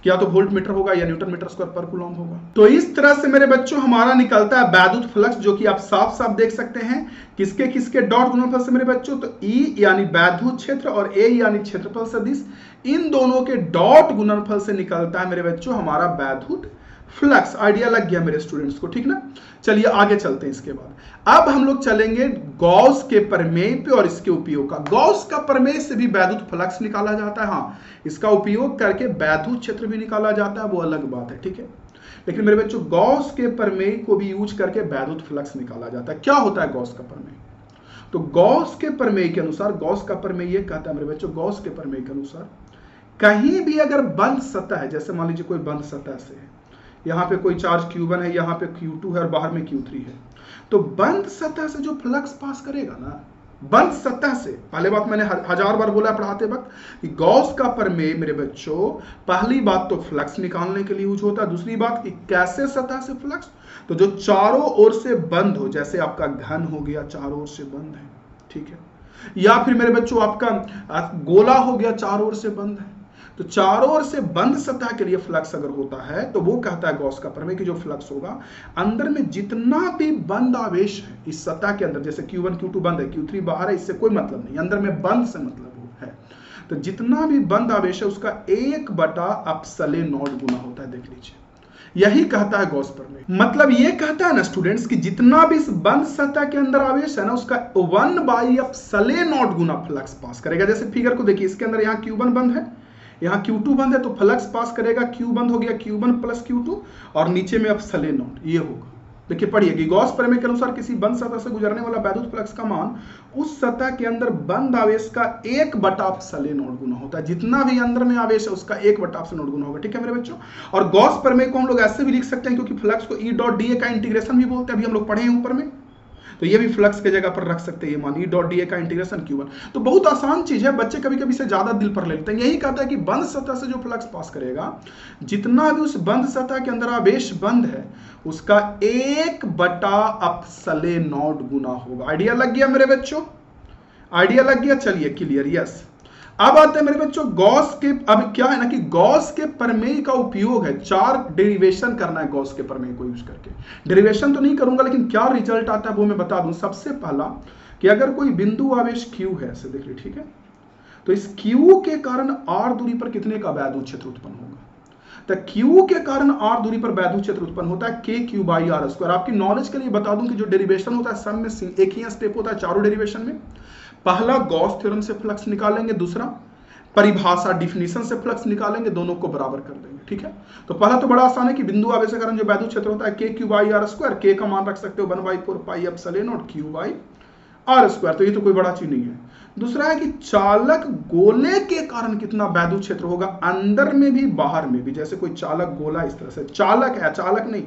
क्या, तो वोल्ट मीटर होगा या न्यूटन मीटर स्क्वायर पर कूलॉम्ब होगा। तो इस तरह से मेरे बच्चों हमारा निकलता है वैद्युत फ्लक्स, जो कि आप साफ साफ देख सकते हैं किसके किसके डॉट गुणनफल से मेरे बच्चों, तो E यानी वैद्युत क्षेत्र और A यानी क्षेत्रफल सदिश, इन दोनों के डॉट गुणनफल से निकलता है मेरे बच्चों हमारा वैद्युत फ्लक्स। आइडिया लग गया मेरे स्टूडेंट्स को, ठीक ना। चलिए आगे चलते हैं। इसके बाद अब हम लोग चलेंगे गॉस के प्रमेय पे और इसके उपयोग का। गॉस का प्रमेय से भी वैद्युत फ्लक्स निकाला जाता है, हाँ, इसका उपयोग करके वैद्युत क्षेत्र भी निकाला जाता है, वो अलग बात है, ठीक है। लेकिन मेरे बच्चों गॉस के प्रमेय को भी यूज करके वैद्युत फ्लक्स निकाला जाता है। क्या होता है गॉस का प्रमेय? तो गॉस के प्रमेय के अनुसार, गॉस का प्रमेय ये कहता है मेरे बच्चों, गॉस के प्रमेय के अनुसार कहीं भी अगर बंद सतह है, जैसे मान लीजिए कोई बंद सतह से है, यहाँ पे कोई चार्ज Q1 है, यहाँ पे Q2 है और बाहर में Q3 है, तो बंद सतह से जो फ्लक्स पास करेगा ना, बंद सतह से, पहले बात मैंने हजार बार बोला पढ़ाते वक्त कि गॉस का प्रमेय मेरे बच्चों पहली बात तो फ्लक्स निकालने के लिए यूज होता है, दूसरी बात कि कैसे सतह से फ्लक्स, तो जो चारों ओर से बंद हो, जैसे आपका घन हो गया चारों ओर से बंद है, ठीक है, या फिर मेरे बच्चों आपका गोला हो गया चारों ओर से बंद है, तो चारों ओर से बंद सतह के लिए फ्लक्स अगर होता है तो वो कहता है गॉस का प्रमेय कि जो फ्लक्स होगा अंदर में जितना भी बंद आवेश है इस सतह के अंदर, जैसे Q1 Q2 बंद है, Q3 बाहर है, इससे कोई मतलब नहीं, अंदर में बंद से मतलब है, तो जितना भी बंद आवेश है उसका 1/ε0 गुना होता है, देख लीजिए, यही कहता है गॉस प्रमेय। मतलब ये कहता है ना स्टूडेंट्स कि जितना भी इस बंद सतह के अंदर आवेश है ना, उसका 1/ε0 गुना फ्लक्स पास करेगा। जैसे फिगर को देखिए, इसके अंदर यहाँ Q1 बंद है, यहाँ Q2 बंद है, तो फ्लक्स पास करेगा, Q बंद हो गया, Q1 प्लस Q2 और नीचे में ε0 ये होगा। देखिए पढ़िए कि गॉस प्रमेय के अनुसार किसी बंद सतह से गुजरने वाला वैद्युत फ्लक्स का मान उस सतह के अंदर बंद आवेश का 1/ε0 गुना होता है, जितना भी अंदर में आवेश है उसका 1/ε0 गुना होगा, ठीक है मेरे बच्चों। और गॉस प्रमेय को हम लोग ऐसे भी लिख सकते हैं, क्योंकि फ्लक्स को E डॉट dA का इंटीग्रेशन भी बोलते हैं, अभी हम लोग पढ़े हैं ऊपर में, तो ये भी फ्लक्स के जगह पर रख सकते हैं, ये मान E डॉट dA का इंटीग्रेशन Q1। तो बहुत आसान चीज है, बच्चे कभी कभी से ज्यादा दिल पर ले लेते हैं। यही कहता है कि बंद सतह से जो फ्लक्स पास करेगा, जितना भी उस बंद सतह के अंदर आवेश बंद है उसका 1/ε0 गुना होगा। आइडिया लग गया मेरे बच्चों, आइडिया लग गया। चलिए क्लियर, यस। अब आते हैं मेरे बच्चों गॉस के, अब क्या है ना कि गॉस के प्रमेय का उपयोग है, 4 डेरिवेशन करना है गॉस के प्रमेय को यूज करके। डेरिवेशन तो नहीं करूंगा, लेकिन क्या रिजल्ट आता है वो मैं बता दूं। सबसे पहला कि अगर कोई बिंदु आवेश Q है, ऐसे देख लीजिए, ठीक है, तो इस Q के कारण R दूरी पर कितने का वैद्युत क्षेत्र उत्पन्न होगा? तो Q के कारण R दूरी पर वैद्युत क्षेत्र उत्पन्न होता है KQ/R²। आपकी नॉलेज के लिए बता दूं कि जो डेरिवेशन होता है सब में एक ही स्टेप होता है चारों डेरिवेशन में। पहला गॉस थ्योरम से फ्लक्स निकालेंगे, दूसरा परिभाषा डिफिनीशन से फ्लक्स निकालेंगे, दोनों को बराबर कर देंगे, ठीक है। तो पहला तो बड़ा आसान है कि बिंदु आवेश के कारण जो वैद्युत क्षेत्र होता है KQ/R², K का मान रख सकते हो 1/4πε0 Q/R², तो ये तो कोई बड़ा चीज नहीं है। दूसरा है कि चालक गोले के कारण कितना वैद्युत क्षेत्र होगा, अंदर में भी बाहर में भी। जैसे कोई चालक गोला इस तरह से, चालक है, चालक नहीं,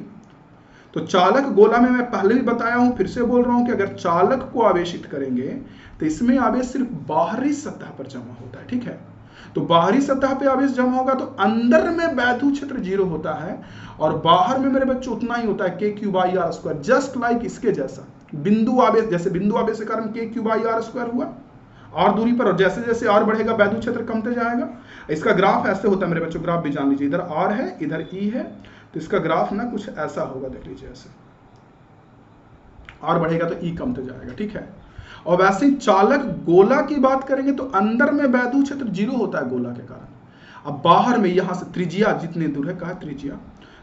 तो चालक गोला में मैं पहले भी बताया हूं, फिर से बोल रहा हूं कि अगर चालक को आवेशित करेंगे तो इसमें आवेश सिर्फ बाहरी सतह पर जमा होता है, ठीक है। तो बाहरी सतह पे आवेश जमा होगा तो अंदर में वैद्युत क्षेत्र 0 होता है और बाहर में मेरे बच्चों उतना ही होता है KQ/R², जस्ट लाइक इसके जैसा। बिंदु आवेश, जैसे बिंदु आवेश के कारण KQ/R² हुआ और दूरी पर, और जैसे जैसे और बढ़ेगा वैद्युत क्षेत्र कमते जाएगा। इसका ग्राफ ऐसे होता है मेरे बच्चों, ग्राफ भी जान लीजिए, इधर आर है इधर ई है, तो इसका ग्राफ ना कुछ ऐसा होगा, देख लीजिए ऐसे, आर बढ़ेगा तो ई कमते जाएगा, ठीक है। और वैसे ही चालक गोला की बात करेंगे तो अंदर में वैद्युत क्षेत्र 0 होता है गोला के कारण। अब बाहर में यहां से त्रिज्या जितनी दूर है, कहा त्रिज्या,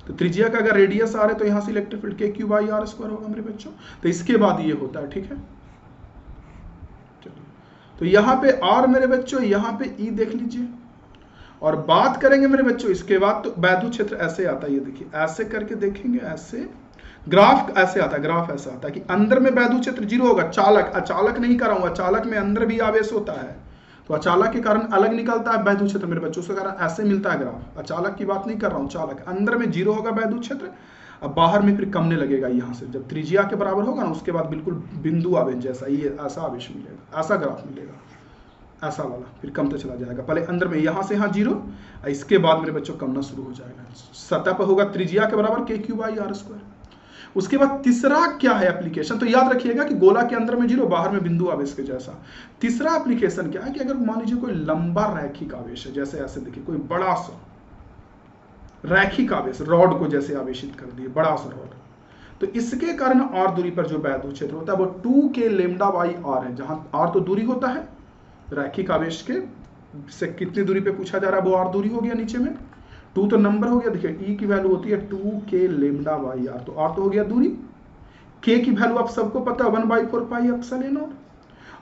तो त्रिज्या का अगर रेडियस आ रहा है तो यहां से इलेक्ट्रिक फील्ड k3/r² होगा मेरे बच्चों। तो इसके बाद ये होता है, ठीक है। तो यहां पे r मेरे बच्चों, यहां पे e देख लीजिए। और बात करेंगे मेरे बच्चों इसके बाद, तो वैद्युत क्षेत्र ऐसे आता है, ये देखिए ऐसे करके देखेंगे, ऐसे ग्राफ ऐसे आता है, ग्राफ ऐसा आता है कि अंदर में वैद्युत क्षेत्र 0 होगा। चालक, अचालक नहीं कर रहा हूं, अचालक में अंदर भी आवेश होता है, तो अचालक के कारण अलग निकलता है वैद्युत क्षेत्र मेरे बच्चों, उसके कारण ऐसे मिलता है ग्राफ। अचालक की बात नहीं कर रहा हूं, चालक अंदर में 0 होगा वैद्युत क्षेत्र, अब बाहर में फिर कमने लगेगा यहां से, जब त्रिज्या के बराबर होगा ना उसके बाद बिल्कुल बिंदु आवेश जैसा, ये ऐसा आवेश मिलेगा, ऐसा ग्राफ मिलेगा, ऐसा वाला, फिर कमते चला जाएगा। पहले अंदर में यहां से यहां 0, इसके बाद मेरे बच्चों कमना शुरू हो जाएगा। सतह पर होगा त्रिज्या के बराबर k3/r²। उसके बाद तीसरा क्या है एप्लीकेशन, तो याद रखिएगा कि गोला के अंदर में 0, बाहर में बिंदु आवेश के जैसा। तीसरा एप्लीकेशन क्या है कि अगर मान लीजिए कोई लंबा रैखिक आवेश है, जैसे ऐसे देखिए कोई बड़ा सा रैखिक आवेश, रॉड को जैसे आवेशित कर दिए, बड़ा सा रॉड, तो इसके कारण और दूरी पर जो वैद्युत क्षेत्र होता है वो 2k λ/r है, जहां r तो दूरी होता है रैखिक आवेश के से कितनी दूरी पे पूछा जा रहा है, वो r दूरी हो गया, नीचे में 2 तो नंबर हो गया, देखिए e की वैल्यू होती है 2k λ/r, तो r तो हो गया दूरी, k की वैल्यू आप सबको पता है 1/4πε0,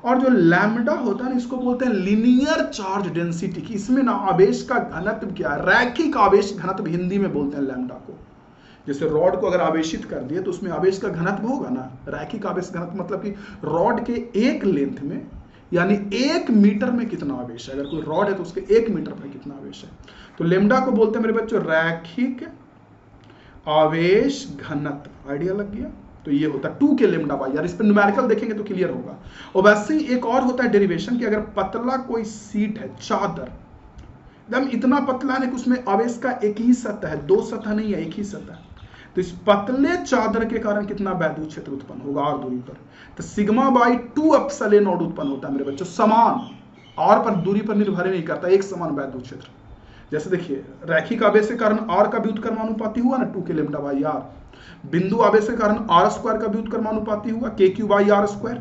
और जो लैम्डा होता है ना इसको बोलते हैं लीनियर चार्ज डेंसिटी, की इसमें ना आवेश का घनत्व क्या है, रैखिक आवेश घनत्व हिंदी में बोलते हैं लैम्डा को। जैसे रॉड को अगर आवेशित कर दिए तो उसमें आवेश का घनत्व होगा ना, रैखिक आवेश घनत्व मतलब कि रॉड के एक लेंथ में, यानी 1 मीटर में कितना आवेश है, अगर कोई रॉड है तो उसके 1 मीटर में कितना आवेश है, तो लेम्डा को बोलते हैं मेरे बच्चों रैखिक आवेश घनत्व। आइडिया लग गया, तो ये होता है 2k λ/r, इस पर न्यूमेरिकल देखेंगे तो क्लियर होगा। और वैसे ही एक और होता है डेरिवेशन कि अगर पतला कोई सीट है, चादर एकदम इतना पतला है कि उसमें आवेश का एक ही सतह है, 2 सतह नहीं है, एक ही सतह, तो इस पतले चादर के कारण कितना वैद्युत क्षेत्र उत्पन्न होगा r दूरी पर, तो σ/2ε0 उत्पन्न होता है मेरे बच्चों, समान r पर दूरी पर निर्भर नहीं करता, एक समान वैद्युत क्षेत्र। जैसे देखिए रैखिक आवेश के कारण r का व्युत्क्रमानुपाती हुआ ना 2k λ/r, बिंदु आवेश के कारण r² का व्युत्क्रमानुपाती हुआ k3/r²,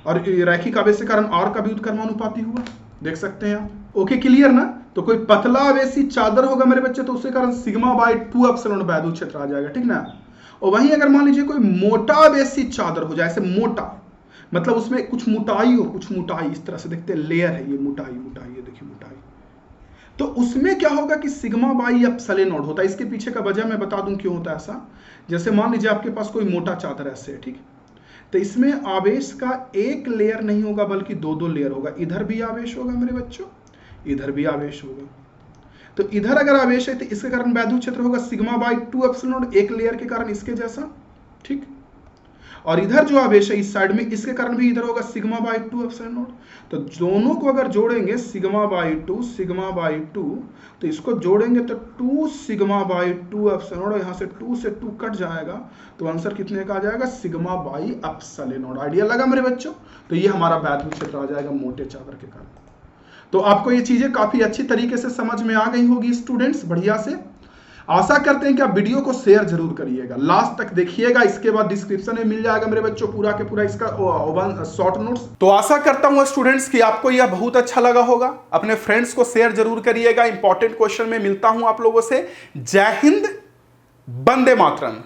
और रैखिक आवेश के कारण r का व्युत्क्रमानुपाती हुआ, देख सकते हैं आप। ओके क्लियर ना, तो कोई पतला आवेशी चादर होगा मेरे बच्चे तो उसके कारण σ/2ε वैद्युत क्षेत्र आ जाएगा, ठीक ना। और वहीं अगर मान लीजिए कोई मोटा आवेशी चादर हो जाए, ऐसे मोटा मतलब उसमें कुछ मोटाई हो, कुछ मोटाई इस तरह से देखते हैं, लेयर है ये मोटाई, ये देखिए मोटाई, तो उसमें क्या होगा कि σ/ε0 होता है। इसके पीछे का वजह मैं बता दूं क्यों होता है ऐसा। जैसे मान लीजिए आपके पास कोई मोटा चादर ऐसे है, ठीक, तो इसमें आवेश का एक लेयर नहीं होगा बल्कि 2-2 लेयर होगा, इधर भी आवेश होगा मेरे बच्चों, इधर भी आवेश होगा, तो इधर अगर आवेश है तो इसके कारण वैद्युत क्षेत्र होगा σ/2ε0, एक लेयर के कारण इसके जैसा, ठीक, और इधर जो आवेश है इस साइड में, इसके कारण भी इधर होगा σ/2ε0, तो दोनों को अगर जोड़ेंगे σ/2, तो इसको जोड़ेंगे तो 2σ/2ε0, यहाँ से 2 से 2 कट जाएगा, तो आंसर कितने का आ जाएगा σ/ε0। आइडिया लगा मेरे बच्चों, तो ये हमारा वैद्युत क्षेत्र आ जाएगा मोटे चादर के कारण। तो आपको ये चीजें काफी अच्छी तरीके से समझ में आ गई होगी स्टूडेंट्स, बढ़िया से। आशा करते हैं कि आप वीडियो को शेयर जरूर करिएगा, लास्ट तक देखिएगा, इसके बाद डिस्क्रिप्शन में मिल जाएगा मेरे बच्चों पूरा के पूरा इसका शॉर्ट नोट्स। तो आशा करता हूं स्टूडेंट्स कि आपको यह बहुत अच्छा लगा होगा, अपने फ्रेंड्स को शेयर जरूर करिएगा। इंपॉर्टेंट क्वेश्चन में मिलता हूं आप लोगों से। जय हिंद, वंदे मातरम।